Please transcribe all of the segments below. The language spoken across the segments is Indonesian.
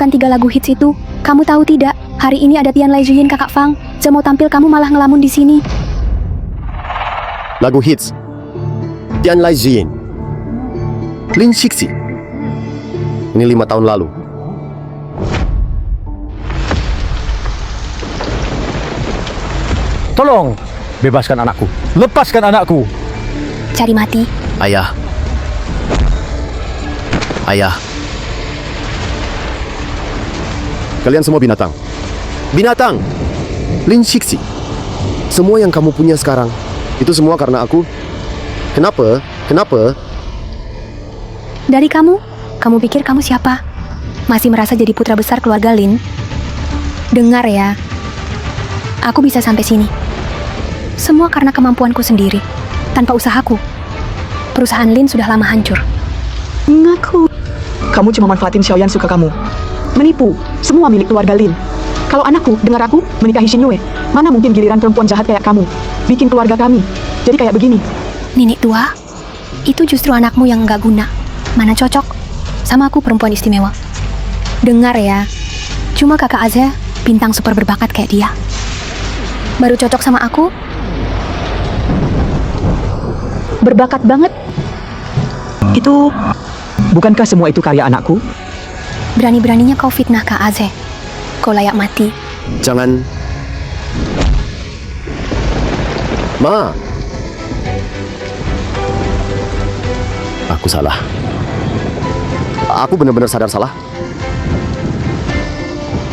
bukan 3 lagu hits itu. Kamu tahu tidak, hari ini ada Tian Lai Ziyin kakak Fang. Mau tampil kamu malah ngelamun di sini. Lagu hits Tian Lai Ziyin, Lin Shixi. Ini 5 tahun lalu. Tolong, bebaskan anakku. Lepaskan anakku. Cari mati. Ayah. Ayah. Kalian semua binatang. Binatang! Lin Shixi. Semua yang kamu punya sekarang, itu semua karena aku. Kenapa? Kenapa? Dari kamu? Kamu pikir kamu siapa? Masih merasa jadi putra besar keluarga Lin? Dengar ya, aku bisa sampai sini. Semua karena kemampuanku sendiri. Tanpa usahaku, perusahaan Lin sudah lama hancur. Ngaku. Kamu cuma manfaatin Xiaoyan suka kamu. Menipu. Semua milik keluarga Lin. Kalau anakku, dengar aku, menikahi Xin Yue. Mana mungkin giliran perempuan jahat kayak kamu bikin keluarga kami jadi kayak begini. Nenek tua, itu justru anakmu yang nggak guna. Mana cocok sama aku perempuan istimewa. Dengar ya, cuma kakak Aze, bintang super berbakat kayak dia. Baru cocok sama aku. Berbakat banget. Itu, bukankah semua itu karya anakku? Berani-beraninya kau fitnah Kak Aze. Kau layak mati. Jangan. Ma. Aku salah. Aku benar-benar sadar salah.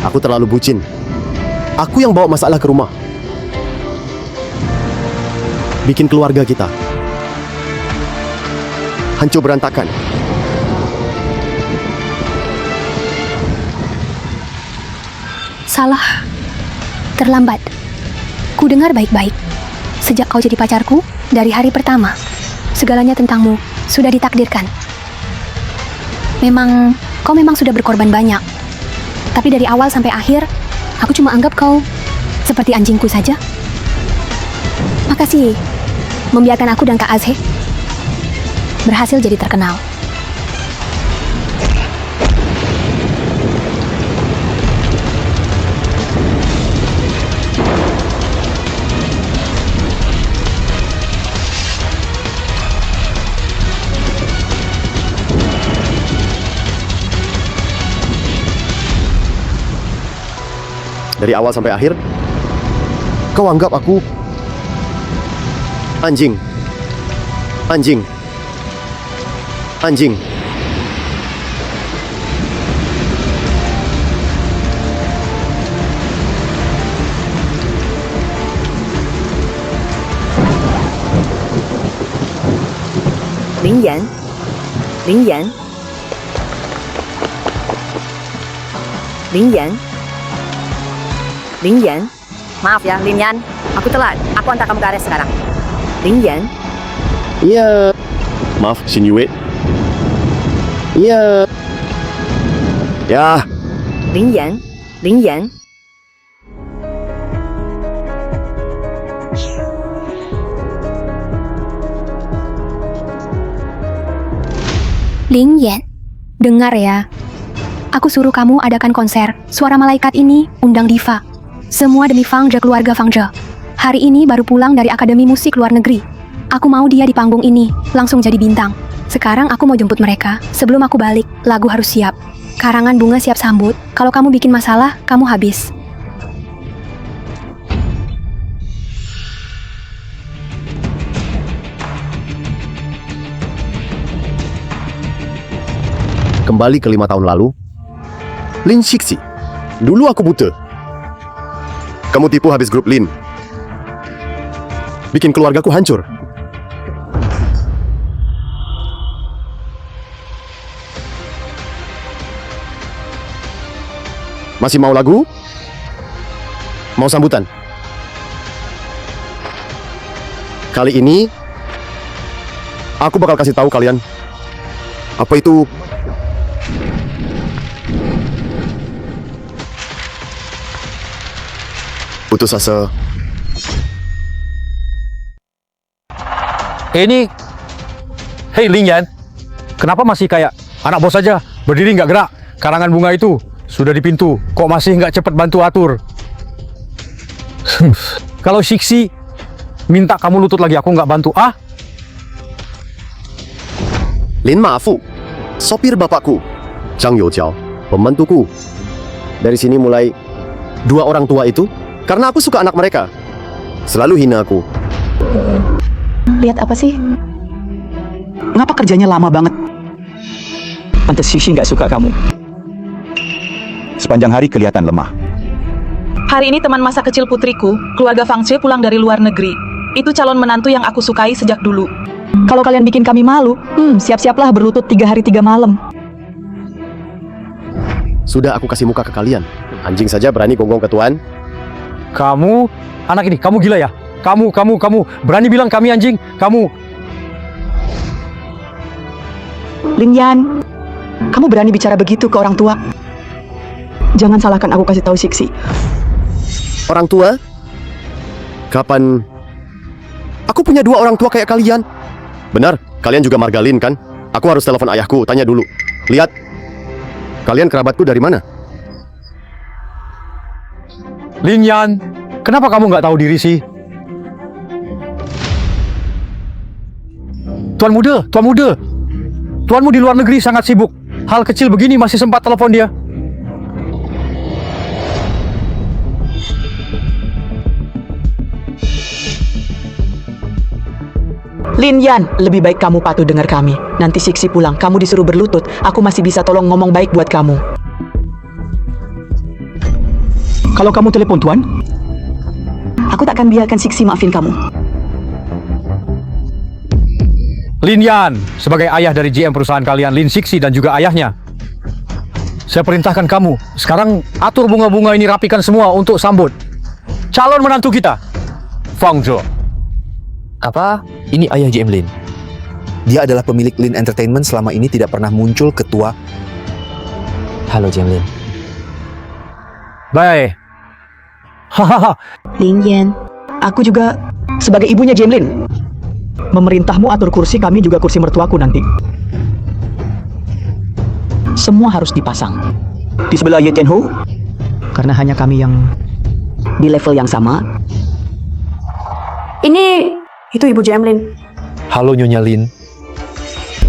Aku terlalu bucin. Aku yang bawa masalah ke rumah. Bikin keluarga kita hancur berantakan. Salah. Terlambat. Ku dengar baik-baik. Sejak kau jadi pacarku, dari hari pertama, segalanya tentangmu sudah ditakdirkan. Kau memang sudah berkorban banyak. Tapi dari awal sampai akhir, aku cuma anggap kau seperti anjingku saja. Makasih, membiarkan aku dan Kak Azhe berhasil jadi terkenal. Dari awal sampai akhir, kau anggap aku anjing. Anjing. Anjing. Lin Yan. Lin Yan. Lin Yan. Lin Yan. Maaf ya, Lin Yan. Aku telat. Aku antar kamu ke area sekarang. Lin Yan. Iya. Maaf, Xin Yue. Iya. Ya. Lin Yan. Lin Yan. Ling Yan, dengar ya. Aku suruh kamu adakan konser Suara Malaikat ini, undang diva. Semua demi Fang Zhe, keluarga Fang Zhe. Hari ini baru pulang dari Akademi Musik Luar Negeri. Aku mau dia di panggung ini, langsung jadi bintang. Sekarang aku mau jemput mereka. Sebelum aku balik, lagu harus siap. Karangan bunga siap sambut. Kalau kamu bikin masalah, kamu habis. Kembali ke 5 tahun lalu. Lin Shixi. Dulu aku buta. Kamu tipu habis grup Lin. Bikin keluargaku hancur. Masih mau lagu? Mau sambutan? Kali ini aku bakal kasih tahu kalian apa itu putus asa. Ini, hei Lin Yan, kenapa masih kayak anak bos saja, berdiri nggak gerak? Karangan bunga itu sudah di pintu. Kok masih nggak cepat bantu atur? Kalau Siksi minta kamu lutut lagi, aku nggak bantu. Ah, Lin Mafu, sopir bapakku. Zhang Youjiao, pembantuku. Dari sini mulai, dua orang tua itu, karena aku suka anak mereka, selalu hina aku. Lihat apa sih? Ngapa kerjanya lama banget? Pantes Sisi nggak suka kamu. Sepanjang hari kelihatan lemah. Hari ini teman masa kecil putriku, keluarga Fang Zhe pulang dari luar negeri. Itu calon menantu yang aku sukai sejak dulu. Kalau kalian bikin kami malu, siap-siaplah berlutut 3 hari 3 malam. Sudah aku kasih muka ke kalian. Anjing saja berani gonggong ke tuan. kamu, anak ini, kamu gila ya? Kamu berani bilang kami anjing? Kamu, Lin Yan, kamu berani bicara begitu ke orang tua? Jangan salahkan aku kasih tahu Siksi. Orang tua? Kapan? Aku punya 2 orang tua kayak kalian. Benar, kalian juga Margalin kan? Aku harus telepon ayahku, tanya dulu. Lihat, kalian kerabatku dari mana? Lin Yan, kenapa kamu nggak tahu diri sih? Tuan muda, tuanmu di luar negeri sangat sibuk. Hal kecil begini masih sempat telepon dia. Lin Yan, lebih baik kamu patuh dengar kami. Nanti Siksi pulang, kamu disuruh berlutut. Aku masih bisa tolong ngomong baik buat kamu. Kalau kamu telepon tuan, Aku takkan biarkan Siksi maafin kamu. Lin Yan, sebagai ayah dari GM perusahaan kalian, Lin Siksi dan juga ayahnya, saya perintahkan kamu, sekarang atur bunga-bunga ini, rapikan semua untuk sambut calon menantu kita, Fang Zhe. Apa? Ini ayah GM Lin. Dia adalah pemilik Lin Entertainment, selama ini tidak pernah muncul ketua. Halo GM Lin. Baik. Hahaha. Lin Yan, aku juga sebagai ibunya Jemlin. Memerintahmu atur kursi, kami juga kursi mertuaku nanti. Semua harus dipasang. di sebelah Ye Tianhu, Karena hanya kami yang di level yang sama. Itu Ibu Jemlin. Halo Nyonya Lin.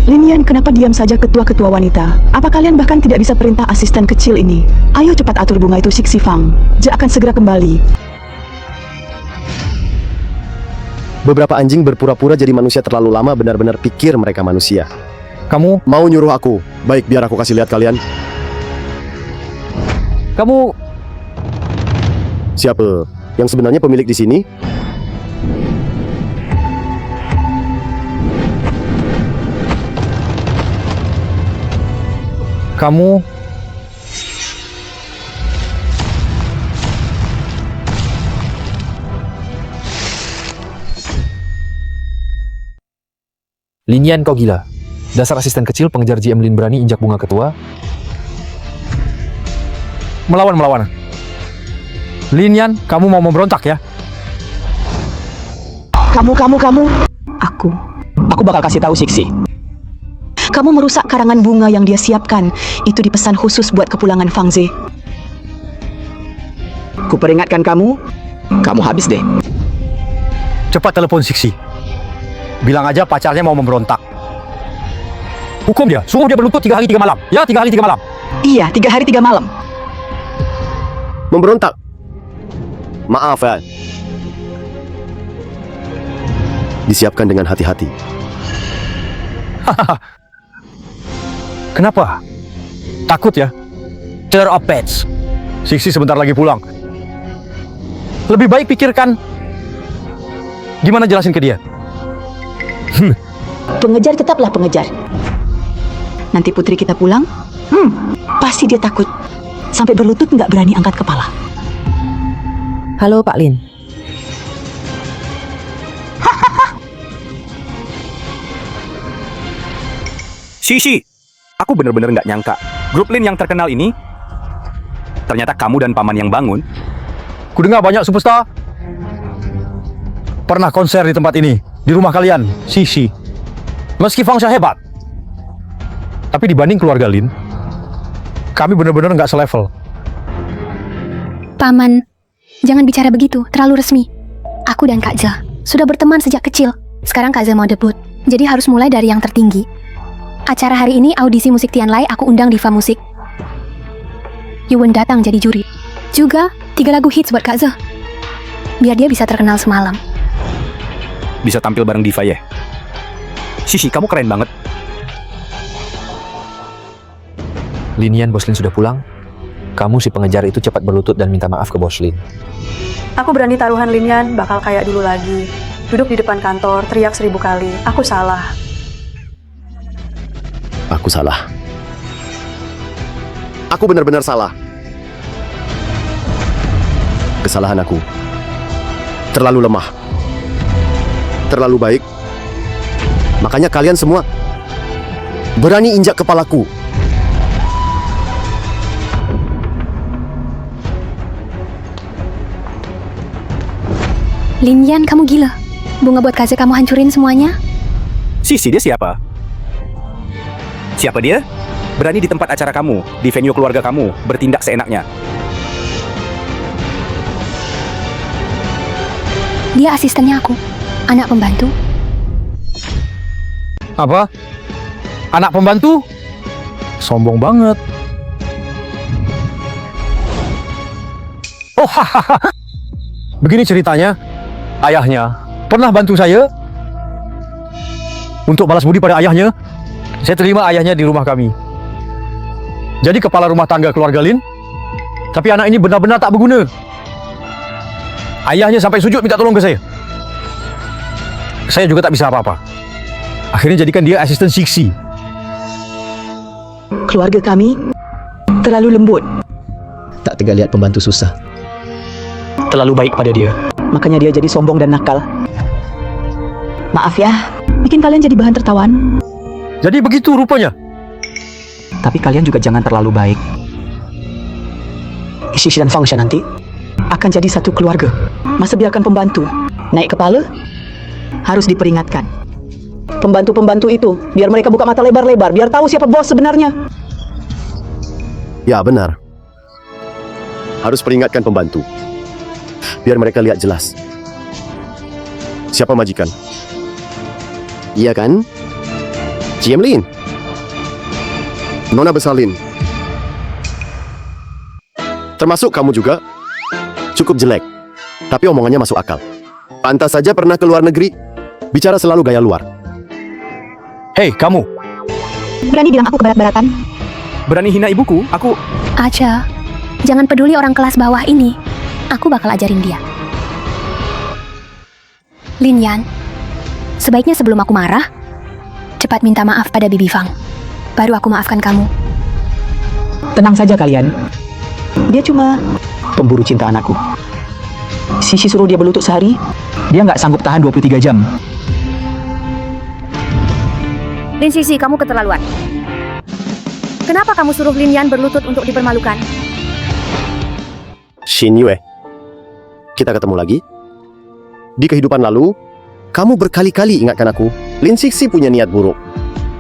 Lin Yan, kenapa diam saja ketua-ketua wanita? Apa kalian bahkan tidak bisa perintah asisten kecil ini? Ayo cepat atur bunga itu, Siksi Fang. Dia akan segera kembali. Beberapa anjing berpura-pura jadi manusia terlalu lama, benar-benar pikir mereka manusia. Kamu, Mau nyuruh aku? Baik, biar aku kasih lihat kalian. kamu, Siapa yang sebenarnya pemilik di sini? kamu, Lin Yan, kau gila. Dasar asisten kecil pengejar GM Lin berani injak bunga ketua. melawan. Lin Yan, kamu mau memberontak ya? Kamu. Aku bakal kasih tahu Siksi. Kamu merusak karangan bunga yang dia siapkan. Itu dipesan khusus buat kepulangan Fang Zhe. Kuperingatkan kamu habis deh. Cepat telepon Siksi. Bilang aja pacarnya mau memberontak. Hukum dia, suruh dia berlutut 3 hari 3 malam. Ya, 3 hari 3 malam. Iya, 3 hari 3 malam. Memberontak? Maaf ya. Disiapkan dengan hati-hati. Kenapa? Takut ya? Terror of pets. Siksi sebentar lagi pulang. Lebih baik pikirkan gimana jelasin ke dia. Pengejar tetaplah pengejar. Nanti putri kita pulang, pasti dia takut. Sampai berlutut nggak berani angkat kepala. Halo Pak Lin. Sisi, aku bener-bener nggak nyangka grup Lin yang terkenal ini ternyata kamu dan paman yang bangun. Kudengar banyak superstar pernah konser di tempat ini, di rumah kalian, Sisi. Meski Fang Zhe hebat, tapi dibanding keluarga Lin, Kami benar-benar nggak selevel. Paman, jangan bicara begitu, terlalu resmi. Aku dan Kak Ze sudah berteman sejak kecil. Sekarang Kak Ze mau debut, jadi harus mulai dari yang tertinggi. Acara hari ini audisi musik Tianlai, aku undang diva musik. Yuwen datang jadi juri. Juga 3 lagu hits buat Kak Ze. Biar dia bisa terkenal semalam. Bisa tampil bareng diva ya? Shishi, kamu keren banget. Lin Yan, Bos Lin sudah pulang. Kamu si pengejar itu cepat berlutut dan minta maaf ke Bos Lin. Aku berani taruhan Lin Yan bakal kayak dulu lagi. Duduk di depan kantor, teriak 1000 kali. Aku salah. Aku salah. Aku benar-benar salah. Kesalahan aku. Terlalu lemah. Terlalu baik. Makanya kalian semua berani injak kepalaku. Lin Yan, kamu gila. Bunga buat Kak Ze kamu hancurin semuanya. Shishi, dia siapa? Siapa dia? Berani di tempat acara kamu, di venue keluarga kamu, bertindak seenaknya. Dia asistennya aku, anak pembantu. Apa? Anak pembantu? Sombong banget. Oh, hahaha. Begini ceritanya. Ayahnya pernah bantu saya. Untuk balas budi pada ayahnya, saya terima ayahnya di rumah kami. Jadi kepala rumah tangga keluarga Lin. Tapi anak ini benar-benar tak berguna. Ayahnya sampai sujud minta tolong ke saya. Saya juga tak bisa apa-apa. Akhirnya jadikan dia asisten Siksi. Keluarga kami terlalu lembut. Tak tega lihat pembantu susah. Terlalu baik pada dia. Makanya dia jadi sombong dan nakal. Maaf ya, bikin kalian jadi bahan tertawaan. Jadi begitu rupanya. Tapi kalian juga jangan terlalu baik. Shishi dan Fangsha nanti akan jadi satu keluarga. Masa biarkan pembantu naik kepala? Harus diperingatkan. Pembantu-pembantu itu, biar mereka buka mata lebar-lebar, biar tahu siapa bos sebenarnya. Ya, benar. Harus peringatkan pembantu. Biar mereka lihat jelas. Siapa majikan? Iya kan? GM Lin. Nona besar Lin. Termasuk kamu juga. Cukup jelek. Tapi omongannya masuk akal. Pantas saja pernah ke luar negeri. Bicara selalu gaya luar. Hei, kamu. Berani bilang aku keberat-beratan? Berani hina ibuku? Aku... Aja, jangan peduli orang kelas bawah ini. Aku bakal ajarin dia. Lin Yan, sebaiknya sebelum aku marah, cepat minta maaf pada Bibi Fang. Baru aku maafkan kamu. Tenang saja kalian. Dia cuma pemburu cinta anakku. Shishi suruh dia berlutut sehari, dia nggak sanggup tahan 23 jam. Lin Sisi, kamu keterlaluan. Kenapa kamu suruh Lin Yan berlutut untuk dipermalukan? Xin Yue. Kita ketemu lagi. Di kehidupan lalu, kamu berkali-kali ingatkan aku, Lin Sixi punya niat buruk.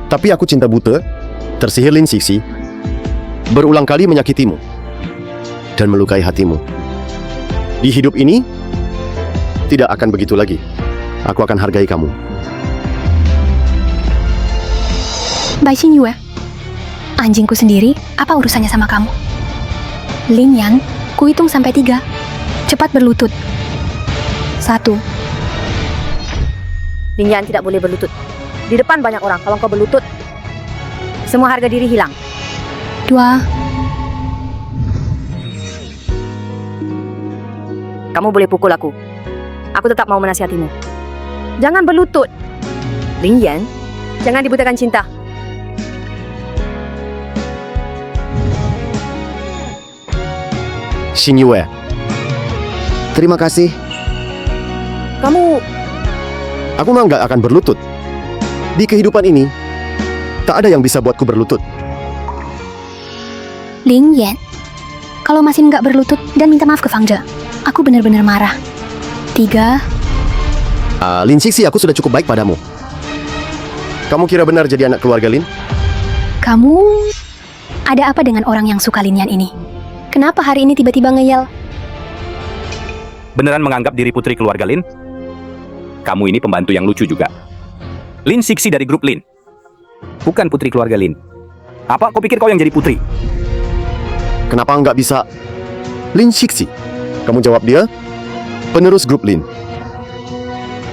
Tapi aku cinta buta, tersihir Lin Sixi, berulang kali menyakitimu, dan melukai hatimu. Di hidup ini, tidak akan begitu lagi. Aku akan hargai kamu. Bai Xin Yue, anjingku sendiri, apa urusannya sama kamu? Lin Yan, kuhitung sampai 3. Cepat berlutut. 1. Lin Yan tidak boleh berlutut. Di depan banyak orang, kalau kau berlutut, semua harga diri hilang. 2. Kamu boleh pukul aku. Aku tetap mau menasihatimu. Jangan berlutut. Lin Yan, jangan dibutakan cinta. Xin Yue. Terima kasih. Kamu... Aku mah nggak akan berlutut. Di kehidupan ini, tak ada yang bisa buatku berlutut. Lin Yan, kalau masih nggak berlutut dan minta maaf ke Fang Zhe, aku benar-benar marah. 3. Lin Sixi, aku sudah cukup baik padamu. Kamu kira benar jadi anak keluarga Lin? Kamu Ada apa dengan orang yang suka Lin Yan ini? Kenapa hari ini tiba-tiba ngeyel? Beneran menganggap diri putri keluarga Lin? Kamu ini pembantu yang lucu juga. Lin Sixi dari grup Lin. Bukan putri keluarga Lin. Apa kau pikir kau yang jadi putri? Kenapa nggak bisa Lin Sixi? Kamu jawab dia. Penerus grup Lin.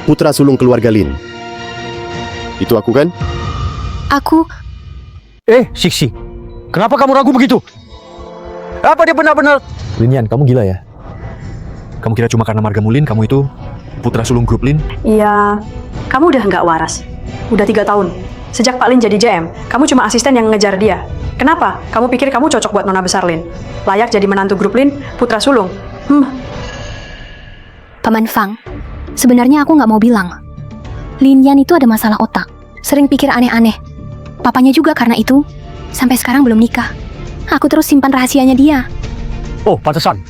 Putra sulung keluarga Lin. Itu aku kan? Aku... Sixi, kenapa kamu ragu begitu? Apa dia benar-benar... Lin Yan, kamu gila ya? Kamu kira cuma karena margamu Lin, kamu itu putra sulung grup Lin? Iya, kamu udah nggak waras. Udah 3 tahun. Sejak Pak Lin jadi JM, kamu cuma asisten yang ngejar dia. Kenapa? Kamu pikir kamu cocok buat nona besar Lin? Layak jadi menantu grup Lin, putra sulung? Paman Fang, sebenarnya aku nggak mau bilang. Lin Yan itu ada masalah otak. Sering pikir aneh-aneh. Papanya juga karena itu, sampai sekarang belum nikah. Aku terus simpan rahasianya dia. Oh, pantesan.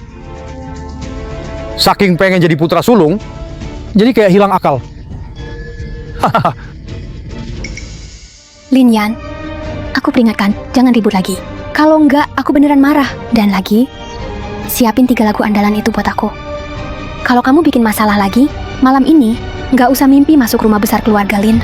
Saking pengen jadi putra sulung, jadi kayak hilang akal. Lin Yan, aku peringatkan, jangan ribut lagi. Kalau enggak, aku beneran marah. Dan lagi, siapin 3 lagu andalan itu buat aku. Kalau kamu bikin masalah lagi, malam ini, nggak usah mimpi masuk rumah besar keluarga Lin.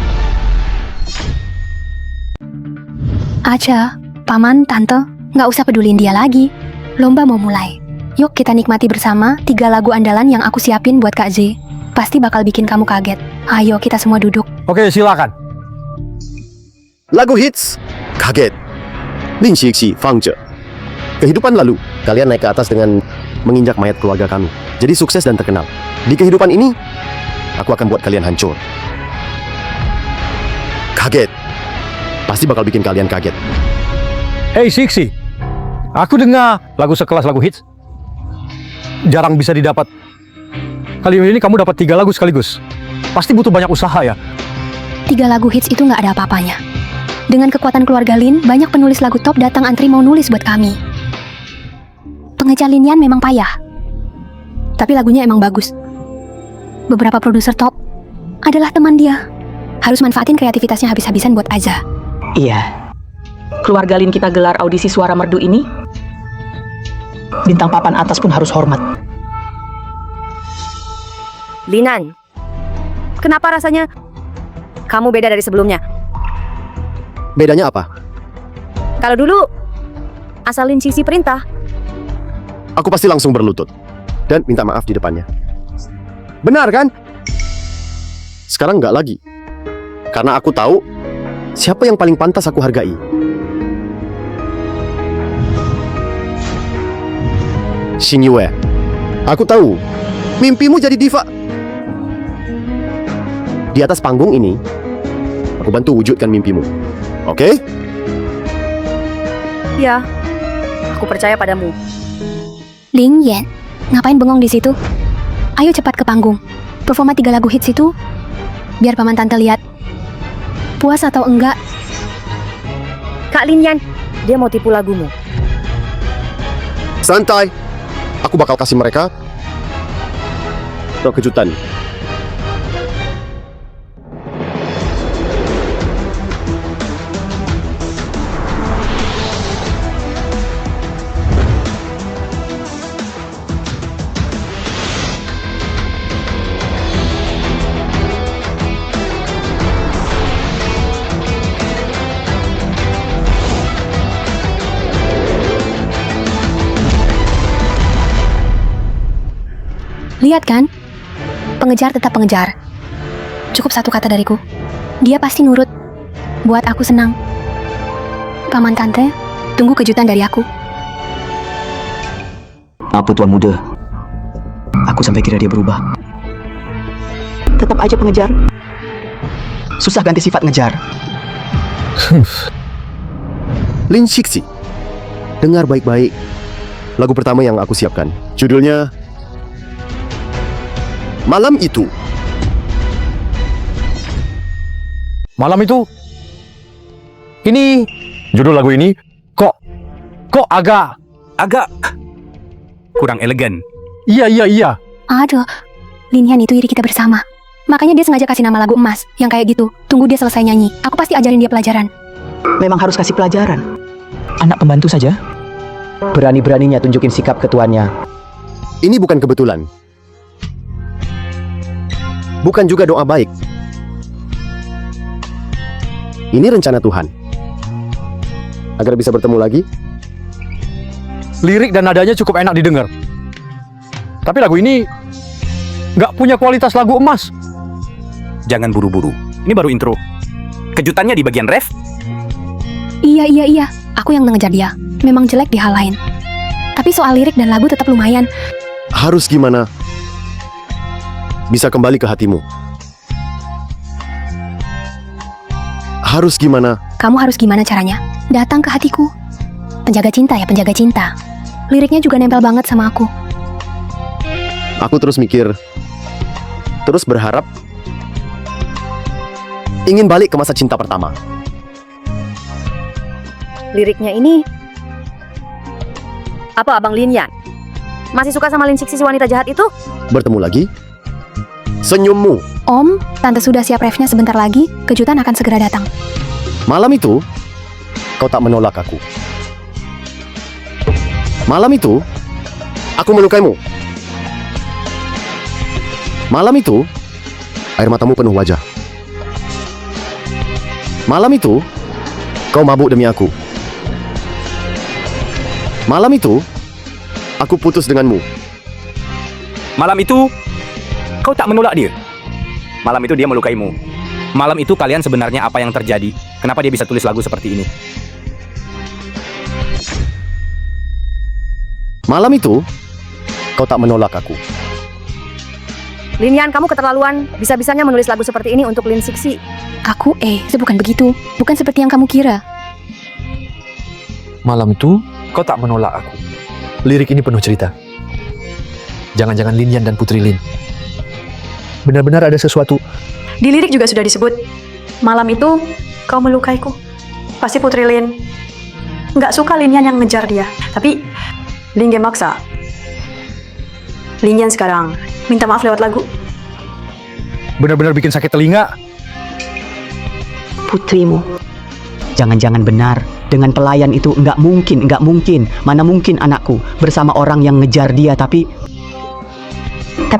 Aja, paman, tante, nggak usah pedulin dia lagi. Lomba mau mulai. Yuk kita nikmati bersama 3 lagu andalan yang aku siapin buat Kak Z. Pasti bakal bikin kamu kaget. Ayo kita semua duduk. Oke, silakan. Lagu hits. Kaget. Lin Sixi, Fang Zhe. Kehidupan lalu, kalian naik ke atas dengan menginjak mayat keluarga kami. Jadi sukses dan terkenal. Di kehidupan ini, aku akan buat kalian hancur. Kaget. Pasti bakal bikin kalian kaget. Hey Sixi, aku dengar lagu sekelas lagu hits jarang bisa didapat. Kali ini kamu dapat 3 lagu sekaligus. Pasti butuh banyak usaha ya. 3 lagu hits itu nggak ada apa-apanya. Dengan kekuatan keluarga Lin, banyak penulis lagu top datang antri mau nulis buat kami. Pengejar Lin Yan memang payah, tapi lagunya emang bagus. Beberapa produser top adalah teman dia. Harus manfaatin kreativitasnya habis-habisan buat Aza. Iya. Keluarga Lin kita gelar audisi suara merdu ini, bintang papan atas pun harus hormat. Linan, kenapa rasanya kamu beda dari sebelumnya? Bedanya apa? Kalau dulu asal Lin Sixi perintah, Aku pasti langsung berlutut dan minta maaf di depannya. Benar kan? Sekarang nggak lagi. Karena aku tahu siapa yang paling pantas aku hargai. Xin Yue, aku tahu mimpimu jadi diva. Di atas panggung ini, aku bantu wujudkan mimpimu. Oke? ya, aku percaya padamu. Ling Yan, ngapain bengong di situ? Ayo cepat ke panggung. Performa 3 lagu hits itu, biar paman tante lihat. Puas atau enggak? Kak Lin Yan, dia mau tipu lagumu. Santai. Aku bakal kasih mereka kejutan. Lihat kan? Pengejar tetap pengejar. Cukup 1 kata dariku. Dia pasti nurut. Buat aku senang. Paman tante, tunggu kejutan dari aku. Apa tuan muda? Aku sampai kira dia berubah. Tetap aja pengejar. Susah ganti sifat ngejar. Lin Sixi, dengar baik-baik. Lagu pertama yang aku siapkan, judulnya Malam Itu. Malam itu? Ini judul lagu ini kok agak kurang elegan. Iya. Aduh, Lin Yan itu iri kita bersama. Makanya dia sengaja kasih nama lagu emas yang kayak gitu. Tunggu dia selesai nyanyi. Aku pasti ajarin dia pelajaran. Memang harus kasih pelajaran. Anak pembantu saja. Berani-beraninya tunjukin sikap ke tuannya. Ini bukan kebetulan. Bukan juga doa baik. Ini rencana Tuhan. Agar bisa bertemu lagi. Lirik dan nadanya cukup enak didengar. Tapi lagu ini nggak punya kualitas lagu emas. Jangan buru-buru. Ini baru intro. Kejutannya di bagian ref. Iya. Aku yang ngejar dia. Memang jelek di hal lain. Tapi soal lirik dan lagu tetap lumayan. Harus gimana? Bisa kembali ke hatimu. Harus gimana? Kamu harus gimana caranya? Datang ke hatiku. Penjaga cinta ya, penjaga cinta. Liriknya juga nempel banget sama aku. Aku terus mikir. Terus berharap. Ingin balik ke masa cinta pertama. Liriknya ini... Apa Abang Lin Yan? Masih suka sama Lin Sixi si wanita jahat itu? Bertemu lagi. Senyummu. Om, Tante sudah siap refnya sebentar lagi. Kejutan akan segera datang. Malam itu, kau tak menolak aku. Malam itu, aku melukaimu. Malam itu, air matamu penuh wajah. Malam itu, kau mabuk demi aku. Malam itu, aku putus denganmu. Malam itu, kau tak menolak dia. Malam itu dia melukaimu. Malam itu kalian sebenarnya apa yang terjadi? Kenapa dia bisa tulis lagu seperti ini? Malam itu, kau tak menolak aku. Lin Yan, kamu keterlaluan. Bisa-bisanya menulis lagu seperti ini untuk Lin Sixi. Aku, bukan begitu. Bukan seperti yang kamu kira. Malam itu, kau tak menolak aku. Lirik ini penuh cerita. Jangan-jangan Lin Yan dan Putri Lin. Benar-benar ada sesuatu. Di lirik juga sudah disebut, malam itu kau melukaiku. Pasti Putri Lin nggak suka Lin Yan yang ngejar dia. Tapi Lin Yan maksa. Lin Yan sekarang minta maaf lewat lagu. Benar-benar bikin sakit telinga. Putrimu. Jangan-jangan benar. Dengan pelayan itu nggak mungkin. Mana mungkin anakku bersama orang yang ngejar dia, tapi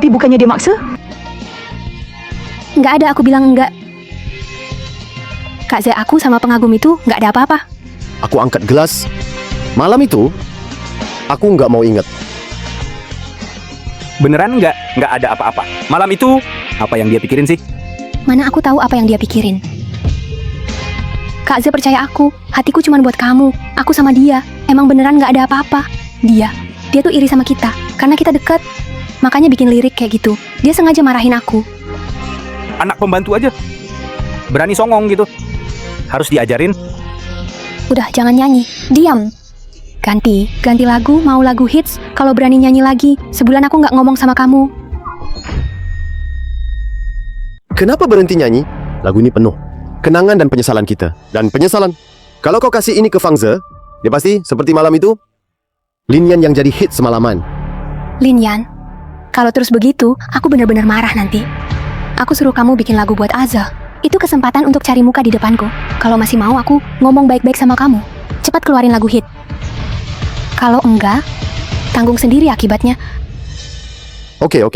bukannya dia maksa? Nggak ada, aku bilang enggak. Kak Ze, aku sama pengagum itu nggak ada apa-apa. Aku angkat gelas. Malam itu, aku nggak mau ingat. Beneran nggak ada apa-apa. Malam itu, apa yang dia pikirin sih? Mana aku tahu apa yang dia pikirin. Kak Ze, percaya aku. Hatiku cuma buat kamu. Aku sama dia. Emang beneran nggak ada apa-apa. Dia tuh iri sama kita. Karena kita deket. Makanya bikin lirik kayak gitu. Dia sengaja marahin aku. Anak pembantu aja. Berani songong gitu. Harus diajarin. Udah, jangan nyanyi. Diam. Ganti lagu, mau lagu hits. Kalau berani nyanyi lagi, sebulan aku nggak ngomong sama kamu. Kenapa berhenti nyanyi? Lagu ini penuh kenangan dan penyesalan kita. Dan penyesalan. Kalau kau kasih ini ke Fang Ze, dia pasti seperti malam itu, Lin Yan yang jadi hit semalaman. Lin Yan, kalau terus begitu, aku benar-benar marah nanti. Aku suruh kamu bikin lagu buat Aza. Itu kesempatan untuk cari muka di depanku. Kalau masih mau aku ngomong baik-baik sama kamu, cepat keluarin lagu hit. Kalau enggak, tanggung sendiri akibatnya. Oke.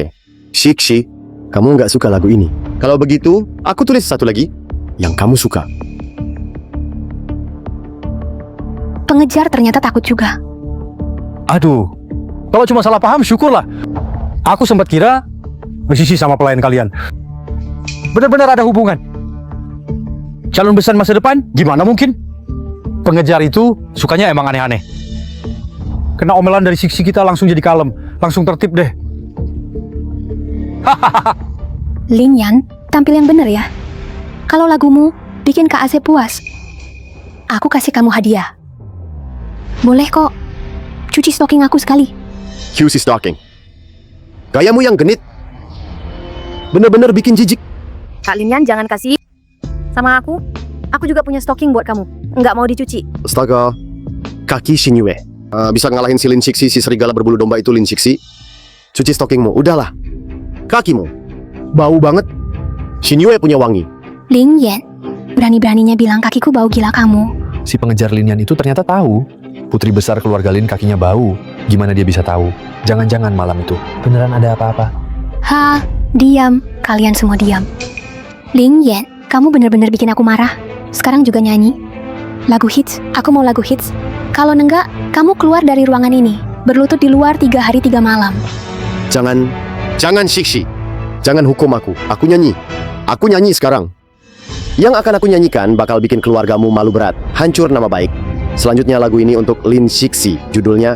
Sixi, kamu nggak suka lagu ini. Kalau begitu, aku tulis satu lagi yang kamu suka. Pengejar ternyata takut juga. Aduh, kalau cuma salah paham syukurlah. Aku sempat kira bersisi sama pelayan kalian. Benar-benar ada hubungan. Calon besan masa depan, gimana mungkin? Pengejar itu sukanya emang aneh-aneh. Kena omelan dari Sixi kita langsung jadi kalem, langsung tertib deh. Lin Yan, tampil yang bener ya. Kalau lagumu bikin Kak Aze puas, aku kasih kamu hadiah. Boleh kok. Cuci stocking aku sekali. QC Stocking. Gayamu yang genit. Bener-bener bikin jijik. Kak Lin Yan, jangan kasih sama aku. Aku juga punya stocking buat kamu. Nggak mau dicuci. Astaga. Kaki Shinyue. Bisa ngalahin si Lin Sixi, si serigala berbulu domba itu Lin Sixi. Cuci stockingmu, udahlah. Kakimu. Bau banget. Shinyue punya wangi. Lin Yan, berani-beraninya bilang kakiku bau gila kamu. Si pengejar Lin Yan itu ternyata tahu putri besar keluarga Lin kakinya bau. Gimana dia bisa tahu? Jangan-jangan malam itu beneran ada apa-apa. Ha, diam. Kalian semua diam. Ling Yan, kamu bener-bener bikin aku marah. Sekarang juga nyanyi. Lagu hits, aku mau lagu hits. Kalau enggak, kamu keluar dari ruangan ini. Berlutut di luar 3 hari 3 malam. Jangan Shixi. Jangan hukum aku. Aku nyanyi. Aku nyanyi sekarang. Yang akan aku nyanyikan bakal bikin keluargamu malu berat. Hancur nama baik. Selanjutnya lagu ini untuk Lin Shixi. Judulnya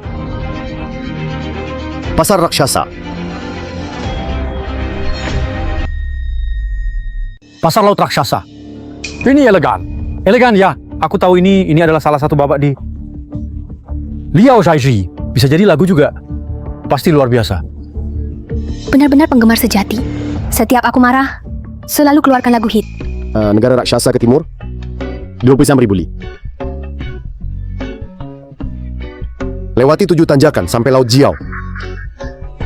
Pasar Raksasa. Pasar laut raksasa. Ini elegan. Elegan ya. Aku tahu ini adalah salah satu babak di Liao Shaiji. Bisa jadi lagu juga. Pasti luar biasa. Benar-benar penggemar sejati. Setiap aku marah, selalu keluarkan lagu hit. Negara raksasa ke timur 25.000 li. Lewati 7 tanjakan sampai Laut Jiao.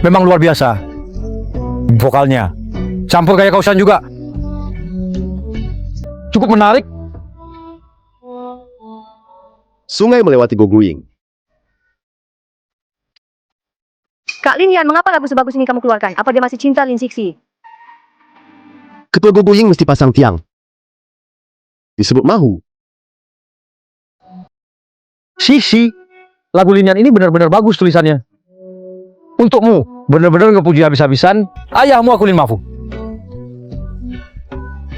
Memang luar biasa. Vokalnya. Campur gaya Kausan juga. Cukup menarik. Sungai melewati Goguing. Kak Lin Yan, mengapa lagu sebagus ini kamu keluarkan? Apa dia masih cinta Lin Shixi? Ketua Goguing mesti pasang tiang. Disebut mahu. Sisi. Lagu Lin Yan ini benar-benar bagus tulisannya. Untukmu, benar-benar ngepuji habis-habisan. Ayahmu aku Lin Mafu.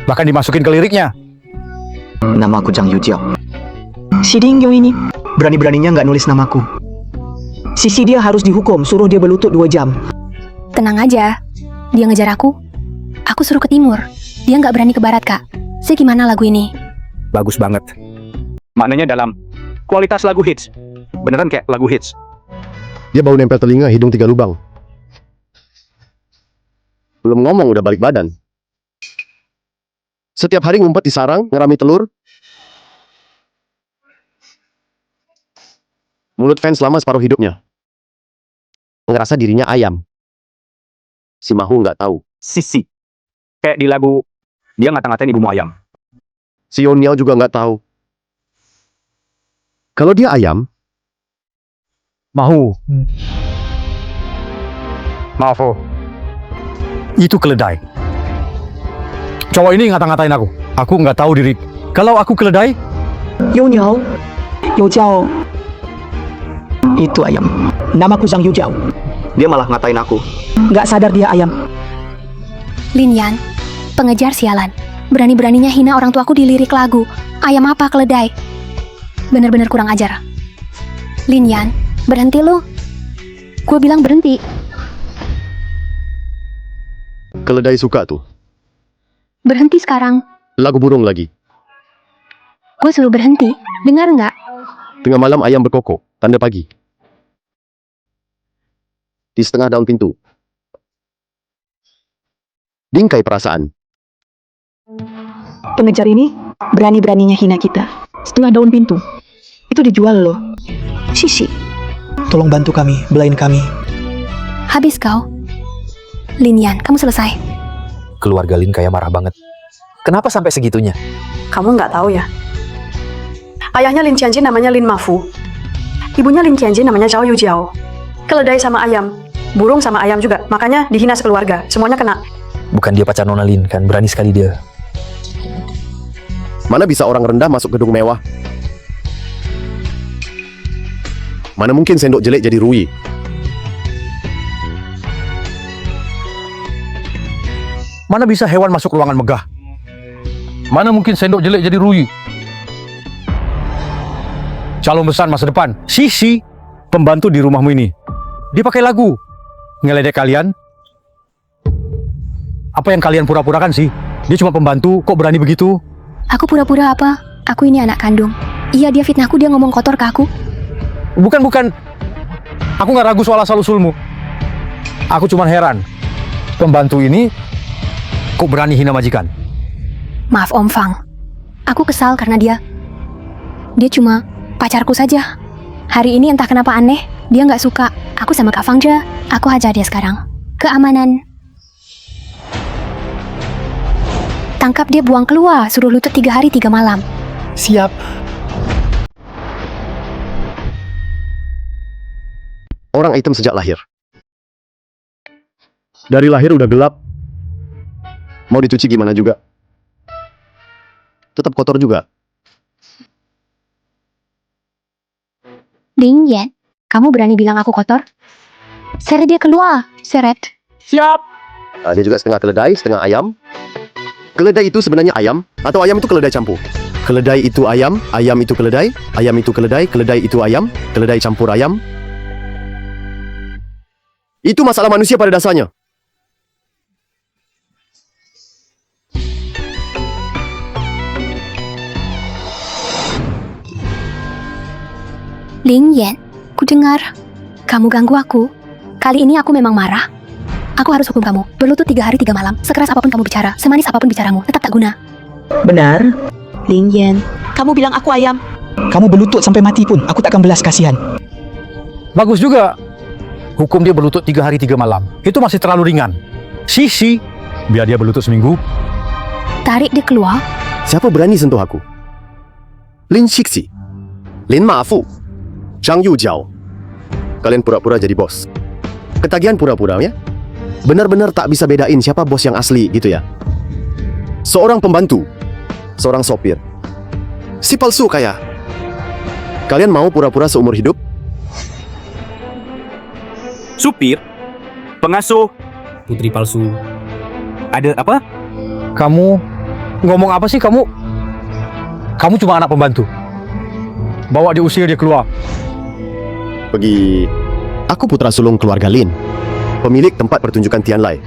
Bahkan dimasukin ke liriknya. Nama aku Zhang Yujiao. Si Dingyong ini berani-beraninya nggak nulis namaku. Sisi dia harus dihukum, suruh dia berlutut 2 jam. Tenang aja. Dia ngejar aku. Aku suruh ke timur. Dia nggak berani ke barat, Kak. Segimana lagu ini? Bagus banget. Maknanya dalam kualitas lagu hits. Beneran kayak lagu hits. Dia bau nempel telinga, hidung 3 lubang. Belum ngomong udah balik badan. Setiap hari ngumpet di sarang, ngerami telur. Mulut fans selama separuh hidupnya. Ngerasa dirinya ayam. Si Mahu nggak tahu. Sisi. Kayak di lagu, dia ngata-ngatain ibumu ayam. Si Yoniao juga nggak tahu. Kalau dia ayam, Mahu. Maaf, oh. Itu keledai. Cowok ini ngata-ngatain aku. Aku nggak tahu diri. Kalau aku keledai, Yoniao, Youjiao. Itu ayam. Namaku Zhang Yujiao. Dia malah ngatain aku. Nggak sadar dia ayam. Lin Yan, pengejar sialan. Berani-beraninya hina orang tuaku di lirik lagu. Ayam apa keledai? Bener-bener kurang ajar. Lin Yan, berhenti lu. Gue bilang berhenti. keledai suka tuh. Berhenti sekarang. Lagu burung lagi. Gue suruh berhenti. Dengar nggak? Tengah malam ayam berkokok. Tanda pagi. Di setengah daun pintu. Bingkai perasaan. Pengejar ini berani-beraninya hina kita. Setengah daun pintu. Itu dijual loh. Sisi. Tolong bantu kami, belain kami. Habis kau. Lin Yan, kamu selesai. Keluarga Lin kayak marah banget. Kenapa sampai segitunya? Kamu nggak tahu ya? Ayahnya Lin Qianjin namanya Lin Mafu. Ibunya Lin Qianjin namanya Zhao Yujiao. Keledai sama ayam. Burung sama ayam juga. Makanya dihina sekeluarga. Semuanya kena. Bukan dia pacar Nona Lin kan? Berani sekali dia. Mana bisa orang rendah masuk gedung mewah? Mana mungkin sendok jelek jadi Rui? Mana bisa hewan masuk ruangan megah? Mana mungkin sendok jelek jadi Rui? Calon besar masa depan, Sisi, pembantu di rumahmu ini. Dia pakai lagu. Ngeledek kalian? Apa yang kalian pura-purakan sih? Dia cuma pembantu, kok berani begitu? Aku pura-pura apa? Aku ini anak kandung. Iya, dia fitnahku, dia ngomong kotor ke aku. Bukan. Aku nggak ragu soal asal-usulmu. Aku cuma heran. Pembantu ini kok berani hina majikan? Maaf Om Fang. Aku kesal karena dia cuma pacarku saja. Hari ini entah kenapa aneh, dia nggak suka. Aku sama Kak Fangja, aku hajar dia sekarang. Keamanan. Tangkap dia, buang keluar, suruh lutut 3 hari 3 malam. Siap. seorang item sejak lahir. Dari lahir udah gelap. Mau dicuci gimana juga. Tetap kotor juga. Ling Yan, kamu berani bilang aku kotor? Seret dia keluar, seret. Siap. Dia juga setengah keledai, setengah ayam. Keledai itu sebenarnya ayam, atau ayam itu keledai campur. Keledai itu ayam itu keledai, ayam itu keledai, keledai itu ayam, keledai campur ayam. Itu masalah manusia pada dasarnya. Ling Yan, ku dengar kamu ganggu aku. Kali ini aku memang marah. Aku harus hukum kamu. Berlutut 3 hari 3 malam. Sekeras apapun kamu bicara, semanis apapun bicaramu, tetap tak guna. Benar. Ling Yan, Kamu bilang aku ayam. Kamu berlutut sampai mati pun, aku takkan belas kasihan. Bagus juga. Hukum dia berlutut 3 hari 3 malam. Itu masih terlalu ringan. Sisi, biar dia berlutut seminggu. Tarik dia keluar. Siapa berani sentuh aku? Lin Shixi, Lin Mafu, Zhang Yujiao. Kalian pura-pura jadi bos. Ketagihan pura-pura ya? Benar-benar tak bisa bedain siapa bos yang asli gitu ya? Seorang pembantu, seorang sopir, si palsu kayak. Kalian mau pura-pura seumur hidup? Supir, pengasuh, Putri palsu. ada apa? Kamu ngomong apa sih kamu? Kamu cuma anak pembantu. Bawa diusir dia keluar. Pergi. Aku putra sulung keluarga Lin, pemilik tempat pertunjukan Tianlai.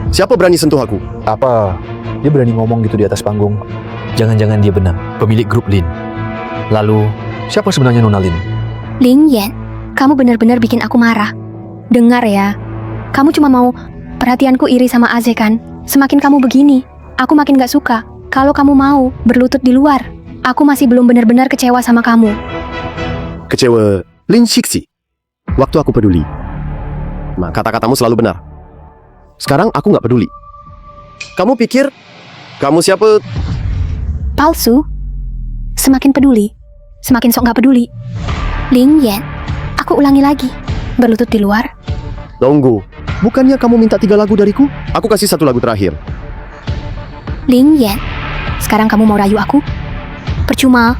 Siapa berani sentuh aku? Apa? Dia berani ngomong gitu di atas panggung. Jangan-jangan dia benar, pemilik grup Lin. Lalu, siapa sebenarnya Nona Lin? Ling Yan, kamu benar-benar bikin aku marah. Dengar ya, kamu cuma mau perhatianku iri sama Aze kan? Semakin kamu begini, aku makin gak suka. Kalau kamu mau berlutut di luar, aku masih belum benar-benar kecewa sama kamu. Kecewa Lin Shixi. Waktu aku peduli. Nah, kata-katamu selalu benar. Sekarang aku nggak peduli. Kamu pikir kamu siapa? Palsu? Semakin peduli, semakin sok gak peduli. Ling Yan, aku ulangi lagi. Berlutut di luar. Tunggu, bukannya kamu minta 3 lagu dariku? Aku kasih 1 lagu terakhir. Ling Yan, sekarang kamu mau rayu aku? Percuma.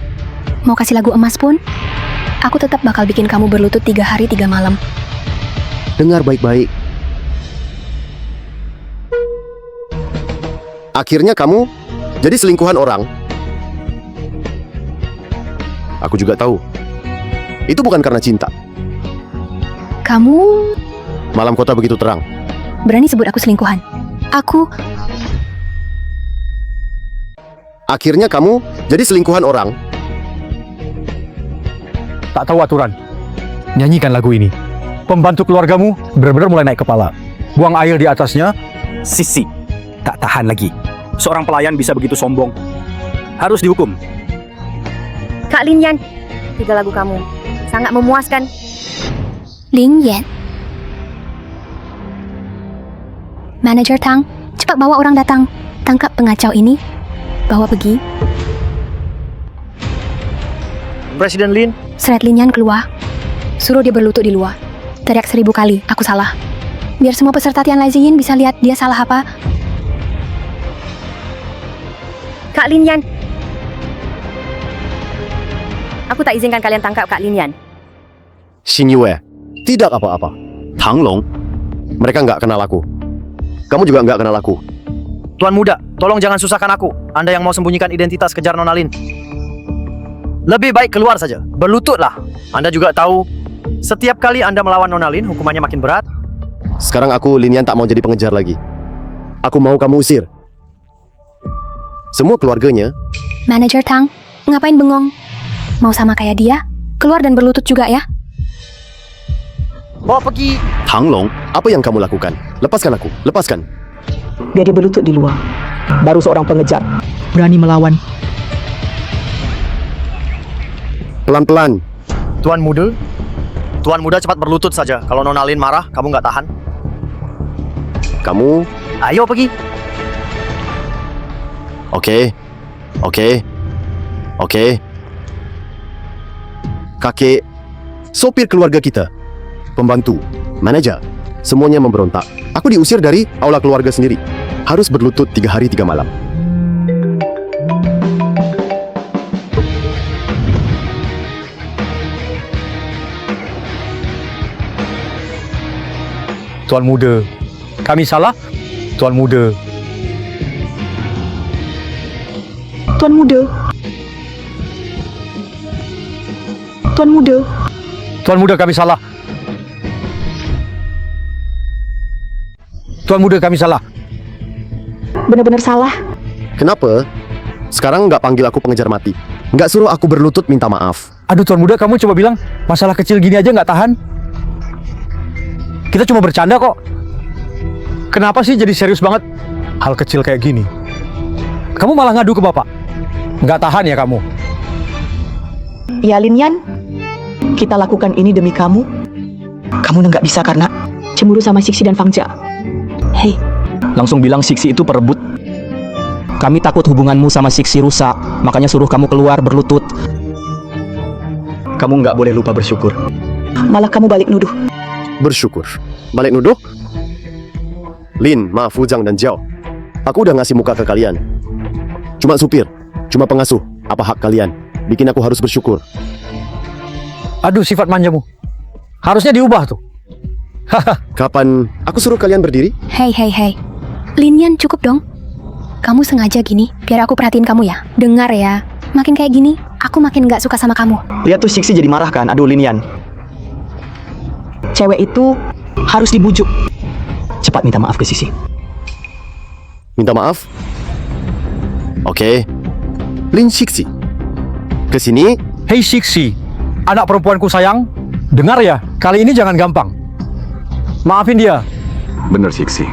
Mau kasih lagu emas pun, aku tetap bakal bikin kamu berlutut 3 hari 3 malam. Dengar baik-baik. Akhirnya kamu jadi selingkuhan orang. Aku juga tahu. Itu bukan karena cinta. Kamu Malam kota begitu terang. berani sebut aku selingkuhan. Aku Akhirnya kamu jadi selingkuhan orang. Tak tahu aturan. Nyanyikan lagu ini. Pembantu keluargamu benar-benar mulai naik kepala. Buang air di atasnya. Sisi, tak tahan lagi. Seorang pelayan bisa begitu sombong. Harus dihukum. Kak Lin Yan, 3 lagu kamu sangat memuaskan. Ling Yan. Manager Tang, cepat bawa orang datang. Tangkap pengacau ini. Bawa pergi. Presiden Lin? Seret Lin Yan keluar. Suruh dia berlutut di luar. Teriak 1000 kali, aku salah. Biar semua peserta Tianlai Ziyin bisa lihat dia salah apa. Kak Lin Yan, aku tak izinkan kalian tangkap Kak Lin Yan. Xin Yue, tidak apa-apa. Tang Long, mereka nggak kenal aku. Kamu juga nggak kenal aku. Tuan muda, tolong jangan susahkan aku. Anda yang mau sembunyikan identitas kejar Nona Lin. Lebih baik keluar saja. Berlututlah. Anda juga tahu, setiap kali Anda melawan Nona Lin, hukumannya makin berat. Sekarang aku Lin Yan tak mau jadi pengejar lagi. Aku mau kamu usir. Semua keluarganya. Manager Tang, ngapain bengong? Mau sama kayak dia? Keluar dan berlutut juga ya. Bawa pergi. Tang Long, apa yang kamu lakukan? Lepaskan aku, lepaskan. Biar dia berlutut di luar. Baru seorang pengejar. Berani melawan. Pelan-pelan. Tuan muda cepat berlutut saja. Kalau Nona Lin marah, kamu nggak tahan. Kamu, Ayo pergi. oke. Kakek, sopir keluarga kita. pembantu, manajer, semuanya memberontak. Aku diusir dari aula keluarga sendiri. Harus berlutut 3 hari 3 malam. Tuan muda, kami salah? Tuan muda, Tuan muda. Tuan muda. Tuan muda kami salah. Tuan muda kami salah. Benar-benar salah. Kenapa? Sekarang nggak panggil aku pengejar mati. Nggak suruh aku berlutut minta maaf. Aduh tuan muda, kamu coba bilang masalah kecil gini aja nggak tahan. Kita cuma bercanda kok. Kenapa sih jadi serius banget hal kecil kayak gini? Kamu malah ngadu ke bapak. Nggak tahan ya kamu. Ya Lin Yan, kita lakukan ini demi kamu. Kamu nggak bisa karena cemburu sama Siksi dan Fang Jia. Hei, Langsung bilang Siksi itu perebut. Kami takut hubunganmu sama Siksi rusak, makanya suruh kamu keluar berlutut. Kamu nggak boleh lupa bersyukur. malah kamu balik nuduh. Bersyukur. Balik nuduh? Lin, Ma, Fuzang, dan Jiao. Aku udah ngasih muka ke kalian. Cuma supir, cuma pengasuh. Apa hak kalian? Bikin aku harus bersyukur. Aduh, sifat manjamu. Harusnya diubah tuh. Kapan aku suruh kalian berdiri? Hei, Lin Yan, cukup dong. Kamu sengaja gini, biar aku perhatiin kamu ya. Dengar ya, makin kayak gini, aku makin gak suka sama kamu. Lihat tuh Siksi jadi marah kan? Aduh Lin Yan. Cewek itu harus dibujuk. Cepat minta maaf ke Siksi. Minta maaf? Oke. Lin Siksi. Kesini. Hei Siksi, anak perempuanku sayang. Dengar ya, kali ini jangan gampang. Maafin dia. Bener Siksi.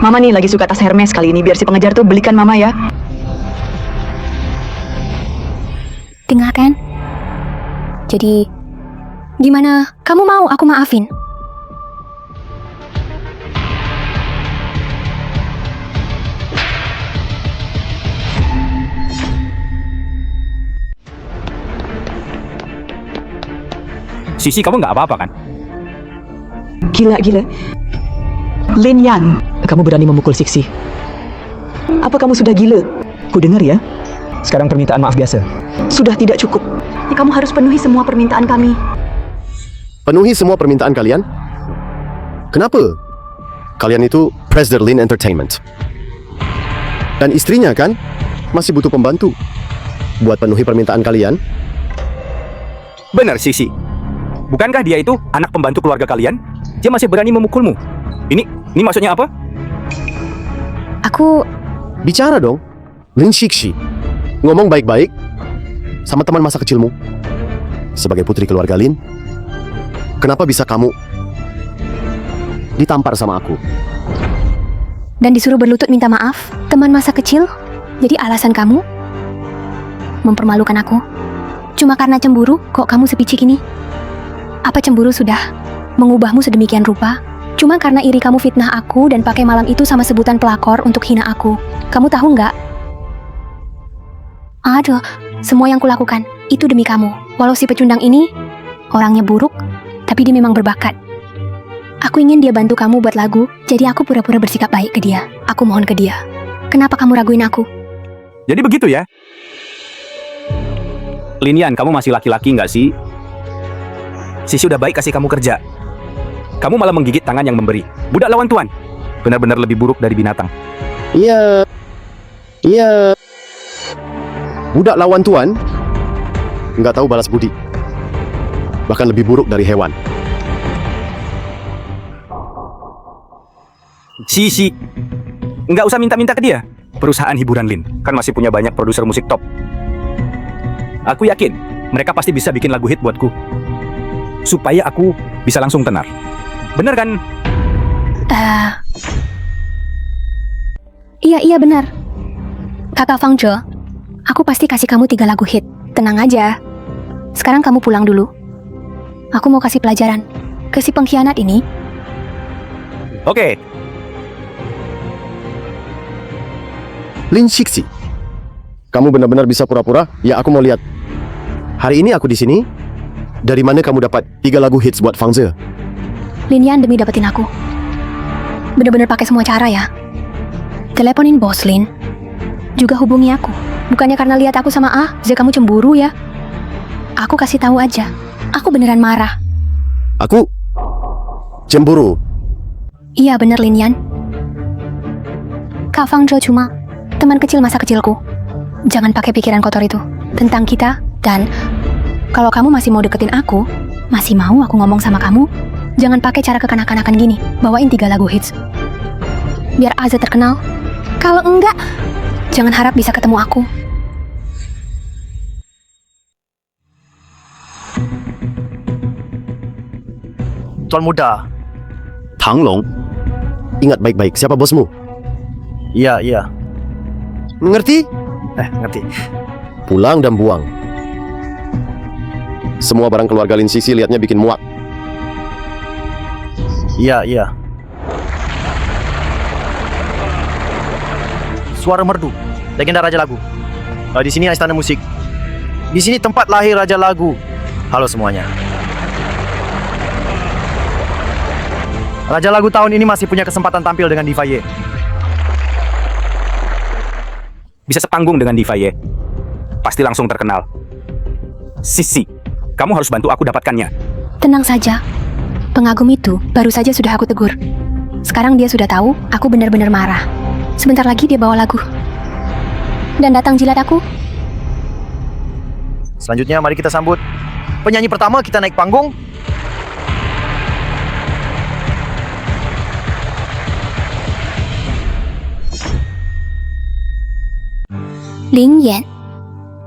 Mama nih lagi suka tas Hermes kali ini, biar si pengejar tuh belikan mama ya. Dengar kan? Jadi, gimana? Kamu mau aku maafin? Sisi, kamu nggak apa-apa kan? Gila. Lin Yan, kamu berani memukul Siksi. Apa kamu sudah gila? Ku dengar ya. Sekarang permintaan maaf biasa. Sudah tidak cukup. Kamu harus penuhi semua permintaan kami. Penuhi semua permintaan kalian? Kenapa? Kalian itu President Lin Entertainment. Dan istrinya kan masih butuh pembantu buat penuhi permintaan kalian. Benar, Sisi. Bukankah dia itu anak pembantu keluarga kalian? Dia masih berani memukulmu. Ini maksudnya apa? Aku... Bicara dong. Lin Siksi. Ngomong baik-baik sama teman masa kecilmu. Sebagai putri keluarga Lin, kenapa bisa kamu ditampar sama aku? Dan disuruh berlutut minta maaf, teman masa kecil? Jadi alasan kamu mempermalukan aku? Cuma karena cemburu kok kamu sepicik ini? Apa cemburu sudah mengubahmu sedemikian rupa? Cuma karena iri kamu fitnah aku dan pakai malam itu sama sebutan pelakor untuk hina aku. Kamu tahu nggak? Aduh, semua yang kulakukan itu demi kamu. Walau si pecundang ini orangnya buruk, tapi dia memang berbakat. Aku ingin dia bantu kamu buat lagu, jadi aku pura-pura bersikap baik ke dia. Aku mohon ke dia. Kenapa kamu raguin aku? Jadi begitu ya? Lin Yan, kamu masih laki-laki nggak sih? Sisi udah baik kasih kamu kerja. Kamu malah menggigit tangan yang memberi. Budak lawan tuan. Benar-benar lebih buruk dari binatang. Iya. Budak lawan tuan nggak tahu balas budi. Bahkan lebih buruk dari hewan. Sisi, nggak usah minta-minta ke dia. Perusahaan hiburan Lin kan masih punya banyak produser musik top. Aku yakin mereka pasti bisa bikin lagu hit buatku, supaya aku bisa langsung tenar. Bener kan? Iya benar. Kakak Fang Zhe, aku pasti kasih kamu 3 lagu hit. Tenang aja. Sekarang kamu pulang dulu. Aku mau kasih pelajaran ke si pengkhianat ini. Oke. Lin Siksi, kamu benar-benar bisa pura-pura? Ya, aku mau lihat. Hari ini aku di sini, Dari mana kamu dapat 3 lagu hits buat Fang Zhe? Lin Yan demi dapetin aku. Bener-bener pakai semua cara ya. Teleponin bos Lin. Juga hubungi aku. Bukannya karena lihat aku sama Zhe kamu cemburu ya. Aku kasih tahu aja. Aku beneran marah. Aku cemburu. Iya bener Lin Yan. Kak Fang Zhe cuma teman kecil masa kecilku. Jangan pakai pikiran kotor itu tentang kita. Dan kalau kamu masih mau deketin aku, masih mau aku ngomong sama kamu, jangan pakai cara kekanak-kanakan gini. Bawain 3 lagu hits biar Zhe terkenal. Kalau enggak, jangan harap bisa ketemu aku. Tuan muda. Tang Long, ingat baik-baik siapa bosmu. Iya, iya. Mengerti? Ngerti. Pulang dan buang. Semua barang keluarga Lin Sisi liatnya bikin muak. Iya, iya. Suara merdu, legenda Raja Lagu. Di sini istana musik. Di sini tempat lahir Raja Lagu. Halo semuanya. Raja Lagu tahun ini masih punya kesempatan tampil dengan Diva Ye. Bisa sepanggung dengan Diva Ye. Pasti langsung terkenal. Sisi, kamu harus bantu aku dapatkannya. Tenang saja. Pengagum itu baru saja sudah aku tegur. Sekarang dia sudah tahu aku benar-benar marah. Sebentar lagi dia bawa lagu dan datang jilat aku. Selanjutnya mari kita sambut penyanyi pertama, kita naik panggung. Ling Yan.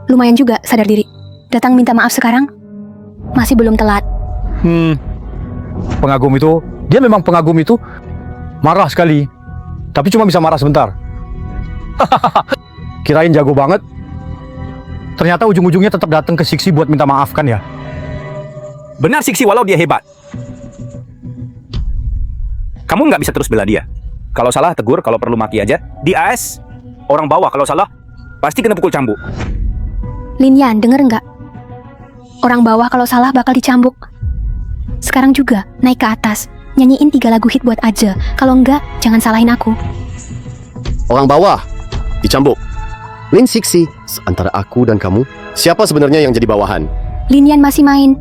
Lumayan juga sadar diri. Datang minta maaf sekarang. Masih belum telat. Pengagum itu, dia memang pengagum itu marah sekali. Tapi cuma bisa marah sebentar. Kirain jago banget. Ternyata ujung-ujungnya tetap datang ke Siksi buat minta maaf kan ya. Benar Siksi, walau dia hebat. Kamu nggak bisa terus bela dia. Kalau salah tegur, kalau perlu maki aja. Di AS, orang bawah kalau salah pasti kena pukul cambuk. Lin Yan, denger nggak? Orang bawah kalau salah bakal dicambuk. Sekarang juga naik ke atas, nyanyiin 3 lagu hit buat Zhe. Kalau enggak, jangan salahin aku. Orang bawah dicambuk. Lin Siksi, antara aku dan kamu, siapa sebenarnya yang jadi bawahan? Lin Yan masih main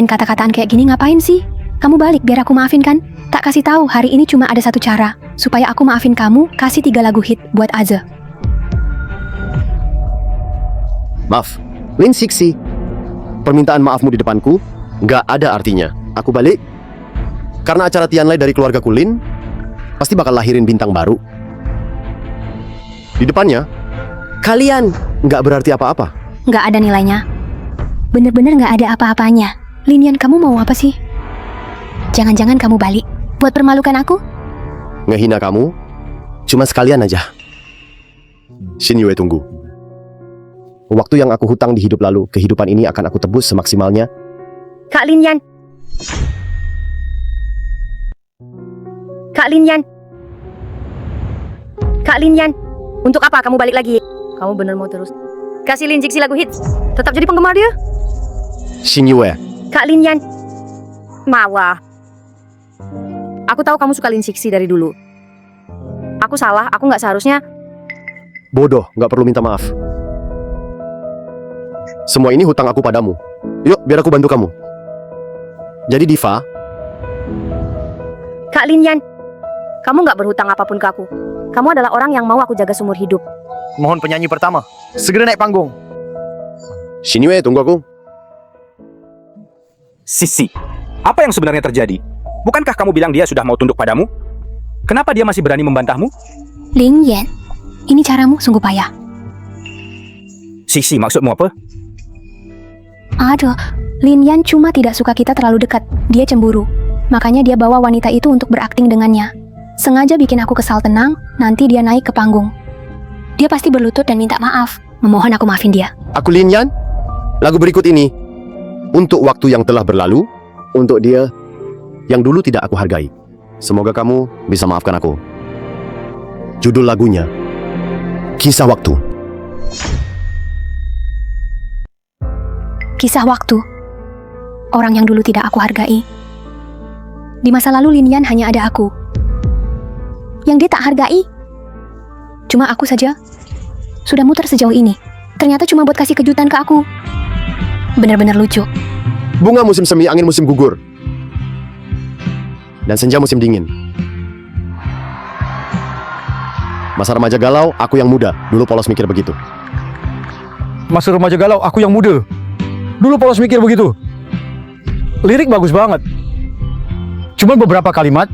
kata-kataan kayak gini ngapain sih? Kamu balik biar aku maafin kan? Tak kasih tahu hari ini cuma ada satu cara supaya aku maafin kamu, kasih 3 lagu hit buat Zhe. Maaf, Lin Siksi. Permintaan maafmu di depanku nggak ada artinya. Aku balik karena acara Tianlai dari keluarga Lin pasti bakal lahirin bintang baru. Di depannya, kalian nggak berarti apa-apa. Nggak ada nilainya. Bener-bener nggak ada apa-apanya. Lin Yan, kamu mau apa sih? Jangan-jangan kamu balik buat permalukan aku? Ngehina kamu, cuma sekalian aja. Xin Yue tunggu. Waktu yang aku hutang di hidup lalu, kehidupan ini akan aku tebus semaksimalnya. Kak Lin Yan. Kak Lin Yan. Kak Lin Yan. Untuk apa kamu balik lagi? Kamu bener mau terus kasih Lin Siksi lagu hits? Tetap jadi penggemar dia? Xin Yue. Kak Lin Yan. Mawa. Aku tahu kamu suka Lin Siksi dari dulu. Aku salah, aku nggak seharusnya. Bodoh, nggak perlu minta maaf. Semua ini hutang aku padamu. Yuk, biar aku bantu kamu. Jadi Diva. Kak Lin Yan, kamu nggak berhutang apapun ke aku. Kamu adalah orang yang mau aku jaga seumur hidup. Mohon penyanyi pertama segera naik panggung. Xin Yue, tunggu aku. Sisi, apa yang sebenarnya terjadi? Bukankah kamu bilang dia sudah mau tunduk padamu? Kenapa dia masih berani membantahmu? Ling Yan, ini caramu sungguh payah. Sisi, maksudmu apa? Aduh, Lin Yan cuma tidak suka kita terlalu dekat. Dia cemburu. Makanya dia bawa wanita itu untuk berakting dengannya. Sengaja bikin aku kesal tenang, nanti dia naik ke panggung. Dia pasti berlutut dan minta maaf. Memohon aku maafin dia. Aku Lin Yan. Lagu berikut ini untuk waktu yang telah berlalu, untuk dia yang dulu tidak aku hargai. Semoga kamu bisa maafkan aku. Judul lagunya Kisah Waktu. Kisah waktu. orang yang dulu tidak aku hargai. Di masa lalu Lin Yan hanya ada aku. Yang dia tak hargai. Cuma aku saja. Sudah muter sejauh ini. Ternyata cuma buat kasih kejutan ke aku. Benar-benar lucu. Bunga musim semi, angin musim gugur. Dan senja musim dingin. Masa remaja galau, aku yang muda. Dulu polos mikir begitu. Masa remaja galau, aku yang muda. Dulu polos mikir begitu. Lirik bagus banget. Cuman beberapa kalimat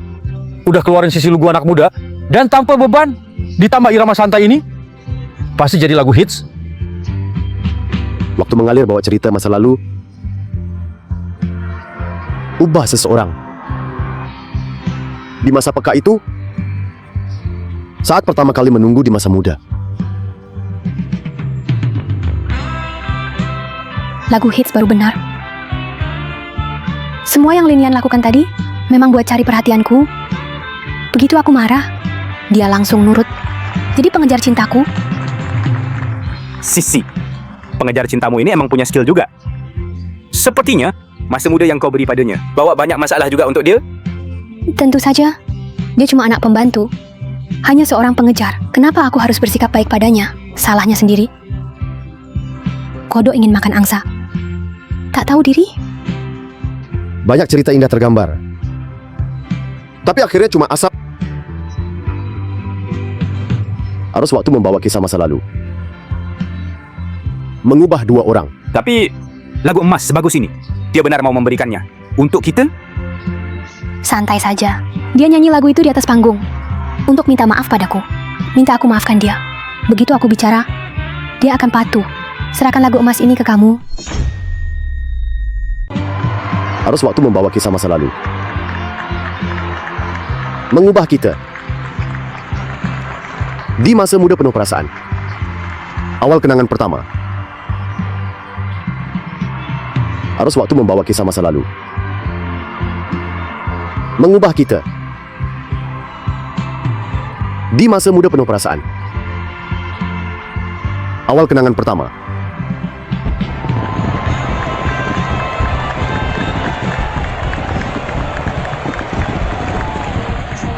udah keluarin sisi lugu anak muda dan tanpa beban ditambah irama santai ini pasti jadi lagu hits. Waktu mengalir bawa cerita masa lalu, ubah seseorang. Di masa peka itu, saat pertama kali menunggu di masa muda. Lagu hits baru benar. Semua yang Lin Yan lakukan tadi memang buat cari perhatianku. Begitu aku marah, dia langsung nurut. Jadi pengejar cintaku. Sisi, pengejar cintamu ini emang punya skill juga. Sepertinya masa muda yang kau beri padanya bawa banyak masalah juga untuk dia. Tentu saja, dia cuma anak pembantu. Hanya seorang pengejar. Kenapa aku harus bersikap baik padanya? Salahnya sendiri. Kodok ingin makan angsa. Tak tahu diri. Banyak cerita indah tergambar. Tapi akhirnya cuma asap. Harus waktu membawa kisah masa lalu. Mengubah dua orang. Tapi lagu emas sebagus ini, dia benar mau memberikannya untuk kita? Santai saja. Dia nyanyi lagu itu di atas panggung untuk minta maaf padaku. Minta aku maafkan dia. Begitu aku bicara, dia akan patuh. Serahkan lagu emas ini ke kamu. Harus waktu membawa kisah masa lalu. Mengubah kita. Di masa muda penuh perasaan. Awal kenangan pertama. Harus waktu membawa kisah masa lalu. Mengubah kita. Di masa muda penuh perasaan. Awal kenangan pertama.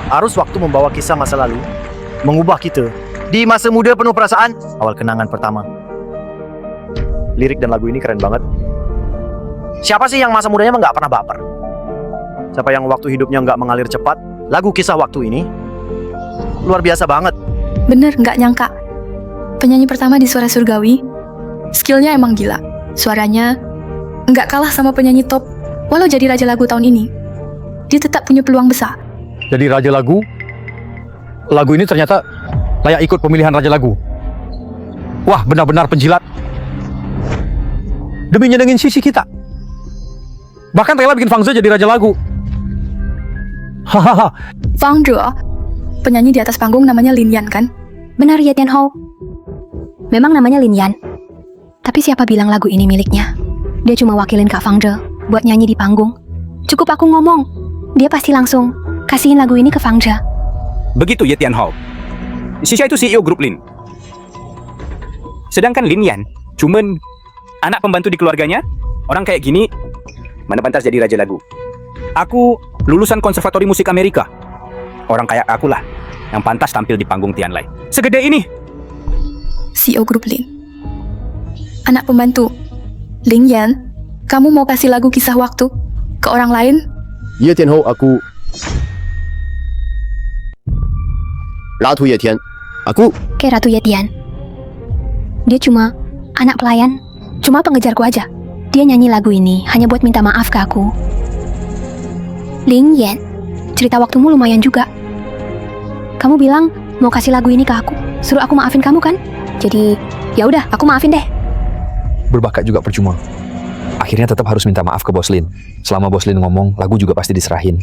Harus waktu membawa kisah masa lalu, mengubah kita. Di masa muda penuh perasaan, awal kenangan pertama. Lirik dan lagu ini keren banget. Siapa sih yang masa mudanya emang nggak pernah baper? Siapa yang waktu hidupnya nggak mengalir cepat? Lagu kisah waktu ini luar biasa banget. Bener, nggak nyangka. Penyanyi pertama di Suara Surgawi, skillnya emang gila. Suaranya nggak kalah sama penyanyi top. Walau jadi raja lagu tahun ini, dia tetap punya peluang besar. Jadi raja lagu ini ternyata layak ikut pemilihan raja lagu. Wah, benar-benar penjilat. Demi nyenengin sisi kita. Bahkan rela bikin Fang Zhe jadi raja lagu. Hahaha. Fang Zhe, penyanyi di atas panggung namanya Lin Yan kan? Benar, Ye Tianhou. Memang namanya Lin Yan. Tapi siapa bilang lagu ini miliknya? Dia cuma wakilin Kak Fang Zhe buat nyanyi di panggung. Cukup aku ngomong, dia pasti langsung kasihin lagu ini ke Fang Zhe. Begitu Ye Tianhou. Sisha itu CEO grup Lin. Sedangkan Lin Yan cuman anak pembantu di keluarganya. Orang kayak gini mana pantas jadi raja lagu. Aku lulusan konservatori musik Amerika. Orang kayak aku lah yang pantas tampil di panggung Tianlai. Segede ini. CEO grup Lin. Anak pembantu. Lin Yan, kamu mau kasih lagu kisah waktu ke orang lain? Ye Tianhou, aku Ratu Ye Tian. Aku Kayak Ratu Ye Tian. Dia cuma anak pelayan, cuma pengejarku aja. Dia nyanyi lagu ini hanya buat minta maaf ke aku. Lin Yan, cerita waktumu lumayan juga. Kamu bilang mau kasih lagu ini ke aku, suruh aku maafin kamu kan? Jadi ya udah, aku maafin deh. Berbakat juga percuma. Akhirnya tetap harus minta maaf ke Bos Lin. Selama Bos Lin ngomong, lagu juga pasti diserahin.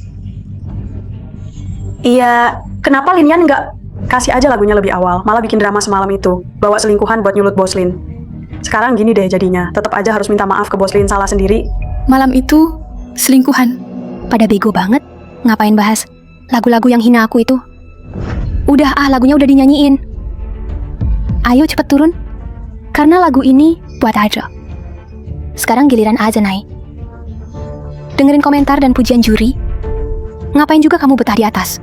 Iya, kenapa Lin Yan nggak kasih aja lagunya lebih awal, malah bikin drama semalam itu, bawa selingkuhan buat nyulut Bos Lin. Sekarang gini deh jadinya, tetap aja harus minta maaf ke Bos Lin, salah sendiri. Malam itu selingkuhan. Pada bego banget, ngapain bahas lagu-lagu yang hina aku itu? Udah lagunya udah dinyanyiin. Ayo cepet turun, karena lagu ini buat aja. Sekarang giliran aja naik. dengerin komentar dan pujian juri? Ngapain juga kamu betah di atas?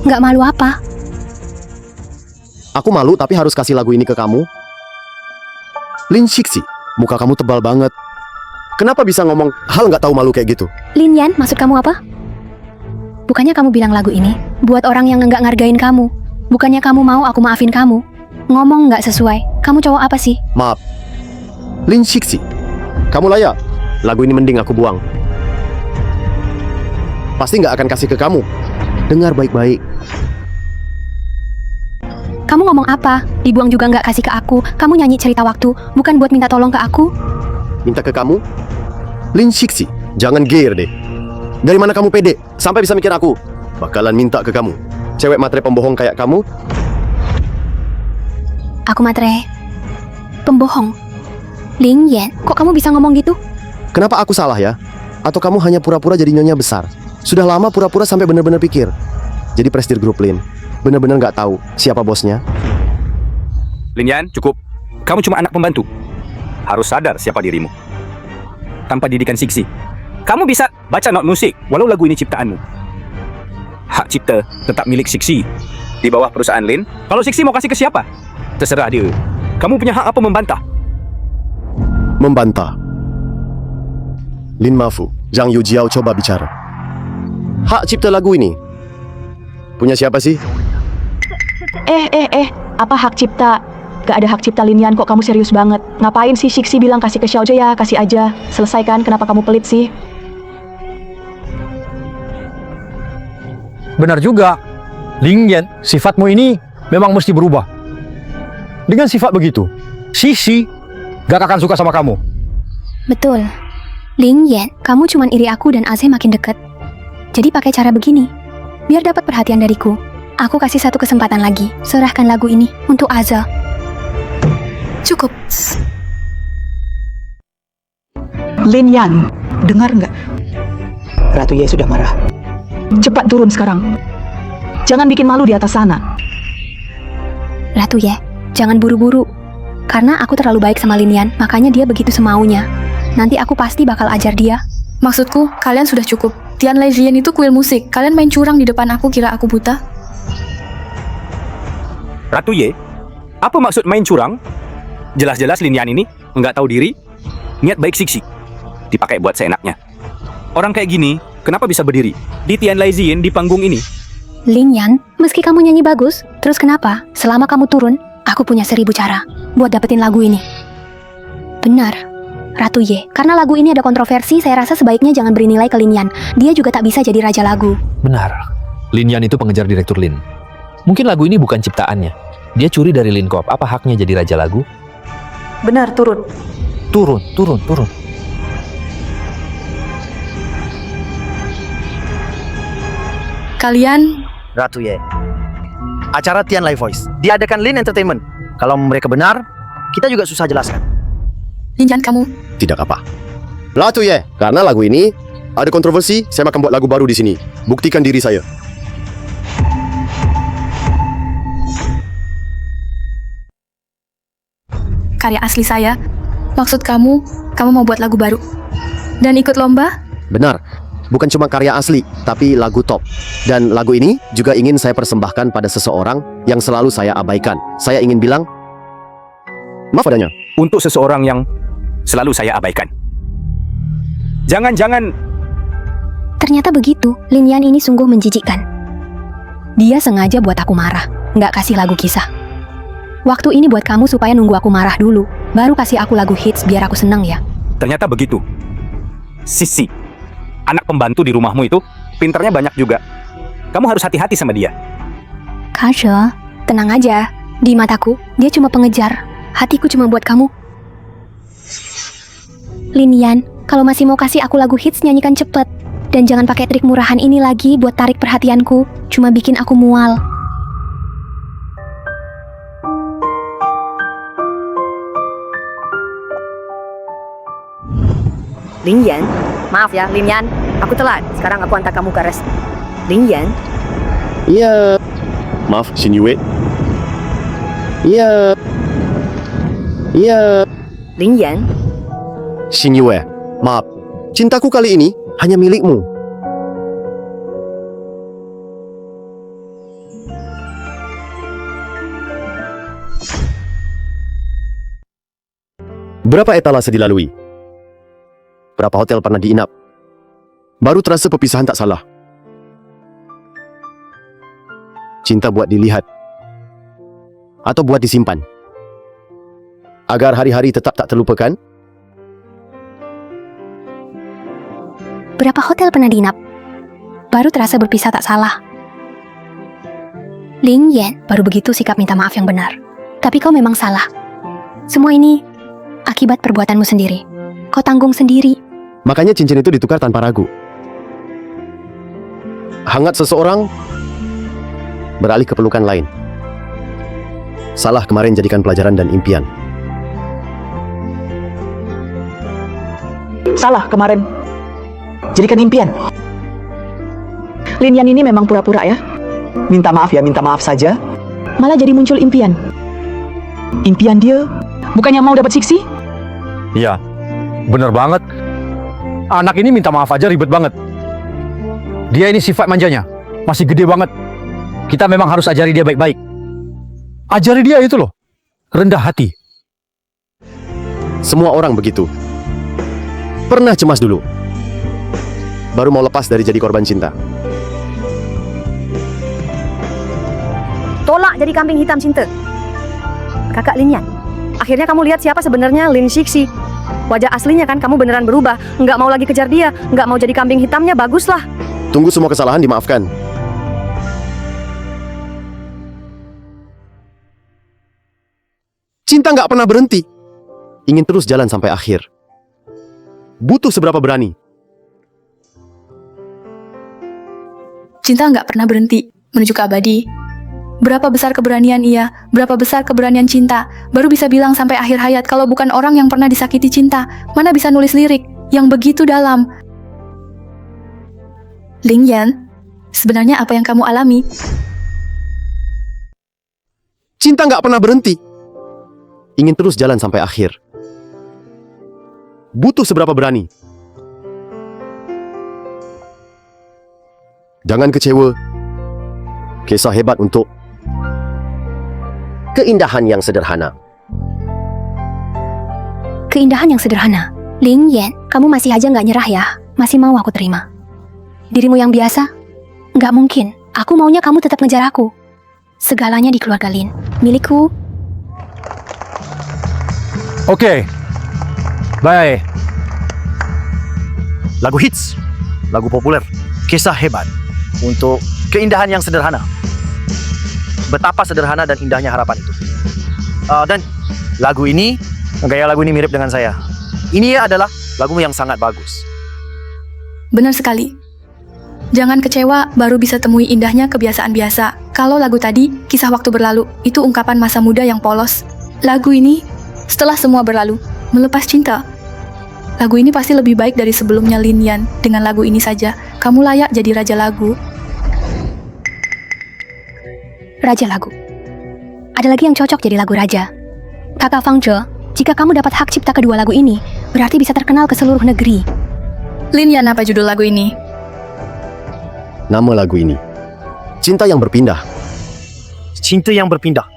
Nggak malu apa? Aku malu tapi harus kasih lagu ini ke kamu. Lin Shixi, muka kamu tebal banget. Kenapa bisa ngomong hal nggak tahu malu kayak gitu? Lin Yan, maksud kamu apa? Bukannya kamu bilang lagu ini buat orang yang nggak ngargain kamu? Bukannya kamu mau aku maafin kamu? Ngomong nggak sesuai. Kamu cowok apa sih? Maaf. Lin Shixi, kamu layak. Lagu ini mending aku buang. Pasti nggak akan kasih ke kamu. Dengar baik-baik. Kamu ngomong apa? Dibuang juga nggak kasih ke aku. Kamu nyanyi cerita waktu, bukan buat minta tolong ke aku. Minta ke kamu? Lin Shixi, jangan gear deh. Dari mana kamu pede sampai bisa mikir aku bakalan minta ke kamu? Cewek matre pembohong kayak kamu? Aku matre pembohong. Lin Yan, kok kamu bisa ngomong gitu? Kenapa aku salah ya? Atau kamu hanya pura-pura jadi nyonya besar? Sudah lama pura-pura sampai benar-benar pikir. Jadi presidir grup Lin, benar-benar nggak tahu siapa bosnya. Lin Yan, cukup. Kamu cuma anak pembantu. Harus sadar siapa dirimu. Tanpa didikan Shixi, kamu bisa baca not musik walau lagu ini ciptaanmu. Hak cipta tetap milik Shixi di bawah perusahaan Lin. Kalau Shixi mau kasih ke siapa, terserah dia. Kamu punya hak apa membantah? Membantah. Lin Mafu, Zhang Yujiao coba bicara. Hak cipta lagu ini punya siapa sih? Apa hak cipta? Gak ada hak cipta Lin Yan, kok kamu serius banget? Ngapain sih Shixi bilang kasih ke Xiaoje ya? Kasih aja. Selesai kan? Kenapa kamu pelit sih? Benar juga. Lin Yan, sifatmu ini memang mesti berubah. Dengan sifat begitu, Shixi gak akan suka sama kamu. Betul. Lin Yan, kamu cuman iri aku dan Aze makin deket. Jadi pakai cara begini, biar dapat perhatian dariku. Aku kasih satu kesempatan lagi. Serahkan lagu ini untuk Aze. Cukup. Lin Yan, dengar nggak? Ratu Ye sudah marah. Cepat turun sekarang. Jangan bikin malu di atas sana. Ratu Ye, jangan buru-buru. Karena aku terlalu baik sama Lin Yan, makanya dia begitu semaunya. Nanti aku pasti bakal ajar dia. Maksudku, kalian sudah cukup. Tian Lai Jian itu kuil musik. Kalian main curang di depan aku, kira aku buta? Ratu Ye, apa maksud main curang? Jelas-jelas Lin Yan ini nggak tahu diri. Niat baik Shixi dipakai buat seenaknya. Orang kayak gini, kenapa bisa berdiri di Tian Lai Jian di panggung ini? Lin Yan, meski kamu nyanyi bagus, terus kenapa? Selama kamu turun, aku punya 1000 cara buat dapetin lagu ini. Benar, Ratu Ye, karena lagu ini ada kontroversi, saya rasa sebaiknya jangan beri nilai ke Lin Yan. Dia juga tak bisa jadi raja lagu. Benar. Lin Yan itu pengejar direktur Lin. Mungkin lagu ini bukan ciptaannya. Dia curi dari Lin Corp. Apa haknya jadi raja lagu? Benar, turun. Turun. Kalian... Ratu Ye, acara Tian Lai Voice diadakan Lin Entertainment. Kalau mereka benar, kita juga susah jelaskan. Lin Yan, kamu... Tidak apa. Ratu Ye, karena lagu ini ada kontroversi, saya akan buat lagu baru di sini. Buktikan diri saya. Karya asli saya. Maksud kamu mau buat lagu baru? Dan ikut lomba? Benar. Bukan cuma karya asli, tapi lagu top. Dan lagu ini juga ingin saya persembahkan pada seseorang yang selalu saya abaikan. Saya ingin bilang, maaf adanya. Untuk seseorang yang selalu saya abaikan. Jangan-jangan Ternyata begitu, Lin Yan ini sungguh menjijikkan. Dia sengaja buat aku marah, nggak kasih lagu kisah. Waktu ini buat kamu supaya nunggu aku marah dulu, baru kasih aku lagu hits biar aku senang ya. ternyata begitu. Sisi, anak pembantu di rumahmu itu pinternya banyak juga. Kamu harus hati-hati sama dia. Kasha, tenang aja. Di mataku, dia cuma pengejar. Hatiku cuma buat kamu. Lin Yan, kalau masih mau kasih aku lagu hits, nyanyikan cepet. Dan jangan pakai trik murahan ini lagi buat tarik perhatianku. Cuma bikin aku mual. Lin Yan, maaf ya Lin Yan, aku telat. Sekarang aku antar kamu ke rest. Lin Yan. Iya. Maaf, Xin Yue. Iya. Iya. Lin Yan. Xin Yue, maaf. Cintaku kali ini hanya milikmu. Berapa etalase dilalui? Berapa hotel pernah diinap? Baru terasa perpisahan tak salah. Cinta buat dilihat atau buat disimpan agar hari-hari tetap tak terlupakan? Berapa hotel pernah diinap? Baru terasa berpisah tak salah. Ling Yan, baru begitu sikap minta maaf yang benar. Tapi kau memang salah. Semua ini akibat perbuatanmu sendiri. Kau tanggung sendiri. Makanya cincin itu ditukar tanpa ragu. Hangat seseorang beralih ke pelukan lain. Salah kemarin jadikan pelajaran dan impian. Salah kemarin. Jadikan impian. Lin Yan ini memang pura-pura ya. Minta maaf ya, minta maaf saja. Malah jadi muncul impian. Impian dia bukannya mau dapat Siksi? Iya, bener banget. Anak ini minta maaf aja ribet banget. Dia ini sifat manjanya masih gede banget. Kita memang harus ajari dia baik-baik. Ajari dia itu loh, rendah hati. Semua orang begitu. Pernah cemas dulu, baru mau lepas dari jadi korban cinta. Tolak jadi kambing hitam cinta. Kakak Lin Yan, akhirnya kamu lihat siapa sebenarnya Lin Siksi. Wajah aslinya kan kamu beneran berubah. Nggak mau lagi kejar dia, nggak mau jadi kambing hitamnya, baguslah. Tunggu semua kesalahan dimaafkan. Cinta nggak pernah berhenti. Ingin terus jalan sampai akhir. Butuh seberapa berani. Cinta nggak pernah berhenti menuju ke abadi. Berapa besar keberanian ia, berapa besar keberanian cinta, baru bisa bilang sampai akhir hayat kalau bukan orang yang pernah disakiti cinta, mana bisa nulis lirik yang begitu dalam. Ling Yan, sebenarnya apa yang kamu alami? Cinta nggak pernah berhenti. Ingin terus jalan sampai akhir. Butuh seberapa berani. Jangan kecewa. Kisah hebat untuk keindahan yang sederhana. Keindahan yang sederhana. Ling Yan, kamu masih aja nggak nyerah ya? Masih mau aku terima? Dirimu yang biasa? Nggak mungkin. Aku maunya kamu tetap ngejar aku. Segalanya di keluarga Lin. Milikku. Oke. Baik. Lagu hits, lagu populer, kisah hebat untuk keindahan yang sederhana. Betapa sederhana dan indahnya harapan itu. Dan lagu ini, gaya lagu ini mirip dengan saya. Ini adalah lagu yang sangat bagus. Benar sekali. Jangan kecewa, baru bisa temui indahnya kebiasaan biasa. Kalau lagu tadi, kisah waktu berlalu, itu ungkapan masa muda yang polos. Lagu ini, setelah semua berlalu, melepas cinta. Lagu ini pasti lebih baik dari sebelumnya Lin Yan. Dengan lagu ini saja, kamu layak jadi raja lagu. Raja lagu. Ada lagi yang cocok jadi lagu raja. Kakak Fang Zhe, jika kamu dapat hak cipta kedua lagu ini, berarti bisa terkenal ke seluruh negeri. Lin Yan, apa judul lagu ini? Nama lagu ini, Cinta yang Berpindah. Cinta yang berpindah.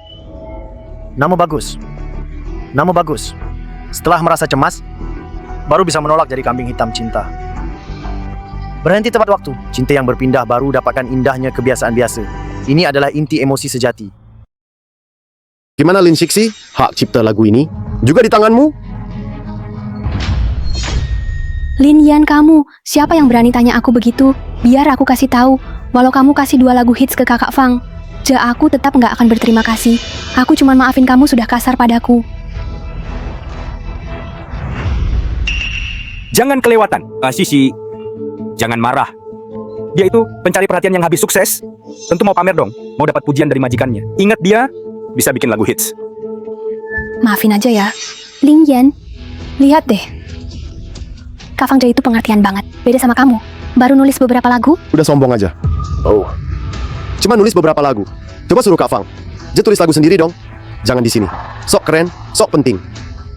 Nama bagus. Nama bagus. Setelah merasa cemas, baru bisa menolak jadi kambing hitam cinta. Berhenti tepat waktu. Cinta yang berpindah baru dapatkan indahnya kebiasaan biasa. Ini adalah inti emosi sejati. Gimana Lin Siksi? Hak cipta lagu ini juga di tanganmu? Lin Yan, kamu, siapa yang berani tanya aku begitu? Biar aku kasih tahu, walau kamu kasih 2 lagu hits ke kakak Fang, aku tetap nggak akan berterima kasih. Aku cuma maafin kamu sudah kasar padaku. Jangan kelewatan. Sisi, jangan marah. Dia itu pencari perhatian yang habis sukses. Tentu mau pamer dong, mau dapat pujian dari majikannya. Ingat dia bisa bikin lagu hits. Maafin aja ya. Ling Yan, lihat deh. Kak Fang Zhe itu pengertian banget. Beda sama kamu. Baru nulis beberapa lagu. Udah sombong aja. Oh. Cuma nulis beberapa lagu. Coba suruh Kak Fang. Dia tulis lagu sendiri dong. Jangan di sini. Sok keren, sok penting.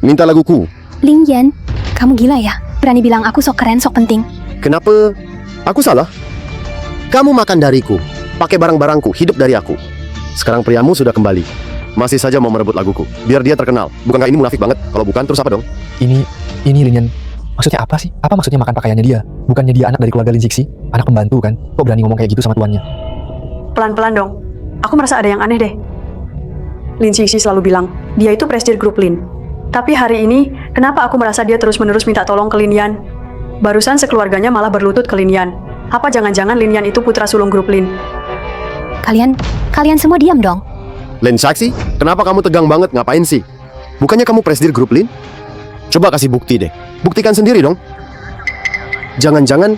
Minta laguku. Ling Yan, kamu gila ya? Berani bilang aku sok keren, sok penting. Kenapa aku salah? Kamu makan dariku, pakai barang-barangku, hidup dari aku. Sekarang priamu sudah kembali. Masih saja mau merebut laguku. Biar dia terkenal. Bukankah ini munafik banget? Kalau bukan, terus apa dong? Ini Linian. Maksudnya apa sih? Apa maksudnya makan pakaiannya dia? Bukannya dia anak dari keluarga Lin Sixi? Anak pembantu kan? Kok berani ngomong kayak gitu sama tuannya? Pelan-pelan dong. Aku merasa ada yang aneh deh. Lin Sixi selalu bilang, dia itu presidir grup Lin. Tapi hari ini, kenapa aku merasa dia terus-menerus minta tolong ke Linian? Barusan sekeluarganya malah berlutut ke Linian. Apa jangan-jangan Linian itu putra sulung grup Lin? Kalian semua diam dong. Lin Sixi, kenapa kamu tegang banget? Ngapain sih? Bukannya kamu presidir grup Lin? Coba kasih bukti deh. Buktikan sendiri dong. Jangan-jangan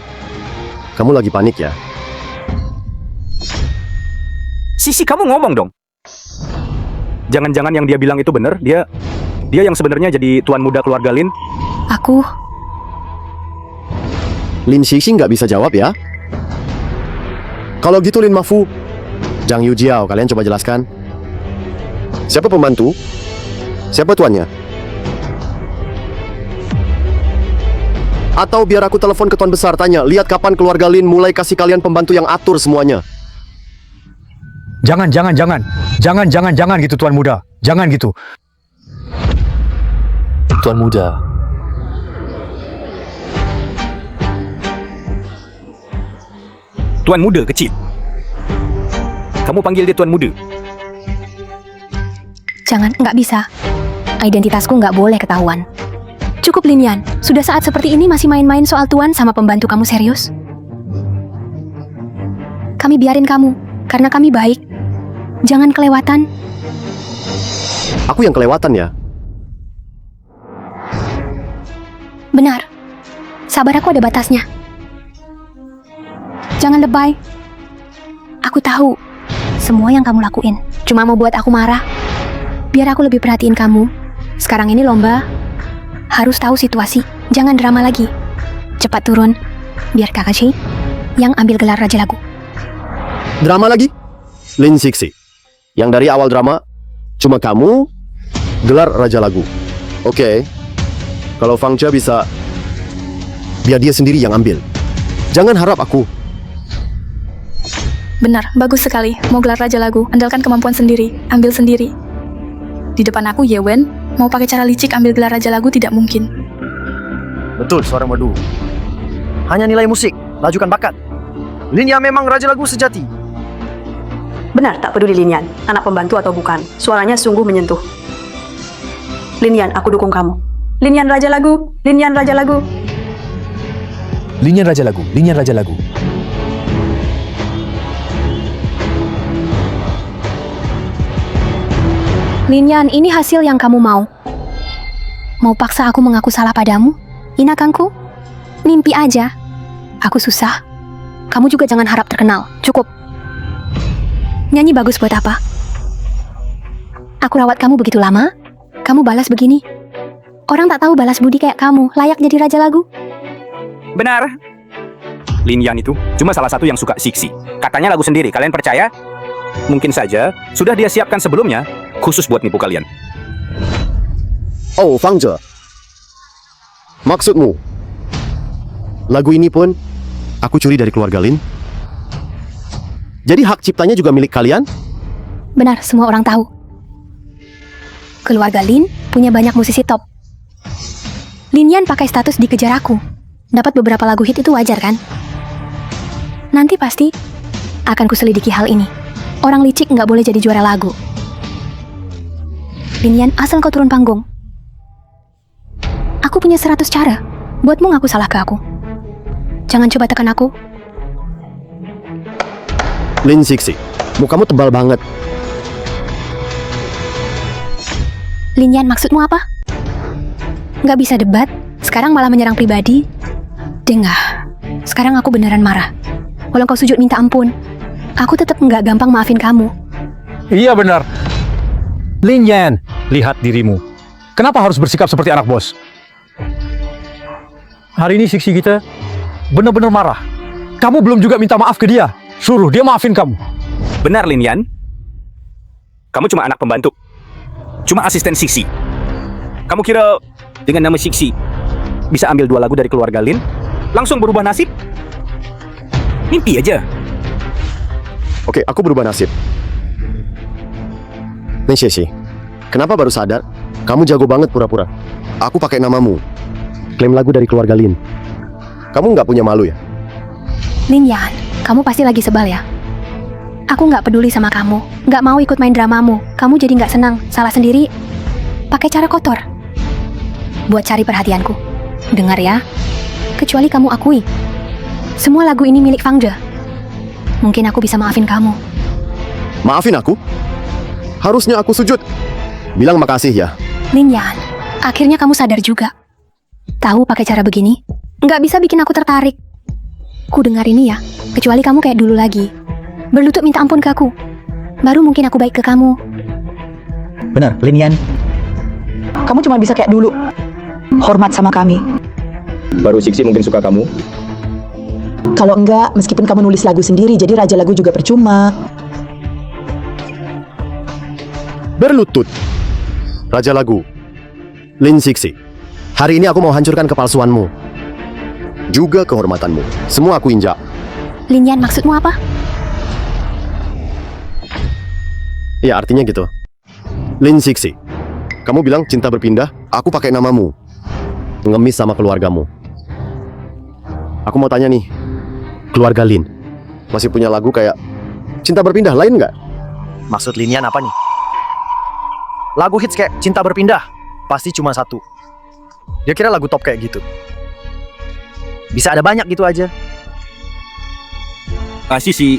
kamu lagi panik ya? Sisi, kamu ngomong dong. Jangan-jangan yang dia bilang itu benar? Dia yang sebenarnya jadi tuan muda keluarga Lin? Aku... Lin Sixi nggak bisa jawab ya? Kalau gitu Lin Mafu, Zhang Yujiao, kalian coba jelaskan. Siapa pembantu? Siapa tuannya? Atau biar aku telepon ke tuan besar tanya, lihat kapan keluarga Lin mulai kasih kalian pembantu yang atur semuanya. Jangan gitu tuan muda. Jangan gitu. Tuan muda. Tuan muda kecil. Kamu panggil dia tuan muda. Jangan, nggak bisa. Identitasku nggak boleh ketahuan. Cukup Linian, sudah saat seperti ini masih main-main soal tuan sama pembantu kamu serius? Kami biarin kamu, karena kami baik. Jangan kelewatan. Aku yang kelewatan ya? Benar. Sabar, aku ada batasnya. Jangan lebay. Aku tahu, semua yang kamu lakuin cuma mau buat aku marah. Biar aku lebih perhatiin kamu. Sekarang ini lomba. Harus tahu situasi, jangan drama lagi. Cepat turun, biar Kakashi yang ambil gelar Raja Lagu. Drama lagi? Lin Sixi, yang dari awal drama, cuma kamu gelar Raja Lagu. Oke, kalau Fang Jia bisa, biar dia sendiri yang ambil. Jangan harap aku. Benar, bagus sekali. Mau gelar Raja Lagu, andalkan kemampuan sendiri, ambil sendiri. Di depan aku, Yewen, mau pakai cara licik ambil gelar Raja Lagu tidak mungkin. Betul, seorang merdu. Hanya nilai musik, lajukan bakat. Linian memang Raja Lagu sejati. Benar, tak peduli Linian, anak pembantu atau bukan. Suaranya sungguh menyentuh. Linian, aku dukung kamu. Linian Raja Lagu, Linian Raja Lagu. Linian Raja Lagu, Linian Raja Lagu. Linian, ini hasil yang kamu mau. Mau paksa aku mengaku salah padamu? Inakangku? Mimpi aja. Aku susah. Kamu juga jangan harap terkenal. Cukup. Nyanyi bagus buat apa? Aku rawat kamu begitu lama, kamu balas begini. Orang tak tahu balas budi kayak kamu, layak jadi Raja Lagu. Benar. Linian itu cuma salah satu yang suka Sixi. Katanya lagu sendiri, kalian percaya? Mungkin saja sudah dia siapkan sebelumnya, khusus buat nipu kalian. Oh, Fang Jia. Maksudmu, lagu ini pun aku curi dari keluarga Lin? Jadi hak ciptanya juga milik kalian? Benar, semua orang tahu. Keluarga Lin punya banyak musisi top. Linian pakai status dikejar aku. Dapat beberapa lagu hit itu wajar kan? Nanti pasti akan kuselidiki hal ini. Orang licik nggak boleh jadi juara lagu. Linian, asal kau turun panggung. Aku punya 100 cara buatmu ngaku salah ke aku. Jangan coba tekan aku. Lin Sixi, mukamu tebal banget. Linian, maksudmu apa? Nggak bisa debat, sekarang malah menyerang pribadi. Dengar, sekarang aku beneran marah. Walau kau sujud minta ampun, aku tetap nggak gampang maafin kamu. Iya benar. Linian, lihat dirimu. Kenapa harus bersikap seperti anak bos? Hari ini Sixi kita benar-benar marah. Kamu belum juga minta maaf ke dia. Suruh dia maafin kamu. Benar, Linian. Kamu cuma anak pembantu. Cuma asisten Sixi. Kamu kira dengan nama Sixi bisa ambil 2 lagu dari keluarga Lin? langsung berubah nasib? Mimpi aja. Oke, aku berubah nasib. Nih Ceci, kenapa baru sadar? Kamu jago banget pura-pura. Aku pakai namamu. Klaim lagu dari keluarga Lin. Kamu nggak punya malu ya? Lin Yan, kamu pasti lagi sebal ya? Aku nggak peduli sama kamu, nggak mau ikut main dramamu. Kamu jadi nggak senang, salah sendiri. Pakai cara kotor. Buat cari perhatianku. Dengar ya, kecuali kamu akui. Semua lagu ini milik Fang Zhe. Mungkin aku bisa maafin kamu. Maafin aku? Harusnya aku sujud. Bilang makasih ya. Lin Yan, akhirnya kamu sadar juga. Tahu pakai cara begini? Nggak bisa bikin aku tertarik. Ku dengar ini ya, kecuali kamu kayak dulu lagi. Berlutut minta ampun ke aku. Baru mungkin aku baik ke kamu. Benar, Lin Yan. Kamu cuma bisa kayak dulu. Hormat sama kami. Baru Siksi mungkin suka kamu. Kalau enggak, meskipun kamu nulis lagu sendiri, jadi raja lagu juga percuma. Berlutut. Raja lagu. Lin Siksi. Hari ini aku mau hancurkan kepalsuanmu. Juga kehormatanmu. Semua aku injak. Lin Yan, maksudmu apa? Ya, artinya gitu. Lin Siksi. Kamu bilang cinta berpindah, aku pakai namamu. Ngemis sama keluargamu. Aku mau tanya nih, keluarga Lin masih punya lagu kayak Cinta Berpindah lain nggak? Maksud Lin Yan apa nih? Lagu hits kayak Cinta Berpindah pasti cuma satu. Dia kira lagu top kayak gitu. Bisa ada banyak gitu aja. Sisi,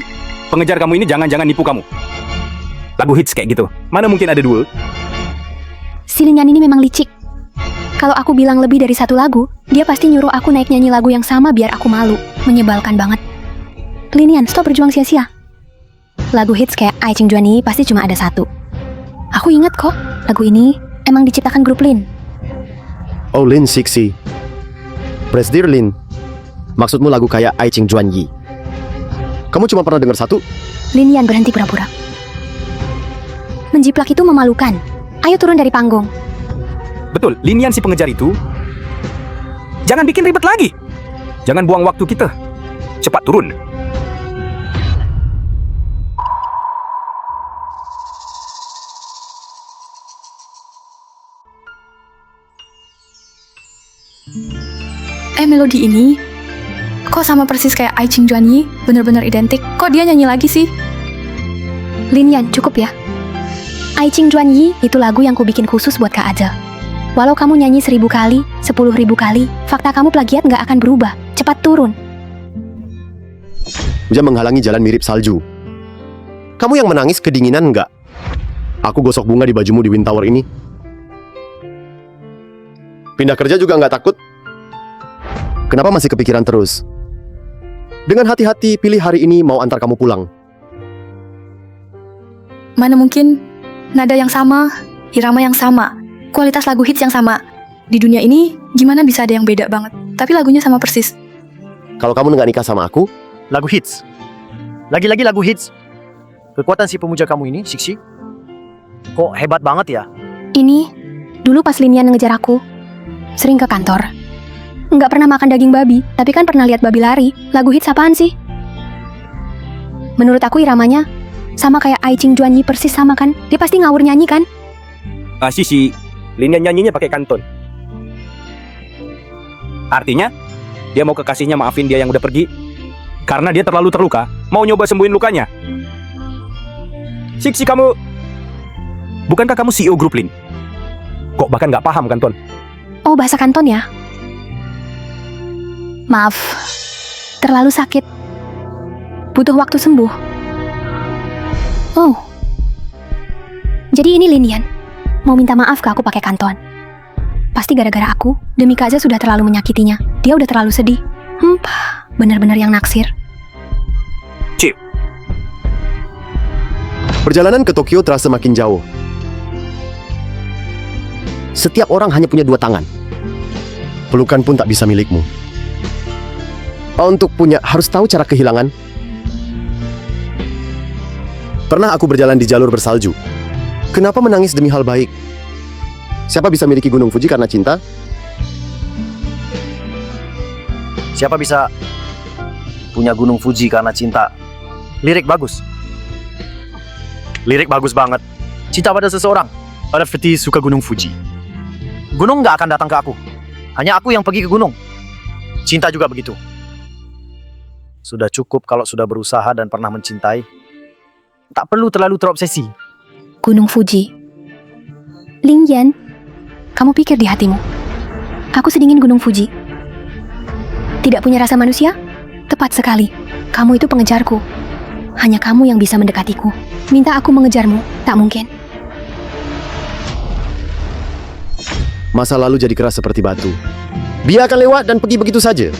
pengejar kamu ini jangan-jangan nipu kamu. Lagu hits kayak gitu, mana mungkin ada dua? Si Lin Yan ini memang licik. Kalau aku bilang lebih dari satu lagu, dia pasti nyuruh aku naik nyanyi lagu yang sama biar aku malu. Menyebalkan banget. Lin Yan, stop berjuang sia-sia. Lagu hits kayak Ai Ching Juan ini pasti cuma ada satu. Aku ingat kok, lagu ini emang diciptakan grup Lin. Oh, Lin Siksi. Press Dear Lin. Maksudmu lagu kayak Ai Ching Juan Yi. Kamu cuma pernah dengar satu? Lin Yan, berhenti pura-pura. Menjiplak itu memalukan. Ayo turun dari panggung. Betul, Lin Yan si pengejar itu. Jangan bikin ribet lagi. Jangan buang waktu kita. Cepat turun. Melodi ini kok sama persis kayak Ai Ching Juan Yi, bener-bener identik. Kok dia nyanyi lagi sih? Lin Yan, cukup ya. Ai Ching Juan Yi itu lagu yang ku bikin khusus buat Kak Aja. Walau kamu nyanyi 1000 kali, 10.000 kali, fakta kamu plagiat nggak akan berubah. Cepat turun. Hujan menghalangi jalan mirip salju. Kamu yang menangis kedinginan nggak? Aku gosok bunga di bajumu di Wind Tower ini. Pindah kerja juga nggak takut? Kenapa masih kepikiran terus? Dengan hati-hati pilih hari ini mau antar kamu pulang. Mana mungkin nada yang sama, irama yang sama, kualitas lagu hits yang sama. Di dunia ini gimana bisa ada yang beda banget? Tapi lagunya sama persis. Kalau kamu nggak nikah sama aku, Lagu hits. Lagi-lagi lagu hits. Kekuatan si pemuja kamu ini, Siksi, kok hebat banget ya? Ini, dulu pas Lin Yan ngejar aku, sering ke kantor. Nggak pernah makan daging babi, tapi kan pernah lihat babi lari. Lagu hits apaan sih? Menurut aku iramanya sama kayak Ai Ching Juan Yi, persis sama kan? Dia pasti ngawur nyanyi kan? Sisi, Lin Yan nyanyinya pakai kanton. Artinya, dia mau kekasihnya maafin dia yang udah pergi karena dia terlalu terluka, mau nyoba sembuhin lukanya. Siksi, kamu... Bukankah kamu CEO grup Lin? Kok bahkan nggak paham kanton? Oh, bahasa kanton ya? Maaf, terlalu sakit. Butuh waktu sembuh. Oh, jadi ini Lin Yan mau minta maaf ke aku pakai kanton. Pasti gara-gara aku, demi Kak Aja sudah terlalu menyakitinya. Dia udah terlalu sedih. Benar-benar yang naksir. Cip. perjalanan ke Tokyo terasa makin jauh. Setiap orang hanya punya 2 tangan. Pelukan pun tak bisa milikmu. Untuk punya, harus tahu cara kehilangan. Pernah aku berjalan di jalur bersalju. Kenapa menangis demi hal baik? Siapa bisa miliki Gunung Fuji karena cinta? Siapa bisa punya Gunung Fuji karena cinta? Lirik bagus. Lirik bagus banget. Cinta pada seseorang. Pada seperti suka Gunung Fuji. Gunung nggak akan datang ke aku. Hanya aku yang pergi ke gunung. Cinta juga begitu. Sudah cukup kalau sudah berusaha dan pernah mencintai. Tak perlu terlalu terobsesi. Gunung Fuji. Lin Yan, kamu pikir di hatimu, aku sedingin Gunung Fuji? Tidak punya rasa manusia? Tepat sekali. Kamu itu pengejarku. Hanya kamu yang bisa mendekatiku. Minta aku mengejarmu, tak mungkin. Masa lalu jadi keras seperti batu. Dia akan lewat dan pergi begitu saja.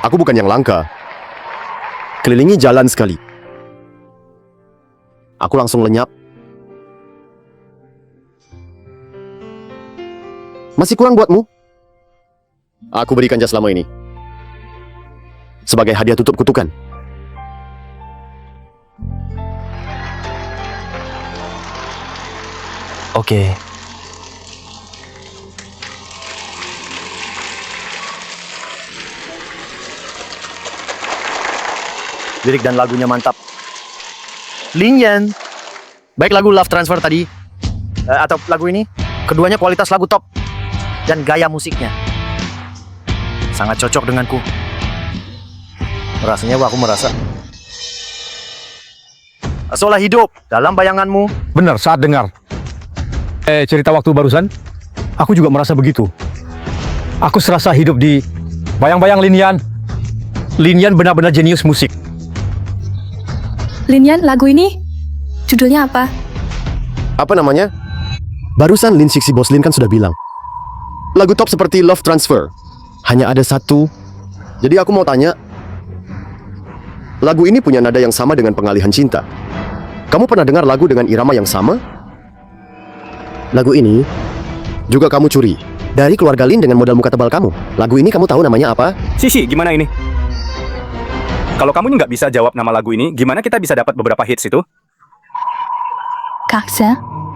Aku bukan yang langka. Kelilingi jalan sekali. Aku langsung lenyap. Masih kurang buatmu? Aku berikan jas selama ini. Sebagai hadiah tutup kutukan. Oke. Lirik dan lagunya mantap. Lin Yan. Baik lagu Love Transfer tadi atau lagu ini, keduanya kualitas lagu top dan gaya musiknya sangat cocok denganku. Rasanya aku merasa seolah hidup dalam bayanganmu. Benar, saat dengar cerita waktu barusan, aku juga merasa begitu. Aku serasa hidup di bayang-bayang Lin Yan. Lin Yan benar-benar jenius musik. Lin Yan, lagu ini judulnya apa? Apa namanya? Barusan Lin Sixi Bos Lin kan sudah bilang. Lagu top seperti Love Transfer. Hanya ada satu. Jadi aku mau tanya, lagu ini punya nada yang sama dengan Pengalihan Cinta. Kamu pernah dengar lagu dengan irama yang sama? Lagu ini juga kamu curi dari keluarga Lin dengan modal muka tebal kamu. Lagu ini kamu tahu namanya apa? Sisi, gimana ini? Kalau kamu nggak bisa jawab nama lagu ini, gimana kita bisa dapat beberapa hits itu? Kak Se,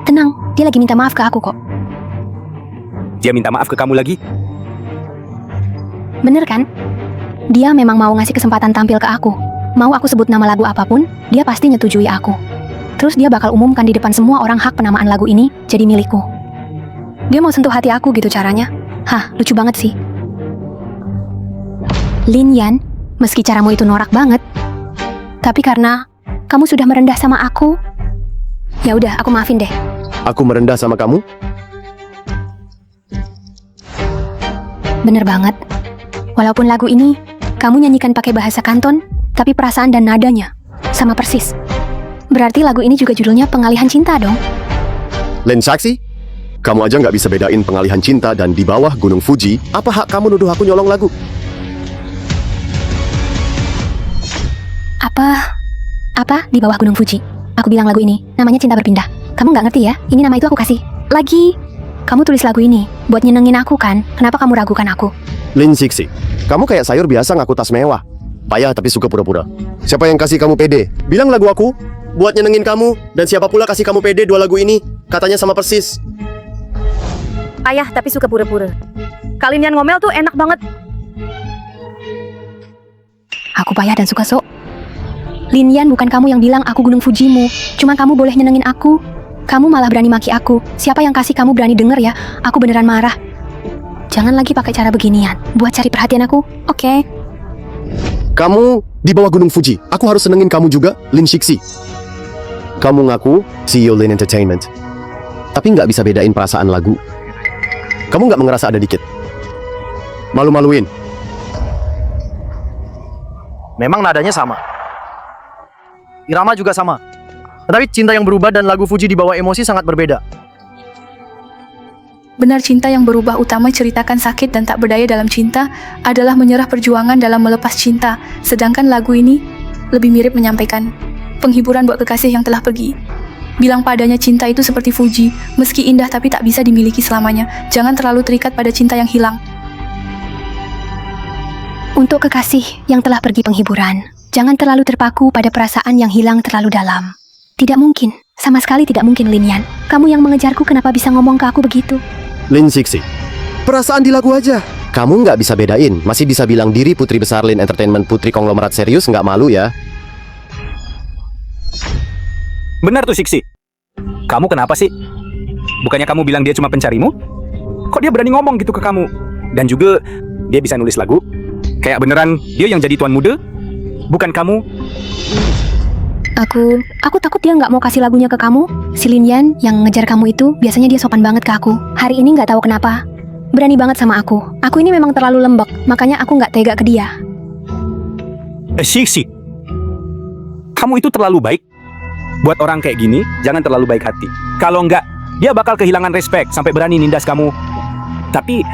tenang. Dia lagi minta maaf ke aku kok. Dia minta maaf ke kamu lagi? Bener kan? Dia memang mau ngasih kesempatan tampil ke aku. Mau aku sebut nama lagu apapun, dia pasti nyetujui aku. Terus dia bakal umumkan di depan semua orang hak penamaan lagu ini jadi milikku. Dia mau sentuh hati aku gitu caranya. Hah, lucu banget sih. Lin Yan, meski caramu itu norak banget, tapi karena kamu sudah merendah sama aku, ya udah, aku maafin deh. Aku merendah sama kamu? Bener banget. Walaupun lagu ini kamu nyanyikan pakai bahasa Kanton, tapi perasaan dan nadanya sama persis. Berarti lagu ini juga judulnya Pengalihan Cinta dong. Lin Saksi, kamu aja nggak bisa bedain Pengalihan Cinta dan Di Bawah Gunung Fuji. Apa hak kamu nuduh aku nyolong lagu? Apa Di Bawah Gunung Fuji? Aku bilang lagu ini namanya Cinta Berpindah. Kamu nggak ngerti ya? Ini nama itu aku kasih. Lagi, kamu tulis lagu ini buat nyenengin aku kan? Kenapa kamu ragukan aku? Lin Sixi, kamu kayak sayur biasa ngaku tas mewah. Payah tapi suka pura-pura. Siapa yang kasih kamu pede? Bilang lagu aku buat nyenengin kamu. Dan siapa pula kasih kamu pede dua lagu ini? Katanya sama persis. Ayah tapi suka pura-pura. Kak Lin Yan ngomel tuh enak banget. Aku payah dan suka sok. Lin Yan, bukan kamu yang bilang aku Gunung Fujimu. Cuma kamu boleh nyenengin aku. Kamu malah berani maki aku. Siapa yang kasih kamu berani denger ya? Aku beneran marah. Jangan lagi pakai cara beginian buat cari perhatian aku, oke? Kamu di bawah Gunung Fuji. Aku harus senengin kamu juga, Lin Sixi. Kamu ngaku CEO Lin Entertainment, tapi nggak bisa bedain perasaan lagu. Kamu nggak ngerasa ada dikit malu-maluin? Memang nadanya sama. Irama juga sama. Tetapi cinta yang berubah dan lagu Fuji di bawah emosi sangat berbeda. Benar, cinta yang berubah utama ceritakan sakit dan tak berdaya dalam cinta adalah menyerah perjuangan dalam melepas cinta. Sedangkan lagu ini lebih mirip menyampaikan penghiburan buat kekasih yang telah pergi. Bilang padanya cinta itu seperti Fuji, meski indah tapi tak bisa dimiliki selamanya. Jangan terlalu terikat pada cinta yang hilang. Untuk kekasih yang telah pergi penghiburan, jangan terlalu terpaku pada perasaan yang hilang terlalu dalam. Tidak mungkin, sama sekali tidak mungkin, Lin Yan. Kamu yang mengejarku, kenapa bisa ngomong ke aku begitu? Lin Sixi, Perasaan di lagu aja. Kamu nggak bisa bedain, masih bisa bilang diri putri besar Lin Entertainment putri konglomerat serius, nggak malu ya? Benar tuh Siksi. Kamu kenapa sih? Bukannya kamu bilang dia cuma pencarimu? Kok dia berani ngomong gitu ke kamu? Dan juga dia bisa nulis lagu? Kayak beneran dia yang jadi tuan muda? Bukan kamu? Aku takut dia nggak mau kasih lagunya ke kamu. Si Lin Yan yang ngejar kamu itu, biasanya dia sopan banget ke aku. Hari ini nggak tahu kenapa. Berani banget sama aku. Aku ini memang terlalu lembek, makanya aku nggak tega ke dia. Siksi, kamu itu terlalu baik. Buat orang kayak gini, jangan terlalu baik hati. Kalau enggak, dia bakal kehilangan respect sampai berani nindas kamu. Tapi,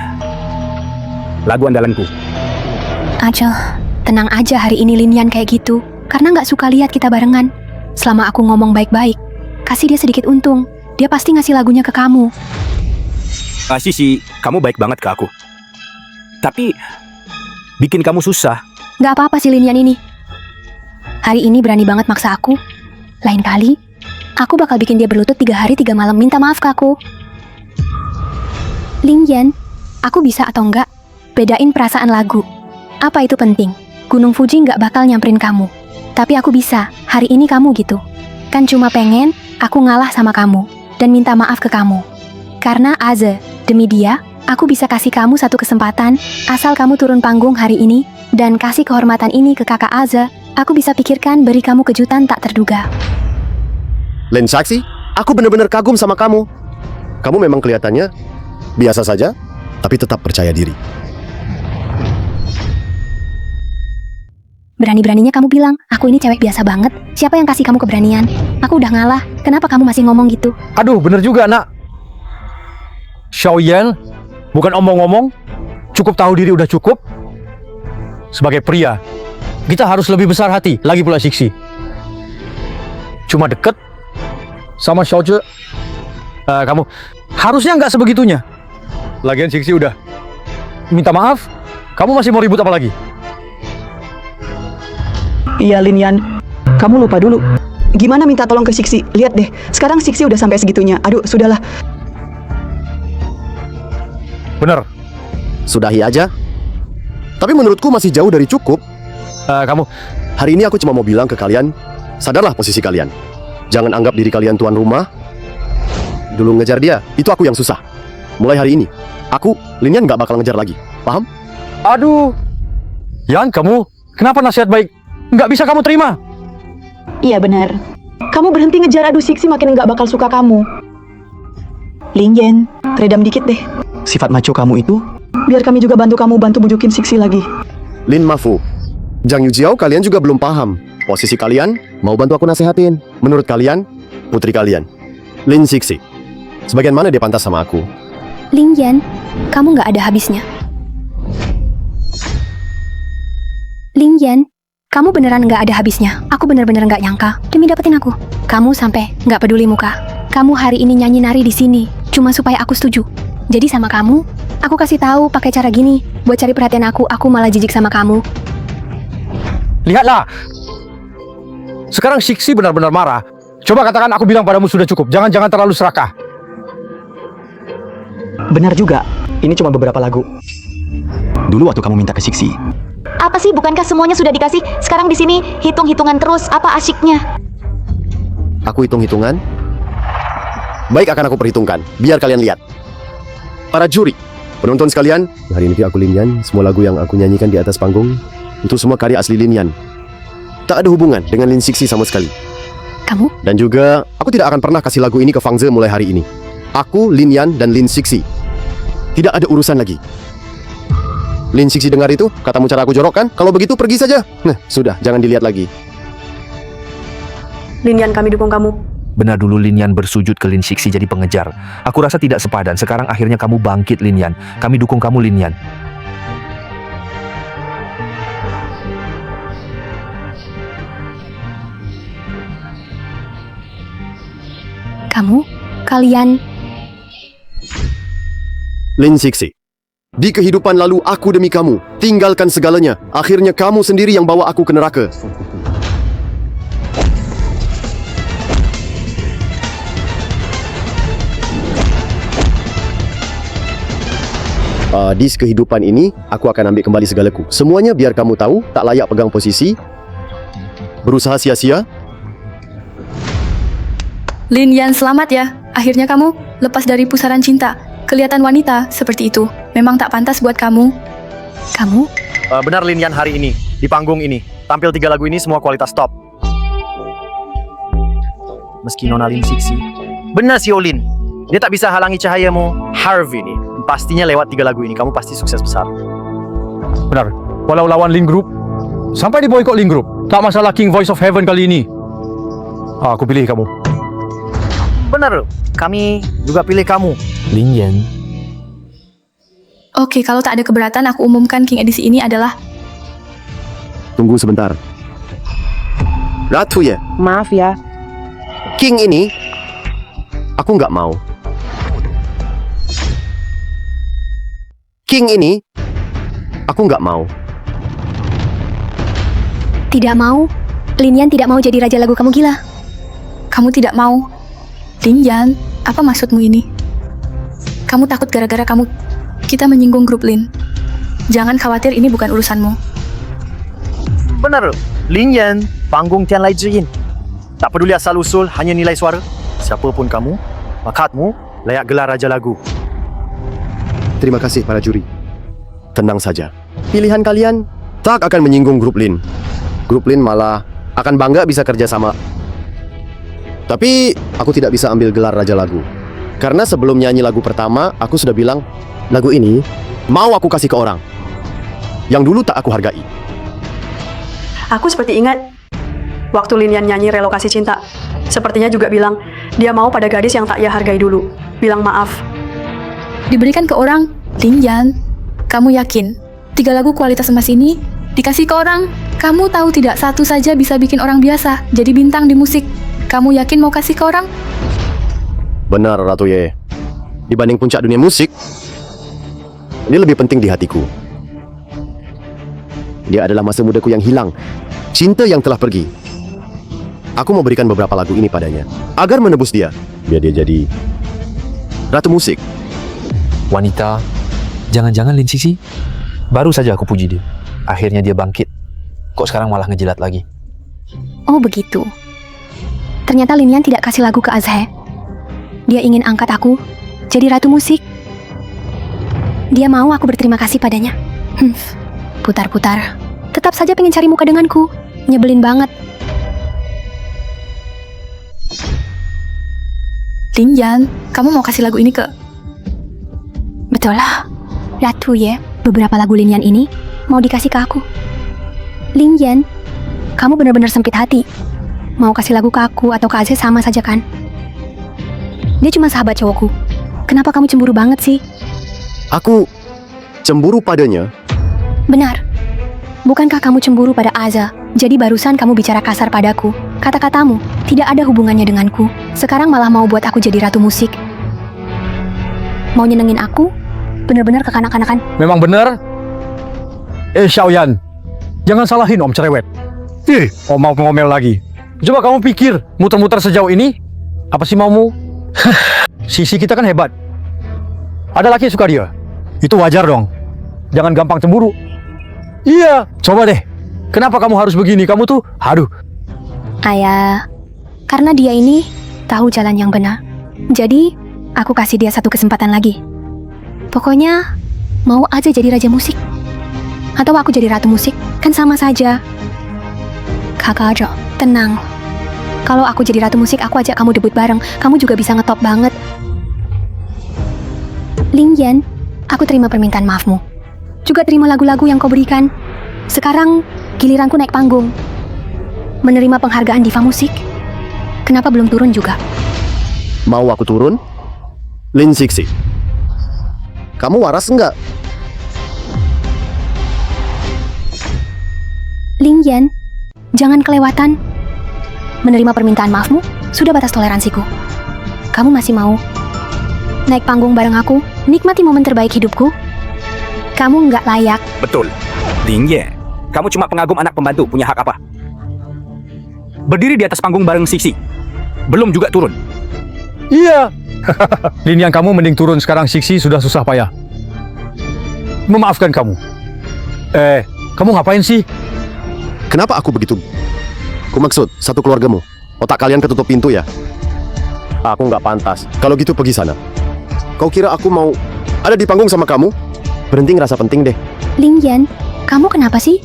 lagu andalanku. Acel, tenang aja hari ini Lin Yan kayak gitu. Karena nggak suka lihat kita barengan. Selama aku ngomong baik-baik, kasih dia sedikit untung. Dia pasti ngasih lagunya ke kamu. Sisi, kamu baik banget ke aku. Tapi, bikin kamu susah. Nggak apa-apa si Lin Yan ini. Hari ini berani banget maksa aku. Lain kali, aku bakal bikin dia berlutut 3 hari 3 malam minta maaf ke aku. Lin Yan, aku bisa atau enggak bedain perasaan lagu. Apa itu penting? Gunung Fuji nggak bakal nyamperin kamu. Tapi aku bisa, hari ini kamu gitu. Kan cuma pengen aku ngalah sama kamu dan minta maaf ke kamu. Karena Aze, demi dia, aku bisa kasih kamu satu kesempatan, asal kamu turun panggung hari ini, dan kasih kehormatan ini ke kakak Aze, aku bisa pikirkan beri kamu kejutan tak terduga. Lin Saksi, aku benar-benar kagum sama kamu. Kamu memang kelihatannya biasa saja, tapi tetap percaya diri. Berani-beraninya kamu bilang, aku ini cewek biasa banget. Siapa yang kasih kamu keberanian? Aku udah ngalah, kenapa kamu masih ngomong gitu? Aduh, bener juga, nak. Xiaoyan, bukan omong-omong, cukup tahu diri udah cukup. Sebagai pria, kita harus lebih besar hati, lagi pula Siksi. Cuma deket sama Xiaoje, kamu harusnya nggak sebegitunya. Lagian Siksi udah minta maaf, kamu masih mau ribut apa lagi? Iya Lin Yan, kamu lupa dulu. Gimana minta tolong ke Siksi? Lihat deh, sekarang Siksi udah sampai segitunya. Aduh, sudahlah. Bener. Sudahi aja. Tapi menurutku masih jauh dari cukup. Kamu, hari ini aku cuma mau bilang ke kalian, sadarlah posisi kalian. Jangan anggap diri kalian tuan rumah. Dulu ngejar dia, itu aku yang susah. Mulai hari ini, aku, Lin Yan nggak bakal ngejar lagi. Paham? aduh. Yan, kamu, kenapa nasihat baik nggak bisa kamu terima? Iya benar. Kamu berhenti ngejar, aduh Siksi makin nggak bakal suka kamu. Lin Yan, redam dikit deh. Sifat maco kamu itu? Biar kami juga bantu kamu bujukin Siksi lagi. Lin Mafu, Zhang Yujiao, kalian juga belum paham. Posisi kalian, mau bantu aku nasehatin. Menurut kalian, putri kalian, Lin Siksi, sebagian mana dia pantas sama aku? Lin Yan, kamu nggak ada habisnya. Lin Yan, kamu beneran nggak ada habisnya. Aku bener-bener nggak nyangka demi dapetin aku. Kamu sampai nggak peduli muka. Kamu hari ini nyanyi nari di sini cuma supaya aku setuju. Jadi sama kamu, aku kasih tahu pakai cara gini buat cari perhatian aku malah jijik sama kamu. Lihatlah. Sekarang Siksi benar-benar marah. Coba katakan aku bilang padamu sudah cukup. Jangan terlalu serakah. Benar juga. Ini cuma beberapa lagu. Dulu waktu kamu minta ke Siksi. Apa sih, bukankah semuanya sudah dikasih? Sekarang di sini hitung-hitungan terus, apa asyiknya? Aku hitung-hitungan? Baik, akan aku perhitungkan. Biar kalian lihat. Para juri, penonton sekalian, hari ini aku Lin Yan. Semua lagu yang aku nyanyikan di atas panggung itu semua karya asli Lin Yan. Tak ada hubungan dengan Lin Siksi sama sekali. Kamu? Dan juga, aku tidak akan pernah kasih lagu ini ke Fang Ze mulai hari ini. Aku, Lin Yan, dan Lin Siksi. Tidak ada urusan lagi. Lin Siksi dengar itu, katamu cara aku jorok kan? Kalau begitu pergi saja. Nah, sudah, jangan dilihat lagi. Lin Yan, kami dukung kamu. Benar dulu Lin Yan bersujud ke Lin Siksi jadi pengejar. Aku rasa tidak sepadan. Sekarang akhirnya kamu bangkit Lin Yan. Kami dukung kamu Lin Yan. Kalian... Lin Siksi, di kehidupan lalu aku demi kamu tinggalkan segalanya. Akhirnya kamu sendiri yang bawa aku ke neraka. Di kehidupan ini, aku akan ambil kembali segalaku. Semuanya biar kamu tahu, tak layak pegang posisi. Berusaha sia-sia. Lin Yan, selamat ya. Akhirnya kamu lepas dari pusaran cinta. Kelihatan wanita seperti itu. Memang tak pantas buat kamu. Kamu? Benar Lin Yan, hari ini di panggung ini tampil 3 lagu ini semua kualitas top. Meski Nona Lin Sixi. Benar si Olin. Dia tak bisa halangi cahayamu. Harvey nih. Pastinya lewat 3 lagu ini kamu pasti sukses besar. Benar. Walau lawan Lin Group, sampai diboikot Lin Group, tak masalah King Voice of Heaven kali ini. Aku pilih kamu. Benar. Kami juga pilih kamu. Lin Yan. Oke, kalau tak ada keberatan, aku umumkan King edisi ini adalah... Tunggu sebentar. Ratu ya? Maaf ya. King ini, aku nggak mau. King ini, aku nggak mau. Tidak mau? Lin Yan tidak mau jadi raja lagu Kamu Gila. Kamu tidak mau. Lin Yan, apa maksudmu ini? Kamu takut gara-gara kita menyinggung grup Lin. Jangan khawatir, ini bukan urusanmu. Benar, Lin Yan, panggung Tian Lai Zhiyin. Tak peduli asal-usul, hanya nilai suara. Siapapun kamu, bakatmu layak gelar raja lagu. Terima kasih para juri. Tenang saja. Pilihan kalian tak akan menyinggung grup Lin. Grup Lin malah akan bangga bisa kerja sama. Tapi aku tidak bisa ambil gelar raja lagu. Karena sebelum nyanyi lagu pertama, aku sudah bilang, lagu ini mau aku kasih ke orang yang dulu tak aku hargai. Aku seperti ingat waktu Lin Yan nyanyi Relokasi Cinta. Sepertinya juga bilang dia mau pada gadis yang tak ia hargai dulu. Bilang maaf. Diberikan ke orang. Lin Yan, kamu yakin 3 lagu kualitas emas ini dikasih ke orang? Kamu tahu tidak, satu saja bisa bikin orang biasa jadi bintang di musik. Kamu yakin mau kasih ke orang? Benar, Ratu Ye. Dibanding puncak dunia musik, ini lebih penting di hatiku. Dia adalah masa mudaku yang hilang, cinta yang telah pergi. Aku mau berikan beberapa lagu ini padanya, agar menebus dia, biar dia jadi ratu musik. Wanita, jangan-jangan Lin Sixi? Baru saja aku puji dia. Akhirnya dia bangkit. Kok sekarang malah ngejilat lagi? Oh begitu. Ternyata Lin Yan tidak kasih lagu ke Azhe. Dia ingin angkat aku jadi ratu musik. Dia mau aku berterima kasih padanya. Putar-putar. Tetap saja pengen cari muka denganku. Nyebelin banget. Lin Yan, kamu mau kasih lagu ini ke... Betul lah. Ratu ya, beberapa lagu Lin Yan ini mau dikasih ke aku. Lin Yan, kamu benar-benar sempit hati. Mau kasih lagu ke aku atau ke Azhe sama saja kan? Dia cuma sahabat cowokku. Kenapa kamu cemburu banget sih? Aku cemburu padanya. Benar. Bukankah kamu cemburu pada Aza? Jadi barusan kamu bicara kasar padaku. Kata-katamu tidak ada hubungannya denganku. Sekarang malah mau buat aku jadi ratu musik. Mau nyenengin aku? Bener-bener kekanak-kanakan. Memang benar. Xiaoyan, jangan salahin Om cerewet. Om mau ngomel lagi. Coba kamu pikir, muter-muter sejauh ini, apa sih maumu? Sisi kita kan hebat. Ada laki yang suka dia. Itu wajar dong. Jangan gampang cemburu. Iya, coba deh. Kenapa kamu harus begini? Kamu tuh, aduh. Ayah, karena dia ini tahu jalan yang benar. Jadi, aku kasih dia satu kesempatan lagi. Pokoknya, mau aja jadi raja musik. Atau aku jadi ratu musik, kan sama saja. Kakak aja, tenang. Kalau aku jadi ratu musik, aku ajak kamu debut bareng. Kamu juga bisa ngetop banget. Lin Yan, aku terima permintaan maafmu. Juga terima lagu-lagu yang kau berikan. Sekarang, giliranku naik panggung. Menerima penghargaan diva musik. Kenapa belum turun juga? Mau aku turun? Lin Sixi, kamu waras enggak? Lin Yan, jangan kelewatan. Menerima permintaan maafmu sudah batas toleransiku. Kamu masih mau naik panggung bareng aku, nikmati momen terbaik hidupku? Kamu nggak layak. Betul. Lin Ye, kamu cuma pengagum anak pembantu, punya hak apa? Berdiri di atas panggung bareng Sixi, belum juga turun. Iya. Lin Yan, kamu mending turun sekarang. Sixi sudah susah payah. memaafkan kamu. Kamu ngapain sih? Kenapa aku begitu? Kumaksud, satu keluargamu. Otak kalian ketutup pintu ya? Aku nggak pantas. Kalau gitu pergi sana. Kau kira aku mau ada di panggung sama kamu? Berhenti ngerasa penting deh. Lin Yan, kamu kenapa sih?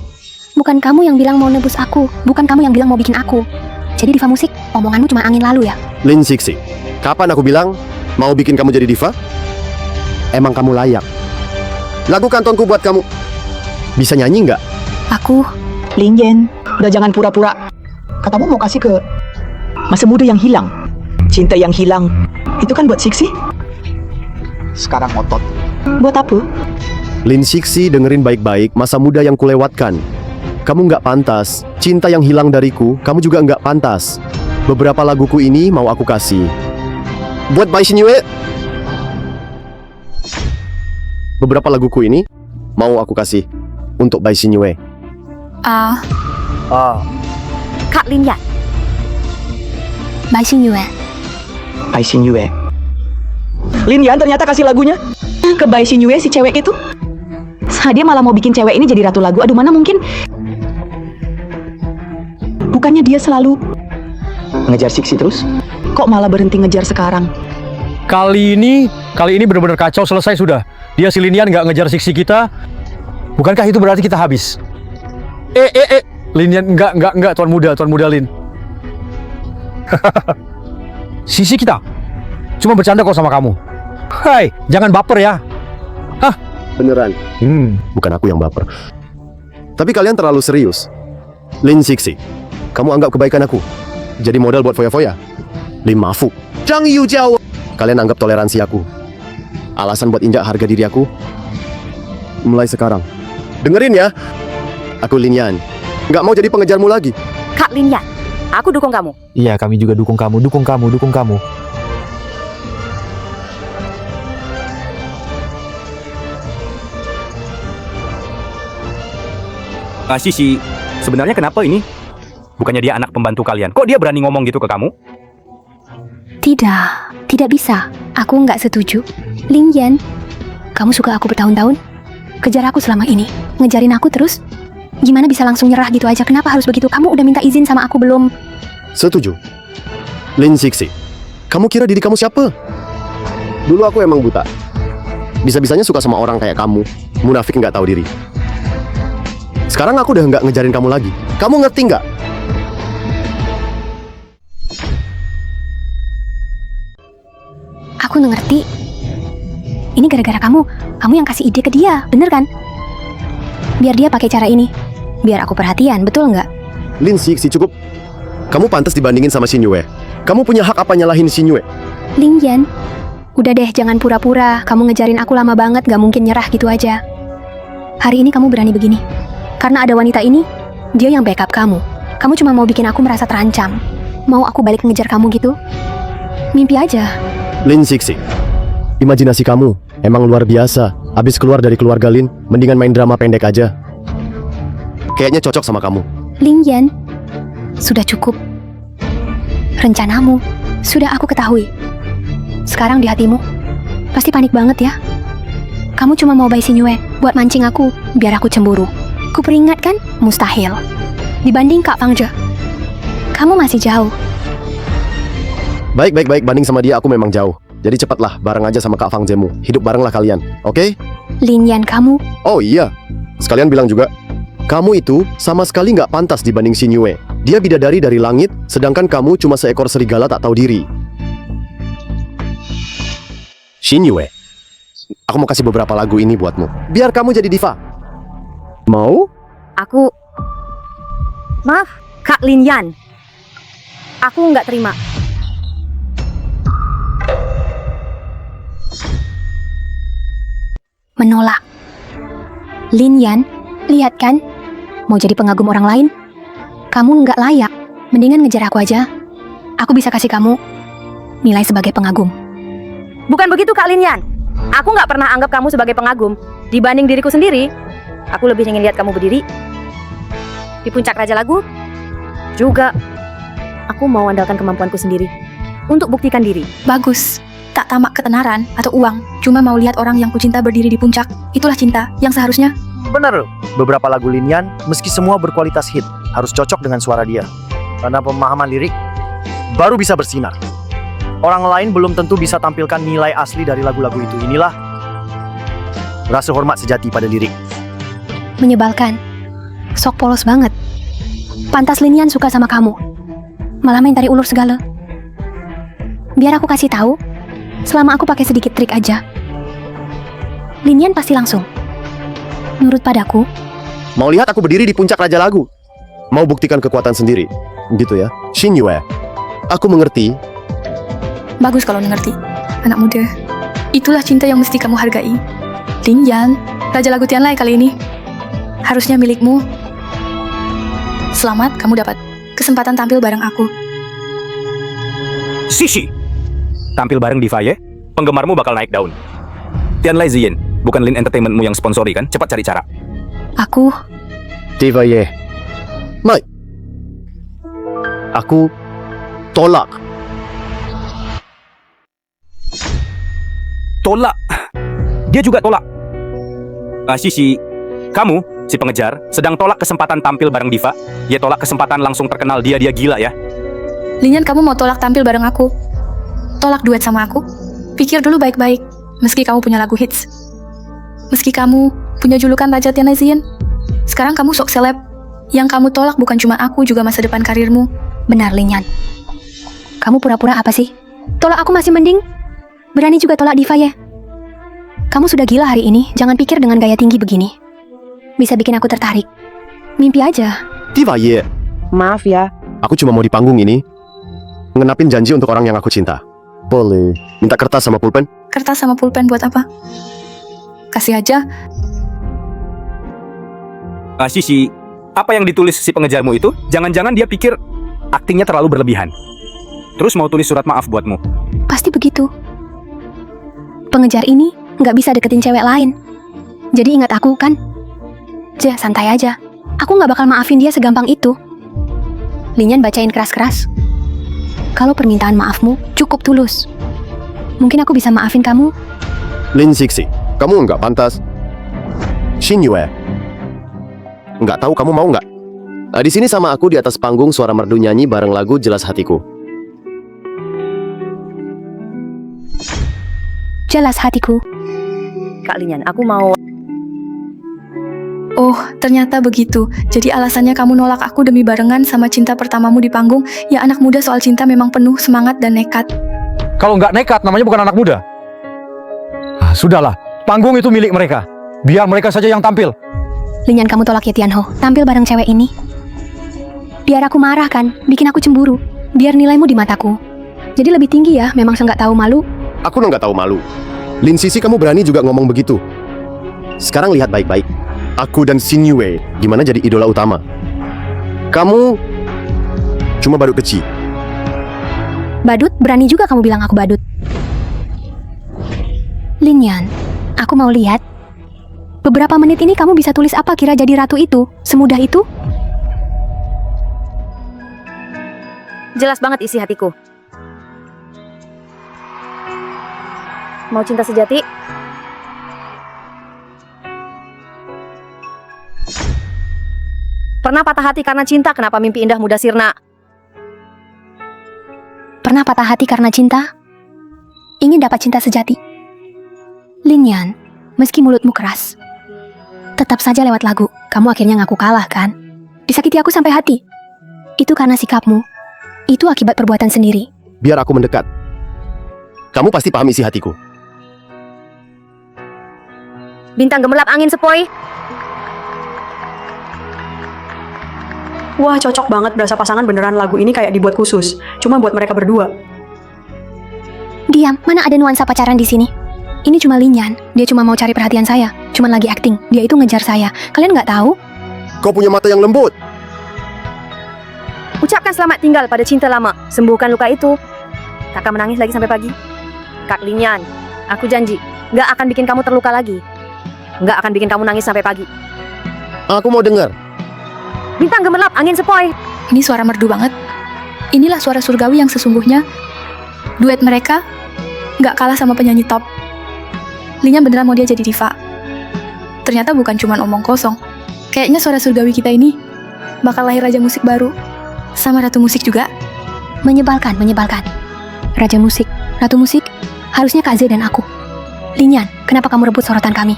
Bukan kamu yang bilang mau nebus aku, bukan kamu yang bilang mau bikin aku. Jadi diva musik, omonganmu cuma angin lalu ya? Lin Sixi, kapan aku bilang mau bikin kamu jadi diva? Emang kamu layak. Lagu kantonku buat kamu. Bisa nyanyi nggak? Aku... Lin Yan, udah jangan pura-pura. Katamu mau kasih ke masa muda yang hilang. Cinta yang hilang. Itu kan buat Sixi. Sekarang ngotot. Buat apa? Lin Sixi, dengerin baik-baik masa muda yang kulewatkan. Kamu nggak pantas. Cinta yang hilang dariku, kamu juga nggak pantas. Beberapa laguku ini mau aku kasih buat Bai Xinyue. Beberapa laguku ini mau aku kasih untuk Bai Xinyue. Kak Lin Yan. Bai Xinyue. Bai Xinyue. Lin Yan ternyata kasih lagunya ke Bai Xinyue, si cewek itu. Dia malah mau bikin cewek ini jadi ratu lagu. Aduh, mana mungkin. Bukannya dia selalu ngejar Sixi terus? Kok malah berhenti ngejar sekarang? Kali ini benar-benar kacau. Selesai sudah. Dia si Lin Yan nggak ngejar Sixi kita. Bukankah itu berarti kita habis? Lin Yan, enggak, Tuan Muda Lin. Sisi kita cuma bercanda kok sama kamu. Hai, jangan baper ya. Hah? Beneran? Bukan aku yang baper. Tapi kalian terlalu serius. Lin Sixi, kamu anggap kebaikan aku jadi modal buat foya-foya? Lim Mafu, Zhang Yu Jiao. Kalian anggap toleransi aku alasan buat injak harga diri aku? Mulai sekarang, dengerin ya. Aku Lin Yan, nggak mau jadi pengejarmu lagi. Kak Lin Yan, aku dukung kamu. Iya, kami juga dukung kamu. Sisi, sebenarnya kenapa ini? Bukannya dia anak pembantu kalian. Kok dia berani ngomong gitu ke kamu? Tidak bisa. Aku nggak setuju. Lin Yan, kamu suka aku bertahun-tahun? Kejar aku selama ini, ngejarin aku terus. Gimana bisa langsung nyerah gitu aja? Kenapa harus begitu? Kamu udah minta izin sama aku belum? Setuju. Lin Sixi, kamu kira diri kamu siapa? Dulu aku emang buta. Bisa-bisanya suka sama orang kayak kamu. Munafik nggak tahu diri. Sekarang aku udah nggak ngejarin kamu lagi. Kamu ngerti nggak? Aku ngerti. Ini gara-gara kamu yang kasih ide ke dia, bener kan? Biar dia pakai cara ini. Biar aku perhatian, betul nggak? Lin Sixi, cukup. Kamu pantas dibandingin sama Xinyue. Kamu punya hak apa nyalahin Xinyue? Lin Yan, udah deh jangan pura-pura. Kamu ngejarin aku lama banget, gak mungkin nyerah gitu aja. Hari ini kamu berani begini. Karena ada wanita ini, dia yang backup kamu. Kamu cuma mau bikin aku merasa terancam. Mau aku balik ngejar kamu gitu? Mimpi aja. Lin Sixi, imajinasi kamu emang luar biasa. Abis keluar dari keluarga Lin, mendingan main drama pendek aja. Kayaknya cocok sama kamu. Lin Yan, sudah cukup. Rencanamu sudah aku ketahui. Sekarang di hatimu pasti panik banget ya. Kamu cuma mau Bai Xinyue buat mancing aku biar aku cemburu. Ku peringatkan, mustahil. Dibanding Kak Fangzhe, kamu masih jauh. Baik. Banding sama dia aku memang jauh. Jadi cepatlah bareng aja sama Kak Fangzemu. Hidup barenglah kalian, oke? Lin Yan, kamu... Oh iya, sekalian bilang juga, kamu itu sama sekali nggak pantas dibanding Xinyue. Dia bidadari dari langit, sedangkan kamu cuma seekor serigala tak tahu diri. Xinyue, aku mau kasih beberapa lagu ini buatmu. Biar kamu jadi diva. Mau? Aku... Maaf, Kak Lin Yan. Aku nggak terima. Menolak. Lin Yan, lihat kan? Mau jadi pengagum orang lain? Kamu nggak layak. Mendingan ngejar aku aja. Aku bisa kasih kamu nilai sebagai pengagum. Bukan begitu Kak Lin Yan. Aku nggak pernah anggap kamu sebagai pengagum. Dibanding diriku sendiri, aku lebih ingin lihat kamu berdiri di puncak Raja Lagu. Juga, aku mau andalkan kemampuanku sendiri untuk buktikan diri. Bagus. Tak tamak ketenaran atau uang, cuma mau lihat orang yang kucinta berdiri di puncak. Itulah cinta yang seharusnya. Bener loh, beberapa lagu Lin Yan, meski semua berkualitas hit, harus cocok dengan suara dia. Karena pemahaman lirik baru bisa bersinar. Orang lain belum tentu bisa tampilkan nilai asli dari lagu-lagu itu. Inilah rasa hormat sejati pada lirik. Menyebalkan. Sok polos banget. Pantas Lin Yan suka sama kamu. Malah main tarik ulur segala. Biar aku kasih tahu, selama aku pakai sedikit trik aja, Lin Yan pasti langsung nurut padaku. Mau lihat aku berdiri di puncak Raja Lagu? Mau buktikan kekuatan sendiri? Gitu ya. Xin Yue, aku mengerti. Bagus kalau mengerti, anak muda. Itulah cinta yang mesti kamu hargai. Lin Yan, Raja Lagu Tianlai kali ini harusnya milikmu. Selamat, kamu dapat kesempatan tampil bareng aku. Sishi, tampil bareng Diva ya. Penggemarmu bakal naik daun. Tianlai Ziyin, bukan Lin Entertainmentmu yang sponsori kan? Cepat cari cara. Aku Diva Ye. Mai. Aku tolak. Tolak. Dia juga tolak. Sishi, kamu, si pengejar, sedang tolak kesempatan tampil bareng Diva. Dia tolak kesempatan langsung terkenal. Dia gila ya. Lin Yan, kamu mau tolak tampil bareng aku? Tolak duet sama aku? Pikir dulu baik-baik. Meski kamu punya lagu hits, meski kamu punya julukan Raja Tianlai Ziyin, sekarang kamu sok seleb. Yang kamu tolak bukan cuma aku, juga masa depan karirmu. benar, Lin Yan. Kamu pura-pura apa sih? Tolak aku masih mending. Berani juga tolak Diva ya? Kamu sudah gila hari ini. Jangan pikir dengan gaya tinggi begini bisa bikin aku tertarik. Mimpi aja. Diva Ye. Maaf ya. Aku cuma mau di panggung ini ngenapin janji untuk orang yang aku cinta. Boleh minta kertas sama pulpen? Kertas sama pulpen buat apa? Kasih aja. Sishi, apa yang ditulis si pengejarmu itu? Jangan-jangan dia pikir aktingnya terlalu berlebihan. Terus mau tulis surat maaf buatmu. Pasti begitu. Pengejar ini nggak bisa deketin cewek lain. Jadi ingat aku kan? Santai aja. Aku nggak bakal maafin dia segampang itu. Lin Yan bacain keras-keras. Kalau permintaan maafmu cukup tulus, mungkin aku bisa maafin kamu. Lin Sixi, kamu nggak pantas. Xin Yue, nggak tahu kamu mau nggak? Di sini sama aku di atas panggung suara merdu nyanyi bareng lagu Jelas Hatiku. Jelas hatiku. Kak Lin Yan, aku mau... Oh, ternyata begitu. Jadi alasannya kamu nolak aku demi barengan sama cinta pertamamu di panggung. Ya, anak muda soal cinta memang penuh semangat dan nekat. Kalau nggak nekat, namanya bukan anak muda. Sudahlah, panggung itu milik mereka. Biar mereka saja yang tampil. Lin Yan, kamu tolak ya Tianho, tampil bareng cewek ini. Biar aku marah kan, bikin aku cemburu. Biar nilaimu di mataku jadi lebih tinggi ya, memang nggak tahu malu. Aku nggak tahu malu. Lin Sisi, kamu berani juga ngomong begitu. Sekarang lihat baik-baik. Aku dan Xin Yue gimana jadi idola utama. Kamu cuma badut kecil. Badut? Berani juga kamu bilang aku badut. Lin Yan, aku mau lihat. Beberapa menit ini kamu bisa tulis apa kira jadi ratu itu? Semudah itu? Jelas banget isi hatiku. Mau cinta sejati? Pernah patah hati karena cinta, kenapa mimpi indah mudah sirna? Pernah patah hati karena cinta? Ingin dapat cinta sejati? Lin Yan, meski mulutmu keras, tetap saja lewat lagu, kamu akhirnya ngaku kalah kan? Disakiti aku sampai hati. Itu karena sikapmu. Itu akibat perbuatan sendiri. Biar aku mendekat. Kamu pasti paham isi hatiku. Bintang gemerlap angin sepoi. Wah, cocok banget, berasa pasangan beneran lagu ini kayak dibuat khusus. Cuma buat mereka berdua. Diam, mana ada nuansa pacaran di sini? Ini cuma Lin Yan, dia cuma mau cari perhatian saya. Cuman lagi acting, dia itu ngejar saya. Kalian nggak tahu? Kau punya mata yang lembut. Ucapkan selamat tinggal pada cinta lama. Sembuhkan luka itu. Tak akan menangis lagi sampai pagi. Kak Lin Yan, aku janji, nggak akan bikin kamu terluka lagi. Nggak akan bikin kamu nangis sampai pagi. Aku mau dengar. Bintang gemerlap angin sepoi. Ini suara merdu banget. Inilah suara surgawi yang sesungguhnya. Duet mereka nggak kalah sama penyanyi top. Linyan beneran mau dia jadi diva. Ternyata bukan cuma omong kosong. Kayaknya suara surgawi kita ini bakal lahir raja musik baru. Sama ratu musik juga. Menyebalkan. Raja musik, ratu musik, harusnya Kak Z dan aku. Linyan, kenapa kamu rebut sorotan kami?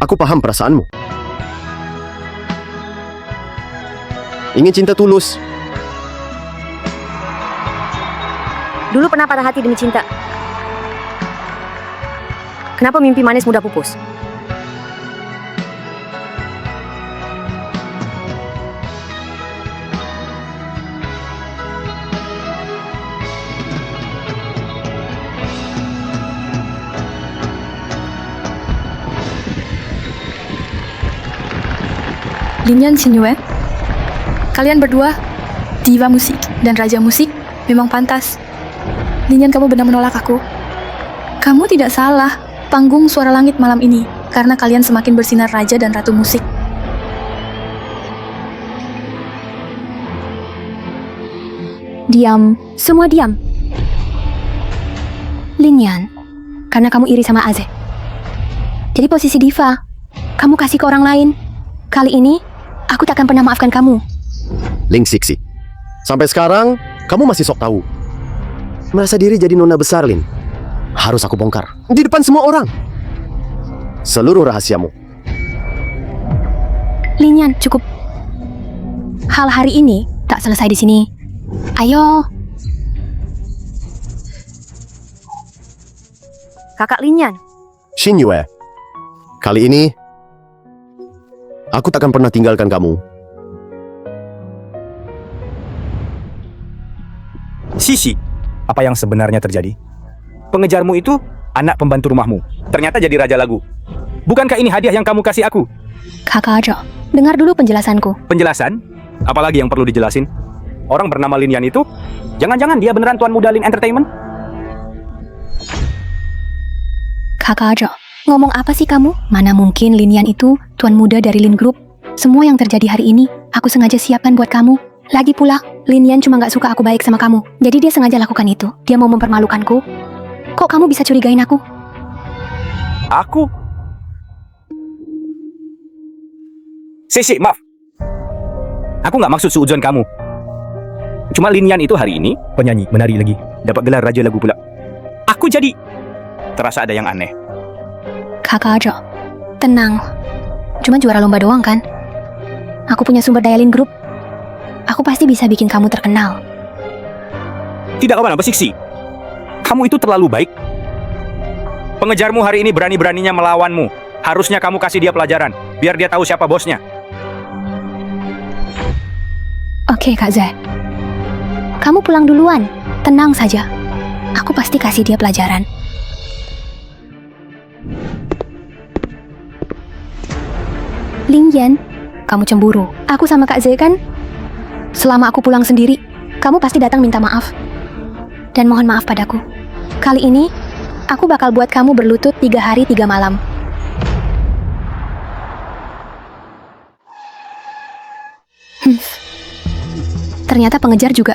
Aku paham perasaanmu. Ingin cinta tulus. Dulu pernah patah hati demi cinta. Kenapa mimpi manis mudah pupus? Linyan Xinyue, kalian berdua diva musik dan raja musik memang pantas. Linyan, kamu benar menolak aku. Kamu tidak salah. Panggung Suara Langit malam ini karena kalian semakin bersinar raja dan ratu musik. Diam, semua diam. Linyan, karena kamu iri sama Aze. Jadi posisi diva, kamu kasih ke orang lain. Kali ini, aku tak akan pernah maafkan kamu. Ling Sixi, sampai sekarang kamu masih sok tahu. Merasa diri jadi nona besar, Lin. Harus aku bongkar di depan semua orang. Seluruh rahasiamu. Linyan, cukup. Hal hari ini tak selesai di sini. Ayo. Kakak Linyan, Xinyue, kali ini aku takkan pernah tinggalkan kamu. Sisi, apa yang sebenarnya terjadi? Pengejarmu itu anak pembantu rumahmu. Ternyata jadi raja lagu. Bukankah ini hadiah yang kamu kasih aku? Kakak Ajo, dengar dulu penjelasanku. Penjelasan? Apalagi yang perlu dijelasin? Orang bernama Linyan itu, jangan-jangan dia beneran tuan muda Lin Entertainment? Kakak Ajo, ngomong apa sih kamu? Mana mungkin Linyan itu tuan muda dari Lin Group. Semua yang terjadi hari ini, aku sengaja siapkan buat kamu. Lagi pula, Linyan cuma gak suka aku baik sama kamu. Jadi dia sengaja lakukan itu. Dia mau mempermalukanku. Kok kamu bisa curigain aku? Aku? Sisi, maaf. Aku gak maksud suudzon kamu. Cuma Linyan itu hari ini penyanyi, menari lagi. Dapat gelar raja lagu pula. Aku jadi terasa ada yang aneh. Kakak Ajo, tenang. Cuma juara lomba doang kan? Aku punya sumber daya Lin Group. Aku pasti bisa bikin kamu terkenal. Tidak apa-apa, Siksi. Kamu itu terlalu baik. Pengejarmu hari ini berani-beraninya melawanmu. Harusnya kamu kasih dia pelajaran, biar dia tahu siapa bosnya. Oke, Kak Z. Kamu pulang duluan. Tenang saja. Aku pasti kasih dia pelajaran. Linyan, kamu cemburu. Aku sama Kak Z kan? Selama aku pulang sendiri, kamu pasti datang minta maaf. Dan mohon maaf padaku. Kali ini, aku bakal buat kamu berlutut 3 hari 3 malam. Ternyata pengejar juga.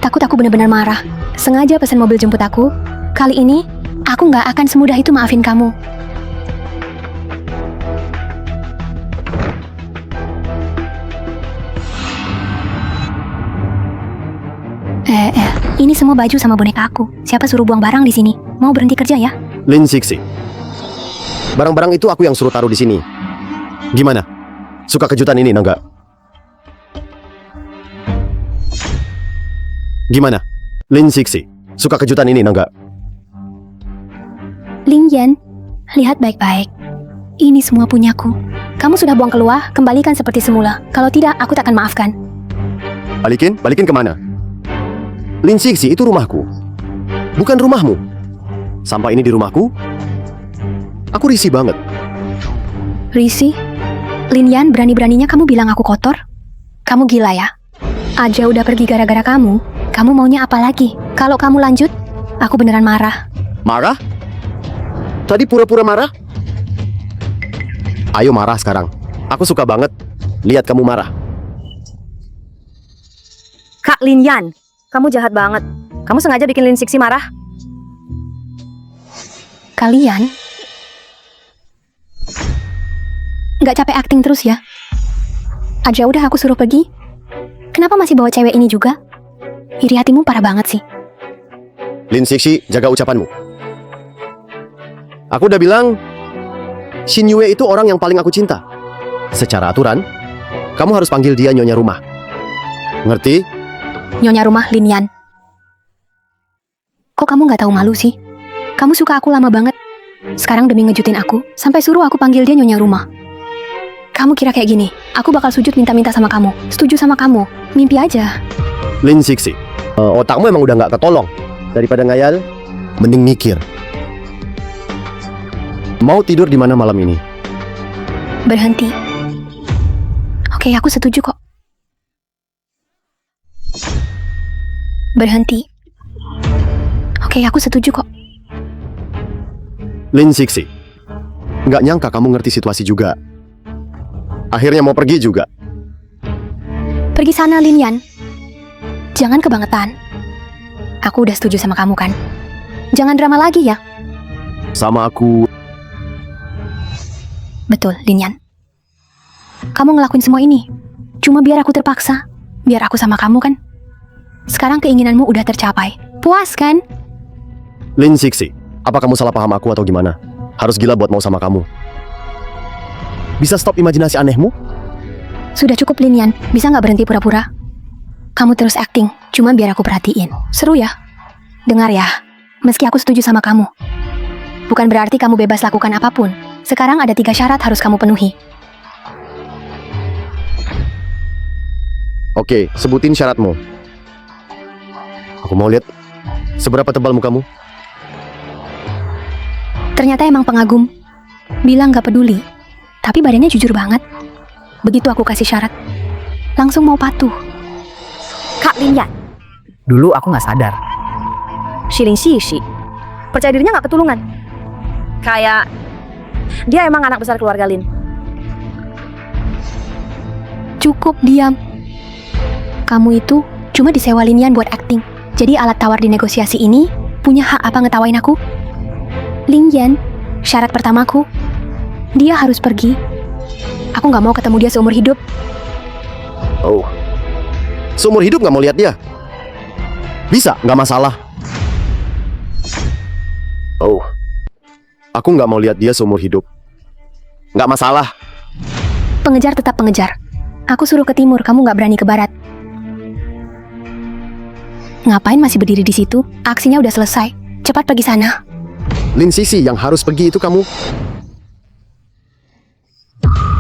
Takut aku benar-benar marah. Sengaja pesan mobil jemput aku. Kali ini, aku nggak akan semudah itu maafin kamu. Ini semua baju sama boneka aku. Siapa suruh buang barang di sini? Mau berhenti kerja ya? Lin Sixi, barang-barang itu aku yang suruh taruh di sini. Gimana? Suka kejutan ini, enggak? Gimana? Lin Sixi, suka kejutan ini, enggak? Linyan, lihat baik-baik. Ini semua punyaku. Kamu sudah buang keluar, kembalikan seperti semula. Kalau tidak, aku tak akan maafkan. Balikin kemana? Lin Sixi, itu rumahku. Bukan rumahmu. Sampah ini di rumahku. Aku risih banget. Risih? Linyan, berani-beraninya kamu bilang aku kotor? Kamu gila ya? Aja udah pergi gara-gara kamu. Kamu maunya apa lagi? Kalau kamu lanjut, aku beneran marah. Marah? Tadi pura-pura marah? Ayo marah sekarang. Aku suka banget lihat kamu marah. Kak Linyan, Kamu jahat banget. Kamu sengaja bikin Lin Sixi marah. Kalian nggak capek acting terus ya? Aja udah aku suruh pergi. Kenapa masih bawa cewek ini juga? Iri hatimu parah banget sih. Lin Sixi, jaga ucapanmu. Aku udah bilang, Shin Yue itu orang yang paling aku cinta. Secara aturan, kamu harus panggil dia nyonya rumah. Ngerti? Nyonya rumah Lin Yan. Kok kamu nggak tahu malu sih? Kamu suka aku lama banget. Sekarang demi ngejutin aku, sampai suruh aku panggil dia nyonya rumah. Kamu kira kayak gini, aku bakal sujud minta-minta sama kamu, setuju sama kamu, mimpi aja. Lin Sixi, otakmu emang udah nggak ketolong. Daripada ngayal, mending mikir. Mau tidur di mana malam ini? Berhenti. Oke, aku setuju kok. Berhenti. Oke, aku setuju kok. Lin Sixi, nggak nyangka kamu ngerti situasi juga. Akhirnya mau pergi juga. Pergi sana, Lin Yan. Jangan kebangetan. Aku udah setuju sama kamu kan? Jangan drama lagi ya. Sama aku. Betul, Lin Yan. Kamu ngelakuin semua ini cuma biar aku terpaksa. Biar aku sama kamu kan? Sekarang keinginanmu udah tercapai. Puas kan? Lin Sixi, apa kamu salah paham aku atau gimana? Harus gila buat mau sama kamu. Bisa stop imajinasi anehmu? Sudah cukup, Lin Yan. Bisa nggak berhenti pura-pura? Kamu terus acting, cuma biar aku perhatiin. Seru ya? Dengar ya, meski aku setuju sama kamu, bukan berarti kamu bebas lakukan apapun. Sekarang ada 3 syarat harus kamu penuhi. Oke, sebutin syaratmu. Aku mau lihat seberapa tebal mukamu. Ternyata emang pengagum. Bilang gak peduli, tapi badannya jujur banget. Begitu aku kasih syarat, langsung mau patuh. Kak Lin Yan. Dulu aku nggak sadar. Si Lin Sixi. Percaya dirinya nggak ketulungan. Kayak dia emang anak besar keluarga Lin. Cukup diam. Kamu itu cuma disewa Lin Yan buat acting. Jadi alat tawar di negosiasi ini punya hak apa ngetawain aku? Lin Yan, syarat pertamaku, dia harus pergi. Aku nggak mau ketemu dia seumur hidup. Oh, seumur hidup nggak mau lihat dia? Bisa, nggak masalah. Oh, aku nggak mau lihat dia seumur hidup. Nggak masalah. Pengejar tetap pengejar. Aku suruh ke timur, kamu nggak berani ke barat. Ngapain masih berdiri di situ? Aksinya udah selesai. Cepat pergi sana. Lin Sixi, yang harus pergi itu kamu.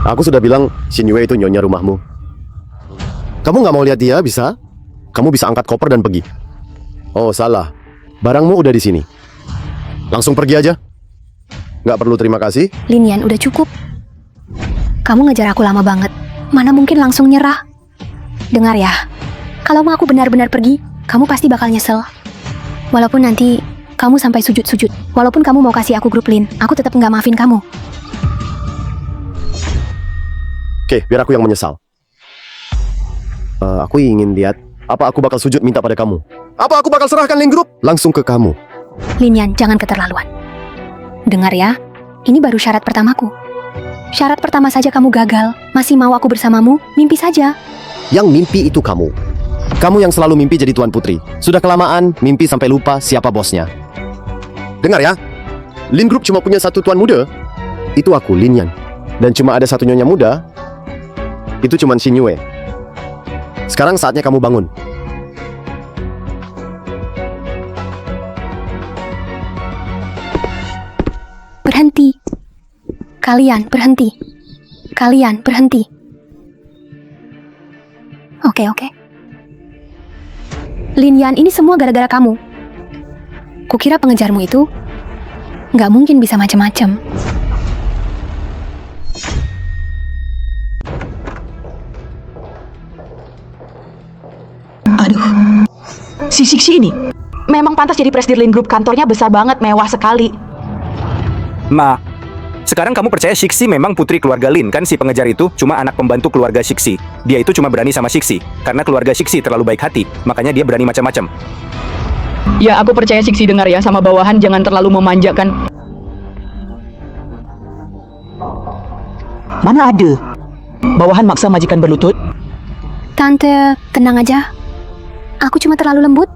Aku sudah bilang Shin Yue itu nyonya rumahmu. Kamu nggak mau lihat dia, bisa? Kamu bisa angkat koper dan pergi. Oh, salah. Barangmu udah di sini. Langsung pergi aja. Nggak perlu terima kasih. Lin Yan, udah cukup. Kamu ngejar aku lama banget. Mana mungkin langsung nyerah? Dengar ya, kalau aku benar-benar pergi, kamu pasti bakal nyesel. Walaupun nanti kamu sampai sujud-sujud, walaupun kamu mau kasih aku grup Lin, aku tetap nggak maafin kamu. Oke, biar aku yang menyesal. Aku ingin lihat apa aku bakal sujud minta pada kamu. Apa aku bakal serahkan link grup langsung ke kamu. Lin Yan, jangan keterlaluan. Dengar ya, ini baru syarat pertamaku. Syarat pertama saja kamu gagal. Masih mau aku bersamamu? Mimpi saja. Yang mimpi itu kamu. Kamu yang selalu mimpi jadi Tuan Putri. Sudah kelamaan mimpi sampai lupa siapa bosnya. Dengar ya, Lin Group cuma punya satu tuan muda. Itu aku, Lin Yan. Dan cuma ada satu nyonya muda. Itu cuma Shin Yue. Sekarang saatnya kamu bangun. Berhenti. Kalian berhenti. Kalian berhenti. Oke. Lin Yan, ini semua gara-gara kamu. Kukira pengejarmu itu nggak mungkin bisa macam-macam. Aduh, si Sixi ini memang pantas jadi presidir Lin Group. Kantornya besar banget, mewah sekali. Ma, Sekarang kamu percaya Sixi memang putri keluarga Lin, kan? Si pengejar itu cuma anak pembantu keluarga Sixi. Dia itu cuma berani sama Sixi karena keluarga Sixi terlalu baik hati, makanya dia berani macam-macam. Ya, aku percaya Sixi dengar ya, sama bawahan jangan terlalu memanjakan. Mana ada? Bawahan maksa majikan berlutut? Tante, tenang aja. Aku cuma terlalu lembut.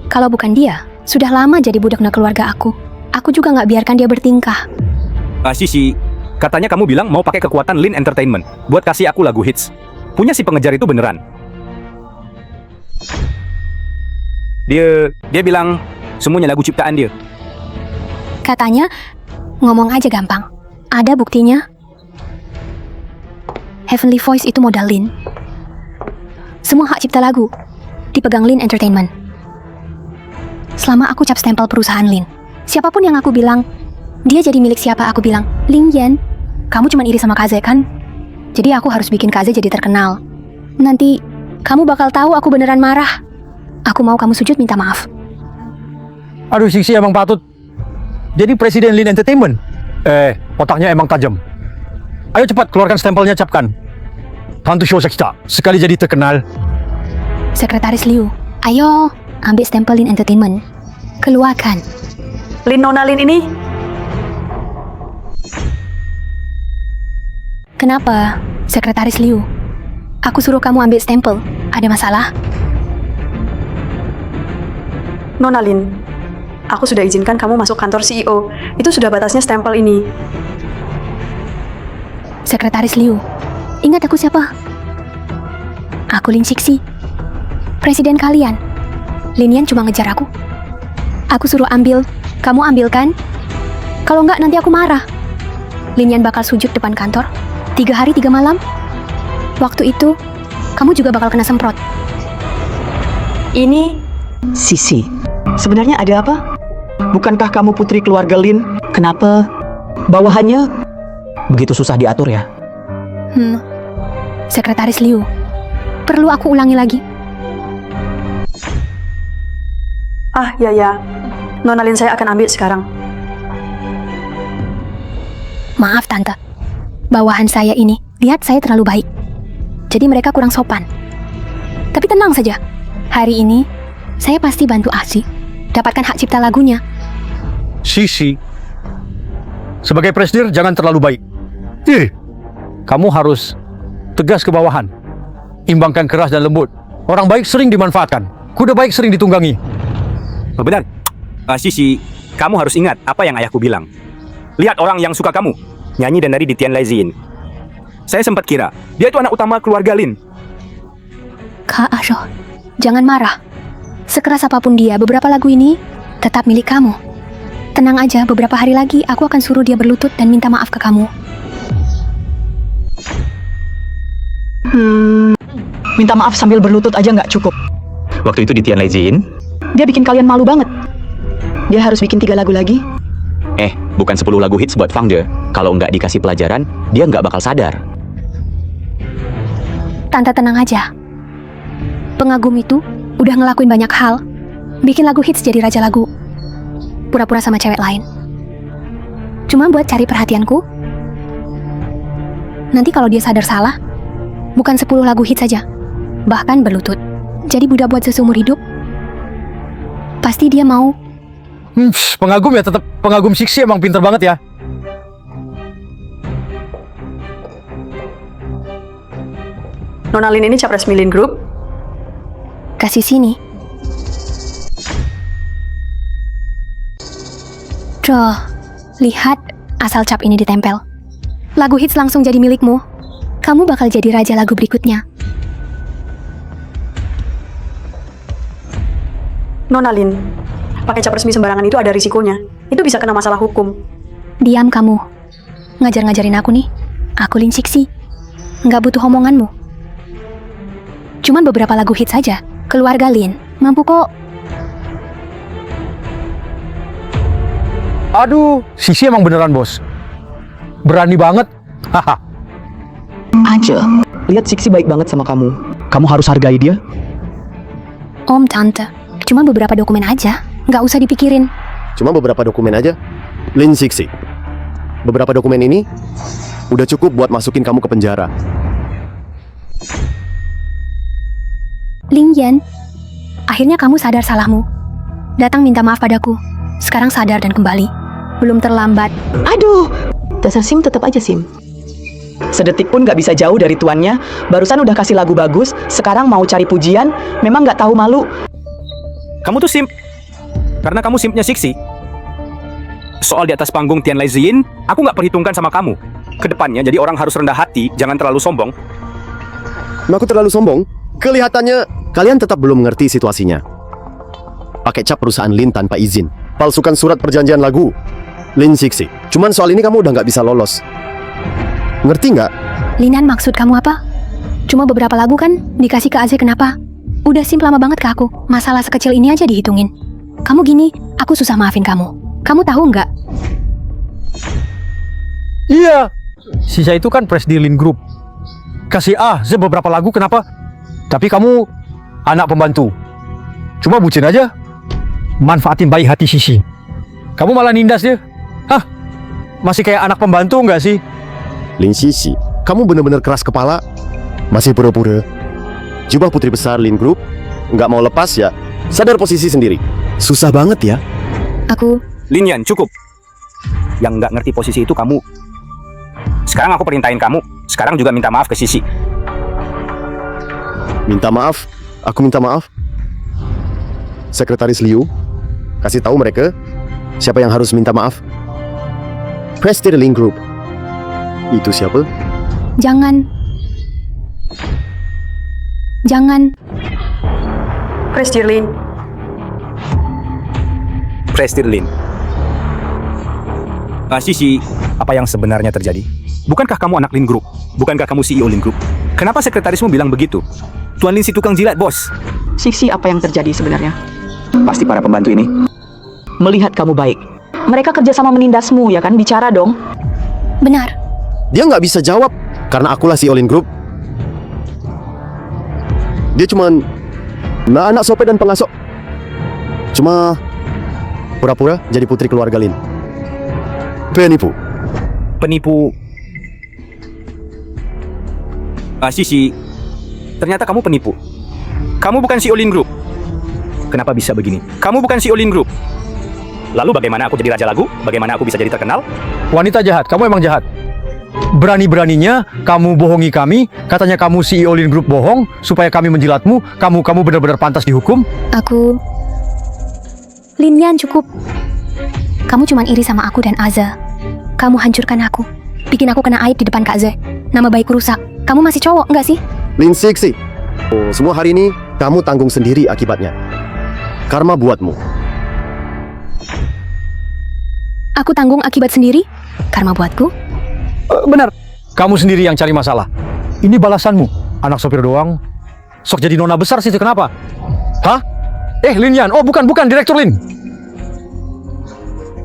Kalau bukan dia, sudah lama jadi budaknya keluarga aku. Aku juga nggak biarkan dia bertingkah. Sisi, katanya kamu bilang mau pakai kekuatan Lin Entertainment buat kasih aku lagu hits. Punya si pengejar itu beneran? Dia bilang semuanya lagu ciptaan dia. Katanya, ngomong aja gampang. Ada buktinya. Heavenly Voice itu modal Lin. Semua hak cipta lagu dipegang Lin Entertainment. Selama aku cap stempel perusahaan Lin, siapapun yang aku bilang dia jadi milik siapa, aku bilang, Lin Yan, kamu cuma iri sama Kaze kan? Jadi aku harus bikin Kaze jadi terkenal. Nanti kamu bakal tahu aku beneran marah. Aku mau kamu sujud minta maaf. Aduh, Sixi emang patut jadi presiden Lin Entertainment. Otaknya emang tajam. Ayo cepat keluarkan stempelnya, capkan. Tante Shosha kita sekali jadi terkenal. Sekretaris Liu, ayo ambil stempel Lin Entertainment. Keluarkan. Lin Nona Lin ini Kenapa, Sekretaris Liu? Aku suruh kamu ambil stempel. Ada masalah? Nona Lin, aku sudah izinkan kamu masuk kantor CEO. Itu sudah batasnya stempel ini. Sekretaris Liu, ingat aku siapa? Aku Lin Sixi, presiden kalian. Lin Yan cuma ngejar aku. Aku suruh ambil, kamu ambilkan? Kalau enggak nanti aku marah. Lin Yan bakal sujud depan kantor 3 hari 3 malam. Waktu itu, kamu juga bakal kena semprot. Ini Sisi, sebenarnya ada apa? Bukankah kamu putri keluarga Lin? Kenapa bawahannya Begitu susah diatur ya. Sekretaris Liu, perlu aku ulangi lagi? ya. Nona Lin saya akan ambil sekarang. Maaf Tante, bawahan saya ini lihat saya terlalu baik. Jadi mereka kurang sopan. Tapi tenang saja, hari ini saya pasti bantu Asi dapatkan hak cipta lagunya. Sisi, sebagai presiden jangan terlalu baik. Kamu harus tegas ke bawahan. Imbangkan keras dan lembut. Orang baik sering dimanfaatkan. Kuda baik sering ditunggangi. Benar. Sisi, kamu harus ingat apa yang ayahku bilang. Lihat orang yang suka kamu nyanyi dan nari di Tian Lai Zin. Saya sempat kira dia itu anak utama keluarga Lin. Kak Asho, jangan marah. Sekeras apapun dia, beberapa lagu ini tetap milik kamu. Tenang aja, beberapa hari lagi aku akan suruh dia berlutut dan minta maaf ke kamu. Minta maaf sambil berlutut aja nggak cukup. Waktu itu di Tian Lai Zin, Dia bikin kalian malu banget. Dia harus bikin 3 lagu lagi. bukan 10 lagu hits buat Fang De. Kalau nggak dikasih pelajaran, dia nggak bakal sadar. Tante tenang aja. Pengagum itu udah ngelakuin banyak hal. Bikin lagu hits jadi raja lagu. Pura-pura sama cewek lain. Cuma buat cari perhatianku. Nanti kalau dia sadar salah, bukan 10 lagu hits saja, bahkan berlutut. Jadi budak buat seumur hidup. Pasti dia mau. Pengagum ya, tetap pengagum Sixi emang pinter banget ya. Nona Lin ini cap resmi Lin Group. Kasih sini. Tuh, lihat asal cap ini ditempel. Lagu hits langsung jadi milikmu. Kamu bakal jadi raja lagu berikutnya. Nona Lin, pakai cap resmi sembarangan itu ada risikonya. Itu bisa kena masalah hukum. Diam kamu. Ngajar-ngajarin aku nih. Aku Lin Sixi. Nggak butuh omonganmu. Cuman beberapa lagu hits saja. Keluarga Lin mampu kok. Aduh, Sixi emang beneran bos. Berani banget. Haha. Aja. Lihat Sixi baik banget sama kamu. Kamu harus hargai dia. Om Tante, cuma beberapa dokumen aja. Nggak usah dipikirin. Cuma beberapa dokumen aja. Lin Sixi, beberapa dokumen ini udah cukup buat masukin kamu ke penjara. Ling Yan, akhirnya kamu sadar salahmu. Datang minta maaf padaku. Sekarang sadar dan kembali. Belum terlambat. Aduh, dasar Sim tetap aja Sim. Sedetik pun gak bisa jauh dari tuannya. Barusan udah kasih lagu bagus, sekarang mau cari pujian, memang gak tahu malu. Kamu tuh simp. Karena kamu simpnya Sixi. Soal di atas panggung Tian Lai Ziyin, aku nggak perhitungkan sama kamu. Kedepannya jadi orang harus rendah hati, jangan terlalu sombong. Aku terlalu sombong? Kelihatannya kalian tetap belum mengerti situasinya. Pakai cap perusahaan Lin tanpa izin. Palsukan surat perjanjian lagu Lin Sixi. Cuman soal ini kamu udah nggak bisa lolos. Ngerti nggak? Linan, maksud kamu apa? Cuma beberapa lagu kan dikasih ke Aze, kenapa? Udah Sim lama banget ke aku. Masalah sekecil ini aja dihitungin. Kamu gini, aku susah maafin kamu. Kamu tahu nggak? Iya. Sisa itu kan press di Lin Group. Kasih Aze beberapa lagu, kenapa? Tapi kamu anak pembantu. Cuma bucin aja. Manfaatin baik hati Sisi. Kamu malah nindas dia. Hah? Masih kayak anak pembantu nggak sih? Lin Sisi, kamu bener-bener keras kepala. Masih pura-pura. Jubah putri besar Lin Group nggak mau lepas ya? Sadar posisi sendiri. Susah banget ya. Aku... Lin Yan, cukup. Yang nggak ngerti posisi itu kamu. Sekarang aku perintahin kamu. Sekarang juga minta maaf ke Sisi. Minta maaf? Aku minta maaf? Sekretaris Liu, kasih tahu mereka siapa yang harus minta maaf. Prestige Lin Group. Itu siapa? Jangan. Prestige Lin. Prestige Lin. Sisi, apa yang sebenarnya terjadi? Bukankah kamu anak Lin Group? Bukankah kamu CEO Lin Group? Kenapa sekretarismu bilang begitu? Tuan Lin si tukang jilat, bos. Siksi, apa yang terjadi sebenarnya? Pasti para pembantu ini. Melihat kamu baik. Mereka kerja sama menindasmu, ya kan? Bicara dong. Benar. Dia nggak bisa jawab karena akulah CEO Lin Group. Dia cuman anak sopir dan pengasuh. Cuma pura-pura jadi putri keluarga Lin. Penipu. Penipu. Sisi, ternyata kamu penipu. Kamu bukan CEO Lin Group. Kenapa bisa begini? Kamu bukan CEO Lin Group. Lalu bagaimana aku jadi raja lagu? Bagaimana aku bisa jadi terkenal? Wanita jahat, kamu emang jahat. Berani-beraninya kamu bohongi kami, katanya kamu CEO Lin Group bohong supaya kami menjilatmu. Kamu benar-benar pantas dihukum. Aku... Lin Yan, cukup. Kamu cuman iri sama aku dan Aza. Kamu hancurkan aku. Bikin aku kena aib di depan Kak Ze. Nama baikku rusak. Kamu masih cowok, enggak sih? Lin Sixi. Oh, semua hari ini kamu tanggung sendiri akibatnya. Karma buatmu. Aku tanggung akibat sendiri? Karma buatku? Benar. Kamu sendiri yang cari masalah. Ini balasanmu. Anak sopir doang. Sok jadi nona besar sih, kenapa? Hah? Lin Yan. Oh, bukan, Direktur Lin.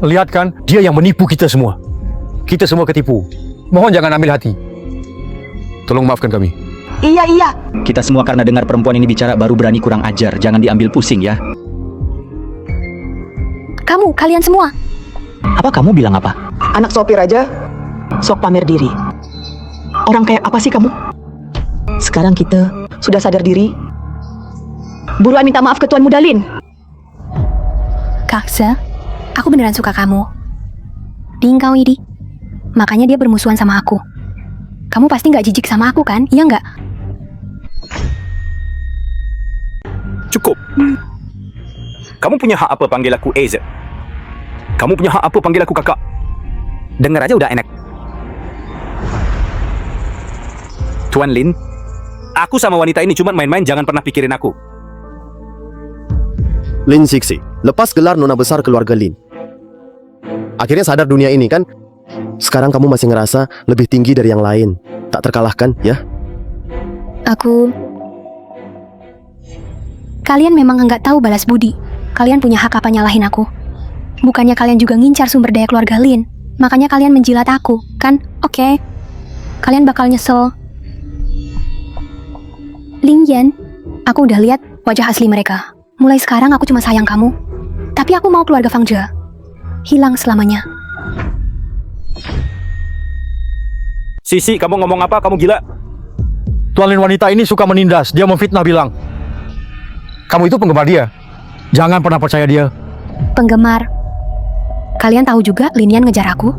Lihat kan, dia yang menipu kita semua. Kita semua ketipu. Mohon jangan ambil hati. Tolong maafkan kami. Iya. Kita semua karena dengar perempuan ini bicara baru berani kurang ajar. Jangan diambil pusing ya. Kalian semua. Apa kamu bilang apa? Anak sopir aja, sok pamer diri. Orang kayak apa sih kamu? Sekarang kita sudah sadar diri. Buruan minta maaf ke Tuan Muda Lin. Kak Ze, aku beneran suka kamu. Ding kau ini. Makanya dia bermusuhan sama aku. Kamu pasti nggak jijik sama aku kan? Iya nggak? Cukup. Kamu punya hak apa panggil aku Eze? Kamu punya hak apa panggil aku kakak? Dengar aja udah enak. Tuan Lin, aku sama wanita ini cuma main-main, jangan pernah pikirin aku. Lin Sixi, lepas gelar nona besar keluarga Lin. Akhirnya sadar dunia ini kan? Sekarang kamu masih ngerasa lebih tinggi dari yang lain. Tak terkalahkan, ya? Kalian memang nggak tahu balas budi. Kalian punya hak apa nyalahin aku? Bukannya kalian juga ngincar sumber daya keluarga Lin? Makanya kalian menjilat aku, kan? Oke. Kalian bakal nyesel. Ling Yan, aku udah lihat wajah asli mereka. Mulai sekarang aku cuma sayang kamu. Tapi aku mau keluarga Fang Zhe hilang selamanya. Sisi, kamu ngomong apa? Kamu gila? Tuan Lin wanita ini suka menindas. Dia memfitnah bilang. Kamu itu penggemar dia. Jangan pernah percaya dia. Penggemar. Kalian tahu juga Linian ngejar aku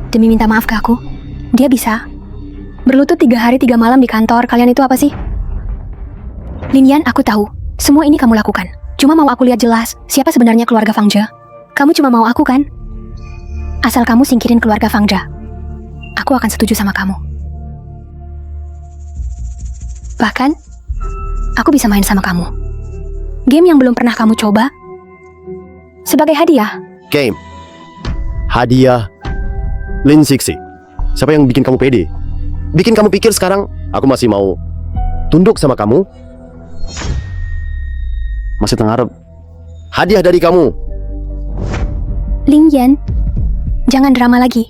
demi minta maaf ke aku. Dia bisa berlutut 3 hari 3 malam di kantor. Kalian itu apa sih? Linian, aku tahu. Semua ini kamu lakukan. Cuma mau aku lihat jelas siapa sebenarnya keluarga Fangja. Kamu cuma mau aku kan? Asal kamu singkirin keluarga Fangja, aku akan setuju sama kamu. Bahkan, aku bisa main sama kamu. Game yang belum pernah kamu coba. Sebagai hadiah. Game. Hadiah. Lin Sixi. Siapa yang bikin kamu pede? Bikin kamu pikir sekarang aku masih mau tunduk sama kamu? Masih tengarep. Hadiah dari kamu. Ling Yan, jangan drama lagi.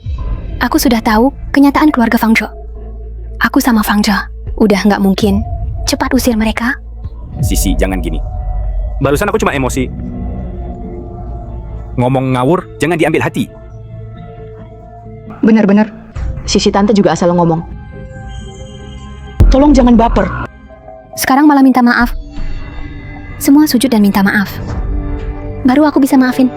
Aku sudah tahu kenyataan keluarga Fangja. Aku sama Fangja udah nggak mungkin cepat usir mereka. Sisi, jangan gini. Barusan aku cuma emosi. Ngomong ngawur, jangan diambil hati. Benar-benar. Sisi tante juga asal ngomong. Tolong jangan baper. Sekarang malah minta maaf. Semua sujud dan minta maaf. Baru aku bisa maafin.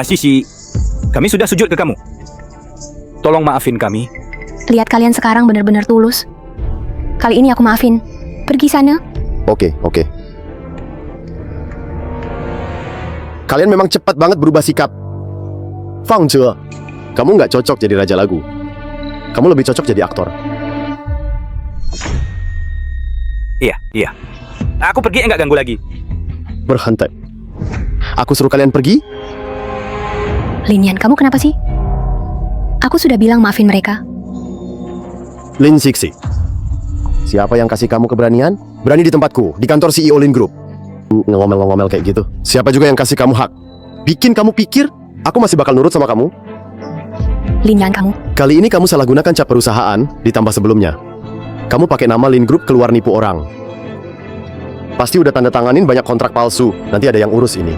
Sisi, kami sudah sujud ke kamu. Tolong maafin kami. Lihat kalian sekarang benar-benar tulus. Kali ini aku maafin. Pergi sana. Oke. Kalian memang cepat banget berubah sikap. Fangja, kamu nggak cocok jadi raja lagu. Kamu lebih cocok jadi aktor. Iya. Aku pergi, nggak ganggu lagi. Berhenti. Aku suruh kalian pergi. Linian, kamu kenapa sih? Aku sudah bilang maafin mereka. Lin Sixi. Siapa yang kasih kamu keberanian? Berani di tempatku, di kantor CEO Lin Group. Ngomel-ngomel kayak gitu. Siapa juga yang kasih kamu hak? Bikin kamu pikir aku masih bakal nurut sama kamu? Linian, kamu. Kali ini kamu salah gunakan cap perusahaan ditambah sebelumnya. Kamu pakai nama Lin Group keluar nipu orang. Pasti udah tanda tanganin banyak kontrak palsu. Nanti ada yang urus ini.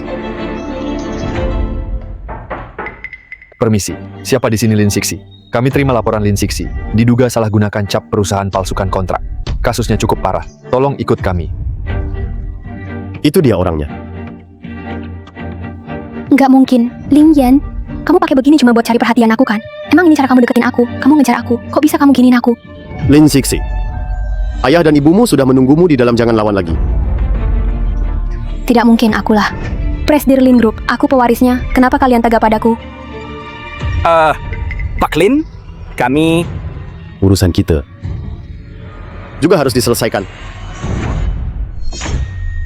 Permisi, siapa di sini Lin Sixi? Kami terima laporan Lin Sixi. Diduga salah gunakan cap perusahaan palsukan kontrak. Kasusnya cukup parah. Tolong ikut kami. Itu dia orangnya. Nggak mungkin. Ling Yan, kamu pakai begini cuma buat cari perhatian aku kan? Emang ini cara kamu deketin aku? Kamu ngejar aku. Kok bisa kamu giniin aku? Lin Sixi. Ayah dan ibumu sudah menunggumu di dalam Jangan Lawan Lagi. Tidak mungkin, akulah Presdir Lin Group. Aku pewarisnya. Kenapa kalian tegak padaku? Pak Lin, kami... Urusan kita juga harus diselesaikan.